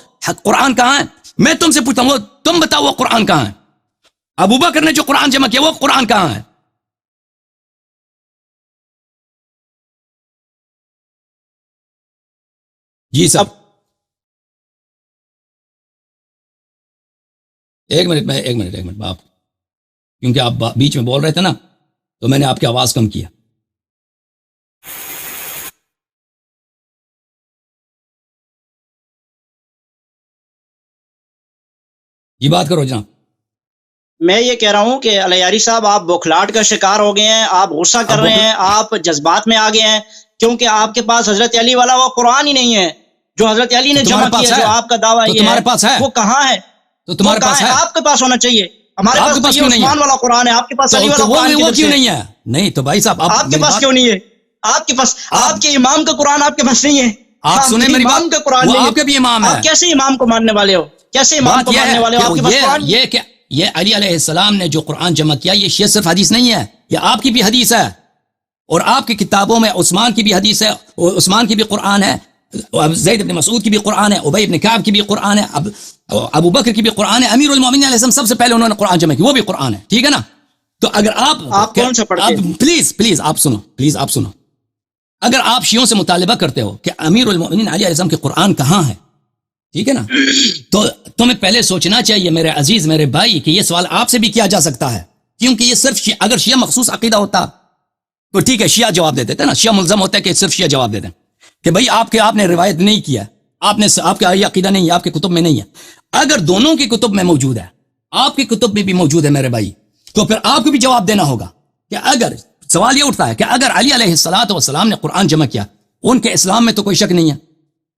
قرآن کہاں ہے؟ میں تم سے پوچھتا ہوں، تم بتاؤ وہ قرآن کہاں ہے؟ ابو بکر نے جو قرآن جمع کیا وہ قرآن کہاں ہے؟ جی صاحب، ایک منٹ باپ، کیونکہ آپ بیچ میں بول رہے تھے نا تو میں نے آپ کی آواز کم کیا۔ یہ بات کرو جناب۔ میں یہ کہہ رہا ہوں کہ علیاری صاحب، آپ بوکھلاٹ کا شکار ہو گئے ہیں، آپ غصہ کر رہے ہیں، آپ جذبات میں آ گئے ہیں، کیونکہ آپ کے پاس حضرت علی والا وہ قرآن ہی نہیں ہے جو حضرت علی نے جمع کیا، جو آپ کا دعویٰ یہ ہے وہ کہاں ہے؟ تو تمہارے پاس ہے، آپ کے پاس ہونا چاہیے۔ ہمارے پاس یہ عثمان والا قرآن ہے، آپ کے پاس علی والا قرآن کیوں نہیں ہے؟ نہیں تو بھائی صاحب، آپ کے پاس کیوں نہیں ہے؟ آپ کے پاس آپ کے امام کا قرآن آپ کے پاس نہیں ہے؟ آپ سنیں میری بات، کا قرآن وہ آپ کے بھی امام ہے۔ آپ کیسے امام کو ماننے والے ہو؟ کیسے امام کو ماننے والے ہو؟ آپ کے پاس قرآن یہ کہ یہ علی علیہ السلام نے جو قرآن جمع کیا، یہ شیعہ صرف حدیث نہیں ہے، یہ آپ کی بھی حدیث ہے، اور آپ کی کتابوں میں عثمان کی بھی حدیث ہے، عثمان کی بھی قرآن ہے، زید بن مسعود کی بھی قرآن ہے، ابی بن کعب کی بھی قرآن ہے، ابو بکر کی بھی قرآن ہے، امیر المؤمنین علیہ السلام سب سے پہلے انہوں نے قرآن جمع کیا، وہ بھی قرآن ہے، ٹھیک ہے نا؟ تو اگر آپ کون سا پڑھتے ہیں؟ پلیز آپ سنو، اگر آپ شیعوں سے مطالبہ کرتے ہو کہ امیر المؤمنین علی علیہ السلام کے قرآن کہاں ہے، ٹھیک ہے نا، تو تمہیں پہلے سوچنا چاہیے میرے عزیز، میرے بھائی، کہ یہ سوال آپ سے بھی کیا جا سکتا ہے، کیونکہ یہ صرف اگر شیعہ مخصوص عقیدہ ہوتا تو ٹھیک ہے، شیعہ جواب دیتے تھے نا، شیعہ ملزم ہوتا ہے کہ صرف شیعہ جواب دیتے ہیں کہ بھائی آپ نے روایت نہیں کیا، آپ کا یہ عقیدہ نہیں ہے، آپ کے کتب میں نہیں ہے۔ اگر دونوں کی کتب میں موجود ہے، آپ کی کتب میں بھی موجود ہے میرے بھائی، تو پھر آپ کو بھی جواب دینا ہوگا کہ اگر سوال یہ اٹھتا ہے کہ اگر علی علیہ السلام نے قرآن جمع کیا، ان کے اسلام میں تو کوئی شک نہیں ہے،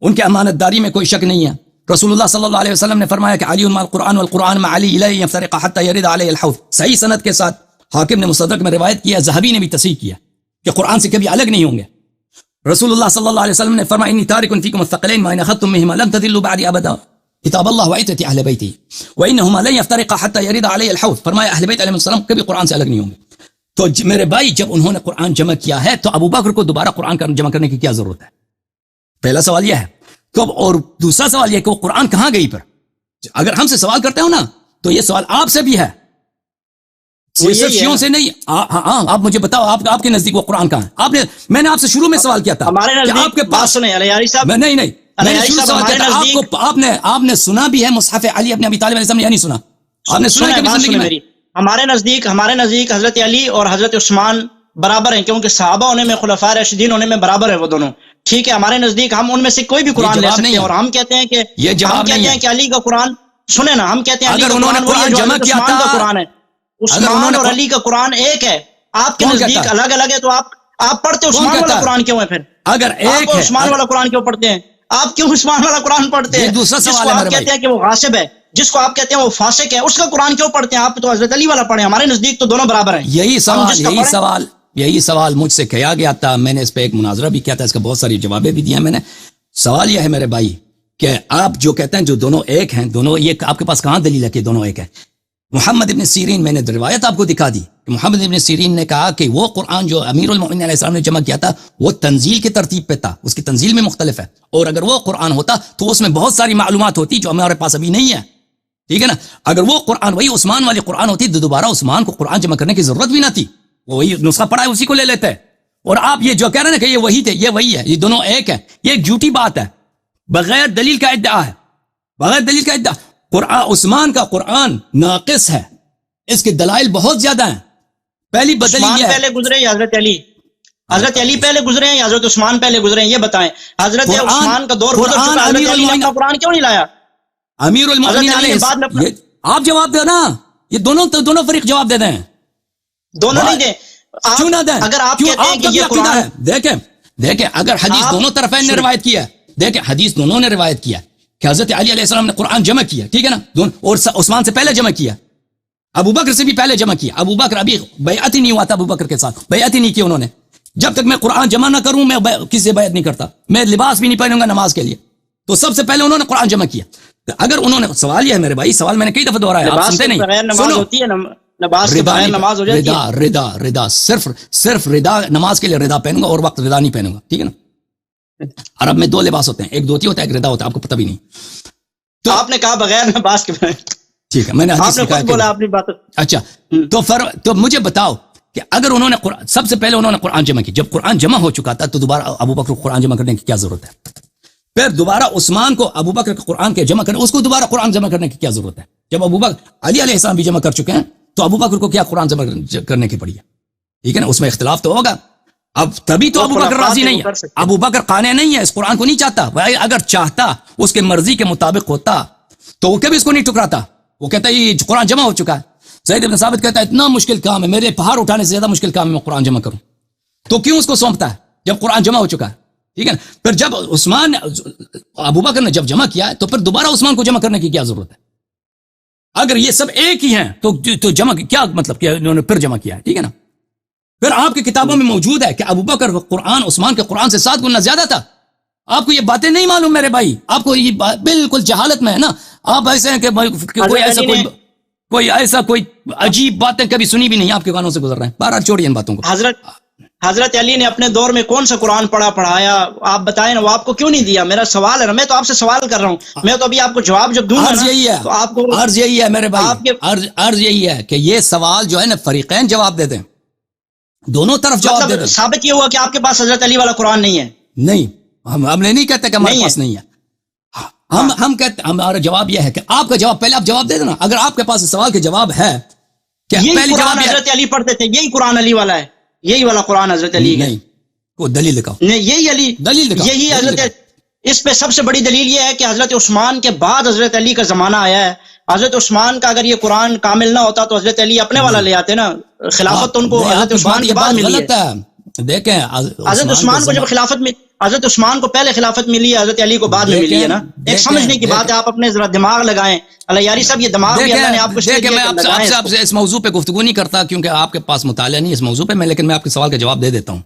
ان کے امانت داری میں کوئی شک نہیں ہے، رسول اللہ صلی اللہ علیہ وسلم نے فرمایا کہ علی مع القرآن والقرآن مع علی لا یفترق حتى یرد علیہ الحوض، صحیح سند کے ساتھ حاکم نے مصدرک میں روایت کیا، ذہبی نے بھی تصحیح کیا کہ قرآن سے کبھی الگ نہیں ہوں گے۔ رسول اللہ صلی اللہ علیہ وسلم نے فرمایا انی تارک فیکم الثقلین ما ان اخذتم بهما لن تضلوا بعدی ابدا، کتاب اللہ وعترتی اہل بیتی وانہما لن یفترقا حتى یرد علیہ الحوض، فرمایا اہل بیت علیہ السلام کبھی قرآن سے الگ نہیں ہوں گے۔ تو میرے بھائی، جب انہوں نے قرآن جمع کیا ہے تو ابو بکر کو دوبارہ قرآن جمع کرنے کی کیا ضرورت ہے؟ پہلا سوال یہ ہے۔ اور دوسرا سوال یہ کہ وہ قرآن کہاں گئی؟ پر اگر ہم سے سوال کرتے ہو نا تو یہ سوال آپ سے بھی ہے، صرف شیعوں سے نہیں۔ ہاں، آپ مجھے بتاؤ، آپ کے نزدیک وہ قرآن کہاں ہے؟ میں نے آپ سے شروع میں سوال کیا تھا، آپ کے پاس سنیں علیاری صاحب، نہیں میں نے شروع سوال کیا تھا، آپ نے سنا بھی ہے مصحف علی ابن ابی طالب علیہ السلام، یا نہیں سنا؟ آپ نے سنا کبھی زندگی میں؟ ہمارے نزدیک حضرت علی اور حضرت عثمان برابر ہیں، کیونکہ صحابہ ہونے میں، خلفاء راشدین ہونے میں برابر ہے وہ دونوں، ٹھیک ہے؟ ہمارے نزدیک ہم ان میں سے کوئی بھی قرآن لے سکتے ہیں، اور ہم کہتے ہیں کہ علی کا قرآن، سنیں نا، ہم کہتے ہیں علی کا قرآن جمع کیا تھا، قرآن ہے عثمان اور علی کا قرآن ایک ہے، آپ کے نزدیک الگ الگ ہے، تو آپ پڑھتے عثمان والا قرآن کیوں ہے؟ پھر اگر ایک ہے، عثمان والا قرآن کیوں پڑھتے ہیں؟ آپ کیوں عثمان والا قرآن پڑھتے ہیں؟ دوسرا سوال ہے، آپ کہتے ہیں کہ وہ غاصب ہے، جس کو آپ کہتے ہیں وہ فاسق ہے، اس کا قرآن کیوں پڑھتے ہیں؟ آپ تو حضرت علی والا پڑھیں، ہمارے نزدیک تو دونوں برابر ہیں۔ یہی سوال مجھ سے کیا گیا تھا، میں نے اس پہ ایک مناظرہ بھی کیا تھا، اس کا بہت ساری جوابیں بھی دیا میں نے۔ سوال یہ ہے میرے بھائی کہ آپ جو کہتے ہیں جو دونوں ایک ہیں، دونوں، یہ آپ کے پاس کہاں دلیل ہے کہ دونوں ایک ہیں؟ محمد ابن سیرین، میں نے روایت آپ کو دکھا دی کہ محمد ابن سیرین نے کہا کہ وہ قرآن جو امیر المؤمنین علیہ السلام نے جمع کیا تھا وہ تنزیل کی ترتیب پہ تھا، اس کی تنزیل میں مختلف ہے، اور اگر وہ قرآن ہوتا تو اس میں بہت ساری معلومات ہوتی جو ہمارے پاس ابھی نہیں ہے، ٹھیک ہے نا. اگر وہ قرآن وہی عثمان والی قرآن ہوتی تو دوبارہ عثمان کو قرآن جمع کرنے کی ضرورت بھی نہ تھی، وہ وہی نسخہ پڑھا ہے اسی کو لے لیتے ہیں. اور آپ یہ جو کہہ رہے ہیں کہ یہ وہی تھے، یہ وہی ہے، یہ دونوں ایک ہے، یہ ایک جھوٹی بات ہے، بغیر دلیل کا ادعا ہے، بغیر دلیل کا ادعا. قرآن عثمان کا قرآن ناقص ہے، اس کے دلائل بہت زیادہ ہیں. پہلی بدلی یہ ہے، پہلے گزرے یا حضرت علی؟ حضرت علی پہلے گزرے ہیں یا حضرت عثمان پہلے گزرے ہیں؟ یہ بتائیں. حضرت عثمان کا دور گزر چکا، حضرت علی نے اپنا قرآن کیوں نہیں لایا؟ امیر المؤمنین علیہ، آپ جواب دو نا، یہ دونوں فریق جواب دے دیں. دونوں نہیں دیں. کیوں نہ دیں؟ اگر آپ کہتے ہیں کہ یہ قرآن ہے، دیکھیں اگر حدیث دونوں طرفین نے روایت کیا ہے، دیکھیں حدیث دونوں نے روایت کیا کہ حضرت علی علیہ السلام نے قرآن جمع کیا، ٹھیک ہے نا، اور عثمان سے پہلے جمع کیا، ابو بکر سے بھی پہلے جمع کیا. ابو بکر ابھی بیعت ہی نہیں ہوا تھا، ابو بکر کے ساتھ بیعت ہی نہیں کی انہوں نے. جب تک میں قرآن جمع نہ کروں میں کسی سے بیعت نہیں کرتا، میں لباس بھی نہیں پہنوں گا نماز کے لیے. تو سب سے پہلے انہوں نے قرآن جمع کیا. اگر انہوں نے، سوال یہ ہے میرے بھائی، سوال میں نے کئی دفعہ دہرایا، آپ سنتے نہیں. ردا صرف ردا، نماز کے لیے ردا پہنوں گا اور وقت ردا نہیں پہنوں گا، ٹھیک ہے نا. عرب میں دو لباس ہوتے ہیں، ایک دھوتی ہوتا ہے ایک ردا ہوتا ہے، آپ کو پتہ بھی نہیں. تو آپ نے کہا بغیر نماز کے، ٹھیک ہے، میں نے حدیث آپ نے خود بولا اپنی بات. اچھا تو مجھے بتاؤ کہ اگر انہوں نے سب سے پہلے انہوں نے قرآن جمع کی، جب قرآن جمع ہو چکا تھا تو دوبارہ ابو بکر کو قرآن جمع کرنے کی کیا ضرورت ہے؟ پھر دوبارہ عثمان کو ابو بکر کے قرآن کے جمع کرنے، اس کو دوبارہ قرآن جمع کرنے کی کیا ضرورت ہے؟ جب ابو بکر علی علیہ السلام بھی جمع کر چکے ہیں تو ابو بکر کو کیا قرآن جمع کرنے کی پڑی ہے؟ ٹھیک ہے نا، اس میں اختلاف تو ہوگا. اب تبھی تو ابو بکر راضی نہیں ہے، ابو بکر قانع نہیں ہے، اس قرآن کو نہیں چاہتا. اگر چاہتا، اس کے مرضی کے مطابق ہوتا تو وہ کبھی اس کو نہیں ٹکراتا. وہ کہتا ہے یہ قرآن جمع ہو چکا ہے. زید بن ثابت کہتا ہے اتنا مشکل کام ہے، میرے پہاڑ اٹھانے سے زیادہ مشکل کام ہے میں قرآن جمع کروں. تو کیوں اس کو سونپتا ہے جب قرآن جمع ہو چکا ہے؟ ٹھیک ہے نا. پھر جب عثمان ابو بکر نے جب جمع کیا ہے تو پھر دوبارہ عثمان کو جمع کرنے کی کیا ضرورت ہے؟ اگر یہ سب ایک ہی ہیں تو جمع کیا مطلب کہ انہوں نے پھر جمع کیا ہے؟ ٹھیک ہے نا. پھر آپ کی کتابوں میں موجود ہے کہ ابو بکر کا قرآن عثمان کے قرآن سے 7 گنا زیادہ تھا. آپ کو یہ باتیں نہیں معلوم میرے بھائی، آپ کو یہ بالکل جہالت میں ہے نا. آپ ایسے ہیں کہ کوئی ایسا کوئی عجیب باتیں کبھی سنی بھی نہیں، آپ کے کانوں سے گزر رہے ہیں. بہرحال چھوڑیے ان باتوں کو. حضرت علی نے اپنے دور میں کون سا قرآن پڑھایا؟ آپ بتائیں نا، وہ آپ کو کیوں نہیں دیا؟ میرا سوال ہے نا، میں تو آپ سے سوال کر رہا ہوں، میں تو ابھی آپ کو جواب جب دوں گا نا تو آپ کو عرض یہی ہے میرے بھائی، عرض یہی ہے کہ یہ سوال جو ہے نا فریقین جواب دے دیں، دونوں طرف جواب دے دیں. ثابت یہ ہوا کہ آپ کے پاس حضرت علی والا قرآن نہیں ہے؟ نہیں، ہم نے نہیں کہتے کہ ہمارے پاس نہیں ہے. ہم کہتے، ہمارا جواب یہ ہے کہ آپ کا جواب پہلے آپ جواب دے دینا. اگر آپ کے پاس سوال کے جواب ہے کہ پہلی جواب حضرت علی پڑھتے تھے، یہی قرآن علی والا ہے، یہی والا قرآن حضرت علی نہیں، کوئی دلیل دکھاؤ. نہیں، یہی علی دلیل دکھاؤ. یہی حضرت. اس پہ سب سے بڑی دلیل یہ ہے کہ حضرت عثمان کے بعد حضرت علی کا زمانہ آیا ہے. حضرت عثمان کا اگر یہ قرآن کامل نہ ہوتا تو حضرت علی اپنے والا لے آتے نا. خلافت تو ان کو حضرت عثمان کے بعد ملی ہے. دیکھیں حضرت عثمان کو جب خلافت میں، حضرت عثمان کو پہلے خلافت ملی ہے، حضرت علی کو بعد میں ملی ہے نا. ایک سمجھنے کی بات ہے، آپ اپنے ذرا دماغ لگائیں. اللہ یاری صاحب، یہ دماغ بھی اللہ نے آپ کو دیکھیں. میں آپ سے اس موضوع پہ گفتگو نہیں کرتا کیونکہ آپ کے پاس مطالعہ نہیں اس موضوع پہ، میں لیکن میں آپ کے سوال کا جواب دے دیتا ہوں.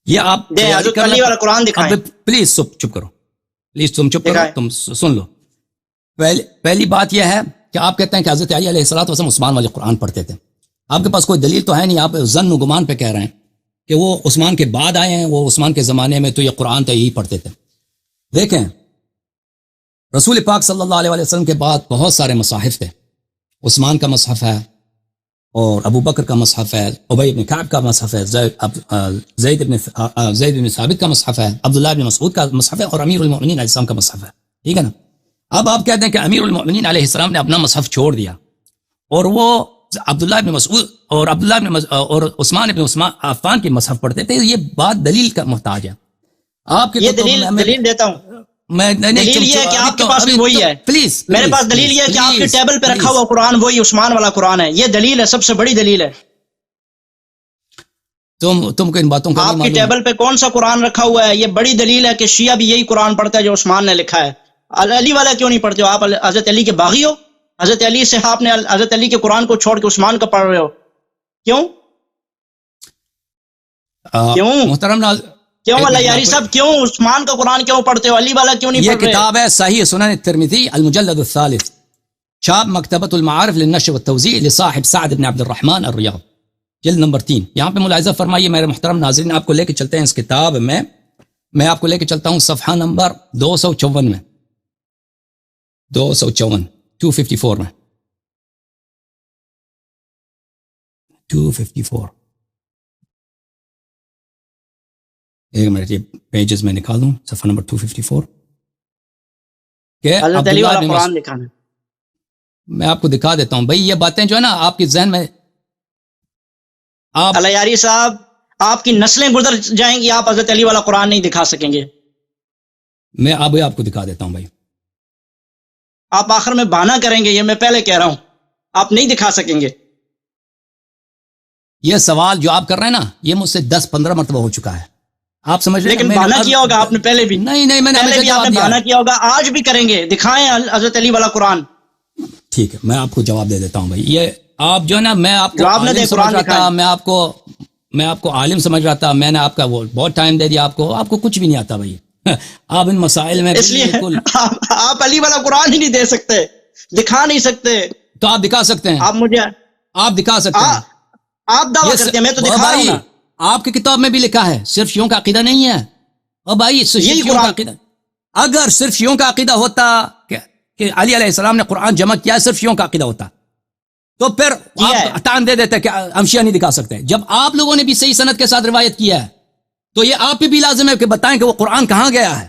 یہ آپ حضرت علی والا قرآن دکھائیں. پلیز چپ کرو، پلیز تم چپ کرو، تم سن لو. پہلی بات یہ ہے کہ آپ کہتے ہیں کہ حضرت علی علیہ الصلوۃ والسلام عثمان والے قرآن پڑھتے تھے. آپ کے پاس کوئی دلیل تو ہے نہیں، آپ ظن و گمان پہ کہہ رہے ہیں کہ وہ عثمان کے بعد آئے ہیں، وہ عثمان کے زمانے میں تو یہ قرآن تو یہی پڑھتے تھے. دیکھیں رسول پاک صلی اللہ علیہ وسلم کے بعد بہت سارے مصاحف تھے. عثمان کا مصحف ہے اور ابو بکر کا مصحف ہے، ابی بن کعب کا مصحف ہے، زید بن ثابت کا مصحف ہے، عبداللہ بن مسعود کا مصحف ہے اور امیر المؤمنین علیہ السلام کا مصحف ہے. ٹھیک ہے نا. اب آپ کہتے ہیں کہ امیر المؤمنین علیہ السلام نے اپنا مصحف چھوڑ دیا اور وہ عبداللہ بن مسعود اور عثمان بن عفان کی مصحف پڑھتے تھے. یہ بات دلیل کا محتاج ہے. آپ کے یہ دلیل دیتا ہوں میں. دلیل یہ ہے کہ آپ کے پاس بھی وہی ہے. پلیز میرے پاس دلیل یہ ہے کہ آپ کے ٹیبل پہ رکھا ہوا قرآن وہی عثمان والا قرآن ہے. یہ دلیل ہے، سب سے بڑی دلیل ہے. تم کو ان باتوں کا آپ کی ٹیبل پہ کون سا قرآن رکھا ہوا ہے؟ یہ بڑی دلیل ہے کہ شیعہ بھی یہی قرآن پڑھتا ہے جو عثمان نے لکھا ہے. علی والا کیوں نہیں پڑھتے ہو آپ؟ حضرت علی کے باغی ہو؟ حضرت علی سے آپ نے حضرت علی کے قرآن کو چھوڑ کے عثمان کا پڑھ رہے ہو؟ کیوں محترم کیوں اللہ یاری صاحب، کیوں عثمان کا قرآن کیوں پڑھتے ہو؟ علی والا کیوں نہیں پڑھ رہے؟ یہ کتاب ہے صحیح سنن ترمذی المجلد الثالث، چھاپ مکتبۃ المعارف للنشر والتوزیع لصاحب سعد بن عبد الرحمن الریاض، جلد نمبر 3۔ یہاں پہ ملاحظہ فرمائیے میرے محترم ناظرین، آپ کو لے کے چلتے ہیں اس کتاب میں آپ کو لے کے چلتا ہوں صفحہ نمبر 254 میں، 254 میں 254۔ ایک منٹ، یہ پیجز میں نکال دوں، صفحہ نمبر 254 کہ حضرت علی والا قرآن دکھانا۔ میں آپ کو دکھا دیتا ہوں بھائی، یہ باتیں جو ہے نا آپ کے ذہن میں، آپ الیاری صاحب آپ کی نسلیں گزر جائیں گی، آپ حضرت علی والا قرآن نہیں دکھا سکیں گے۔ میں ابھی آپ کو دکھا دیتا ہوں بھائی، آپ آخر میں بہانہ کریں گے، یہ میں پہلے کہہ رہا ہوں، آپ نہیں دکھا سکیں گے۔ یہ سوال جو آپ کر رہے ہیں نا، یہ مجھ سے 10-15 مرتبہ ہو چکا ہے، آپ سمجھ رہے ہیں؟ لیکن بہانہ کیا ہوگا آپ نے پہلے بھی، نہیں میں نے پہلے بھی آپ نے بہانہ کیا ہوگا، آج بھی کریں گے، دکھائیں حضرت علی والا قرآن۔ ٹھیک ہے، میں آپ کو جواب دے دیتا ہوں بھائی۔ یہ آپ جو ہے نا، میں آپ کو جواب نہ دے، عالم سمجھ قرآن رہا تھا، دکھائیں۔ میں آپ کو عالم سمجھ رہا تھا، میں نے آپ کا وہ بہت ٹائم دے دیا، آپ کو کچھ بھی نہیں آتا بھائی، آپ ان مسائل میں اس لیے بالکل آپ علی والا قرآن ہی نہیں دے سکتے، دکھا نہیں سکتے۔ تو آپ دکھا سکتے ہیں، آپ مجھے آپ دکھا سکتے ہیں، آپ دعویٰ کرتے ہیں، میں تو دکھا رہا ہوں نا۔ آپ کی کتاب میں بھی لکھا ہے صرف شیعوں کا عقیدہ نہیں ہے، اور بھائی صرف یہی شیعوں کا قرآن، عقیدہ، اگر صرف شیعوں کا عقیدہ ہوتا کہ علی علیہ السلام نے قرآن جمع کیا ہے، صرف شیعوں کا عقیدہ ہوتا تو پھر آپ ٹان دے دیتے کہ ہم شیعہ نہیں دکھا سکتے۔ جب آپ لوگوں نے بھی صحیح سند کے ساتھ روایت کیا ہے تو یہ آپ پہ بھی لازم ہے کہ بتائیں کہ وہ قرآن کہاں گیا ہے،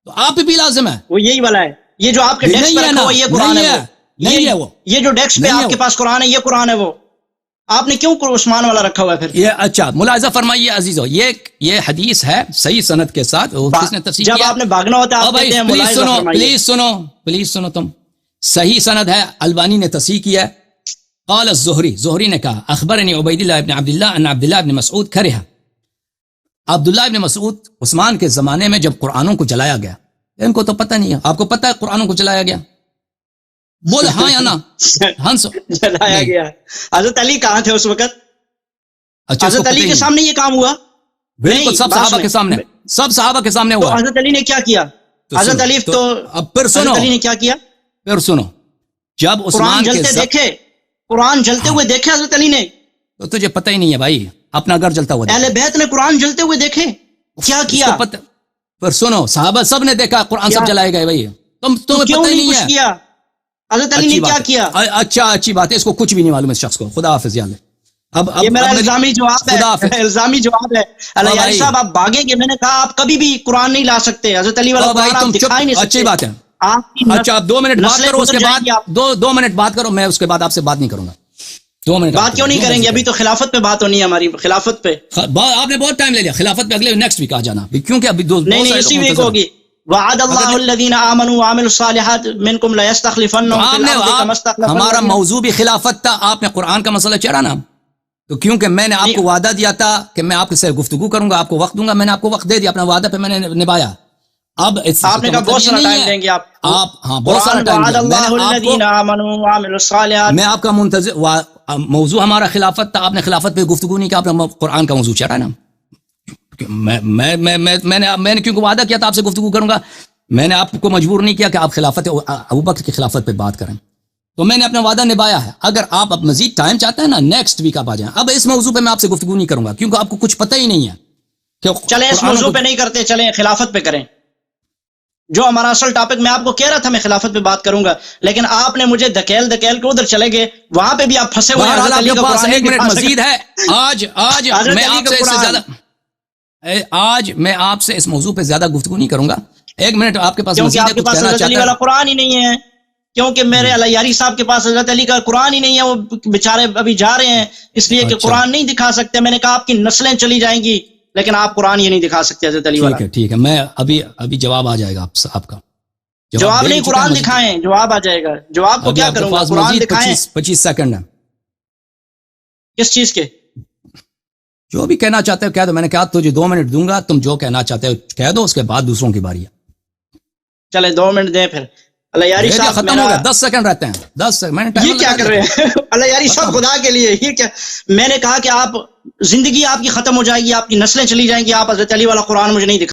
تو آپ پہ بھی لازم ہے۔ وہ یہی والا ہے، یہ جو آپ کے ڈیسک پہ رکھا ہوا یہ قرآن ہے، نہیں ہے وہ، یہ جو ڈیسک پہ آپ کے پاس قرآن ہے یہ قرآن ہے، وہ آپ نے کیوں عثمان والا رکھا ہوا ہے پھر؟ یہ اچھا ملاحظہ فرمائیے عزیزو، یہ حدیث ہے صحیح سند کے ساتھ، کس نے تفسیر جب کیا؟ آپ نے بھاگنا ہوتا ہے آپ کہتے ہیں ملاحظہ فرمائیے۔ پلیز سنو تم، صحیح سند ہے، البانی نے تصحیح کیا ہے۔ قال زہری نے کہا اخبرنی عبید اللہ ابن عبداللہ ان عبداللہ ابن مسعود کرہ، عبداللہ ابن مسعود عثمان کے زمانے میں جب قرآنوں کو جلایا گیا، ان کو تو پتہ نہیں ہے، آپ کو پتہ ہے قرآنوں کو جلایا گیا؟ بول ہاں یا نا، ہنس جلایا گیا۔ حضرت علی کہاں تھے اس وقت؟ اچھا، حضرت علی کے سامنے یہ کام ہوا؟ بالکل سب صحابہ کے سامنے، سب صحابہ کے سامنے ہوا۔ حضرت علی نے کیا کیا؟ حضرت علی تو اب پھر سنو، حضرت علی نے کیا کیا؟ پھر سنو، جب قرآن عثمان جلتے دیکھے، قرآن جلتے ہوئے دیکھے حضرت علی نے؟ تو تجھے پتہ ہی نہیں ہے بھائی، اپنا گھر جلتا ہوا اہل بیت نے قرآن جلتے ہوئے دیکھے، کیا کیا؟ پھر سنو، صحابہ سب نے دیکھا قرآن سب جلائے گئے بھائی، تمہیں پتہ ہی نہیں ہے حضرت علی نے کیا کیا؟ اچھا اچھی بات ہے، اس کو کچھ بھی نہیں معلوم اس شخص کو، خدا حافظ یاد ہے۔ اب یہ میرا الزامی جواب ہے، الزامی جواب ہے۔ علیہ صاحب آپ بھاگیں گے، میں نے کہا آپ کبھی بھی قرآن نہیں لا سکتے، حضرت علی والا قرآن آپ دکھا ہی نہیں سکتے۔ اچھی بات ہے، اچھا آپ 2 منٹ بات کرو، اس کے بعد 2 منٹ بات کرو، میں اس کے بعد آپ سے بات نہیں کروں گا۔ 2 منٹ بات کیوں نہیں کریں گے؟ ابھی تو خلافت پہ بات ہونی ہے ہماری، خلافت پہ۔ آپ نے بہت ٹائم لے لیا، خلافت پہ اگلے نیکسٹ ویک آ جانا، کیونکہ ابھی نہیں اسی ویک ہوگی۔ وعد اللہ الذین آمنوا وعملوا الصالحات منکم لیستخلفنہم فی الارض کما استخلف ہمارا موضوع بھی خلافت تھا، آپ نے قرآن کا مسئلہ چھیڑا نا، تو کیونکہ میں نے آپ کو وعدہ دیا تھا کہ میں آپ سے گفتگو کروں گا، آپ کو وقت دوں گا، میں نے آپ کو وقت دے دیا، اپنا وعدہ پہ میں نے نبھایا۔ اب آپ نے کہا بہت سارا ٹائم دیں گے آپ، ہاں بہت سارا ٹائم وعد اللہ الذین آمنوا وعملوا الصالحات، میں آپ کا منتظر، موضوع ہمارا خلافت تھا، آپ نے خلافت پہ گفتگو نہیں کیا، آپ نے قرآن کا موضوع چھیڑا نا۔ میں نے کیونکہ وعدہ کیا تھا آپ سے گفتگو کروں گا، میں نے آپ کو مجبور نہیں کیا کہ آپ خلافت ابوبکر کی خلافت پہ بات کریں، تو میں نے اپنا وعدہ نبھایا ہے۔ اگر آپ اب مزید ٹائم چاہتے ہیں نا، نیکسٹ ویک آپ آ جائیں، اب اس موضوع پہ میں آپ سے گفتگو نہیں کروں گا کیونکہ آپ کو کچھ پتہ ہی نہیں ہے کہ چلیں اس موضوع پہ نہیں کرتے، چلیں خلافت پہ کریں، جو ہمارا اصل ٹاپک۔ میں آپ کو کہہ رہا تھا میں خلافت پہ بات کروں گا، لیکن آپ نے مجھے دھکیل کے ادھر چلے گئے، وہاں پہ بھی آپ پھنسے ہوئے ہیں۔ آپ کے پاس 1 منٹ مزید ہے، آج میں آپ سے اس سے زیادہ، آج میں آپ سے اس موضوع پہ زیادہ گفتگو نہیں کروں گا۔ 1 منٹ آپ کے پاس مزید ہے، کیونکہ آپ کے پاس حضرت علی والا قرآن ہی نہیں ہے، کیونکہ میرے علیاری صاحب کے پاس حضرت علی کا قرآن ہی نہیں ہے، وہ بیچارے ابھی جا رہے ہیں، اس لیے کہ قرآن نہیں دکھا سکتے۔ میں نے کہا آپ کی نسلیں چلی جائیں گی، لیکن آپ قرآن یہ نہیں دکھا سکتے حضرت علی والا۔ ٹھیک ہے، میں ابھی جواب آ جائے گا آپ کا جواب نہیں، قرآن دکھائیں، جواب آ جائے گا۔ جواب کو کیا کروں گا؟ قرآن دکھائیں۔ 25 سیکنڈ ہے، کس چیز کے؟ جو بھی کہنا چاہتے ہو کہہ دو، میں نے کہا تجھے 2 منٹ دوں گا، تم جو کہنا چاہتے ہو کہہ دو، اس کے بعد دوسروں کی باری ہے۔ چلے 2 منٹ دیں پھر۔ علیاری صاحب ختم ہو گیا، 10 سیکنڈ رہتے ہیں، 10 سیکنڈ۔ یہ کیا کر رہے ہیں علیاری صاحب خدا کے لیے؟ یہ کیا؟ میں نے کہا کہ آپ زندگی آپ کی ختم ہو جائے گی، آپ کی نسلیں چلی جائیں گی، آپ حضرت علی والا قرآن مجھے نہیں دکھا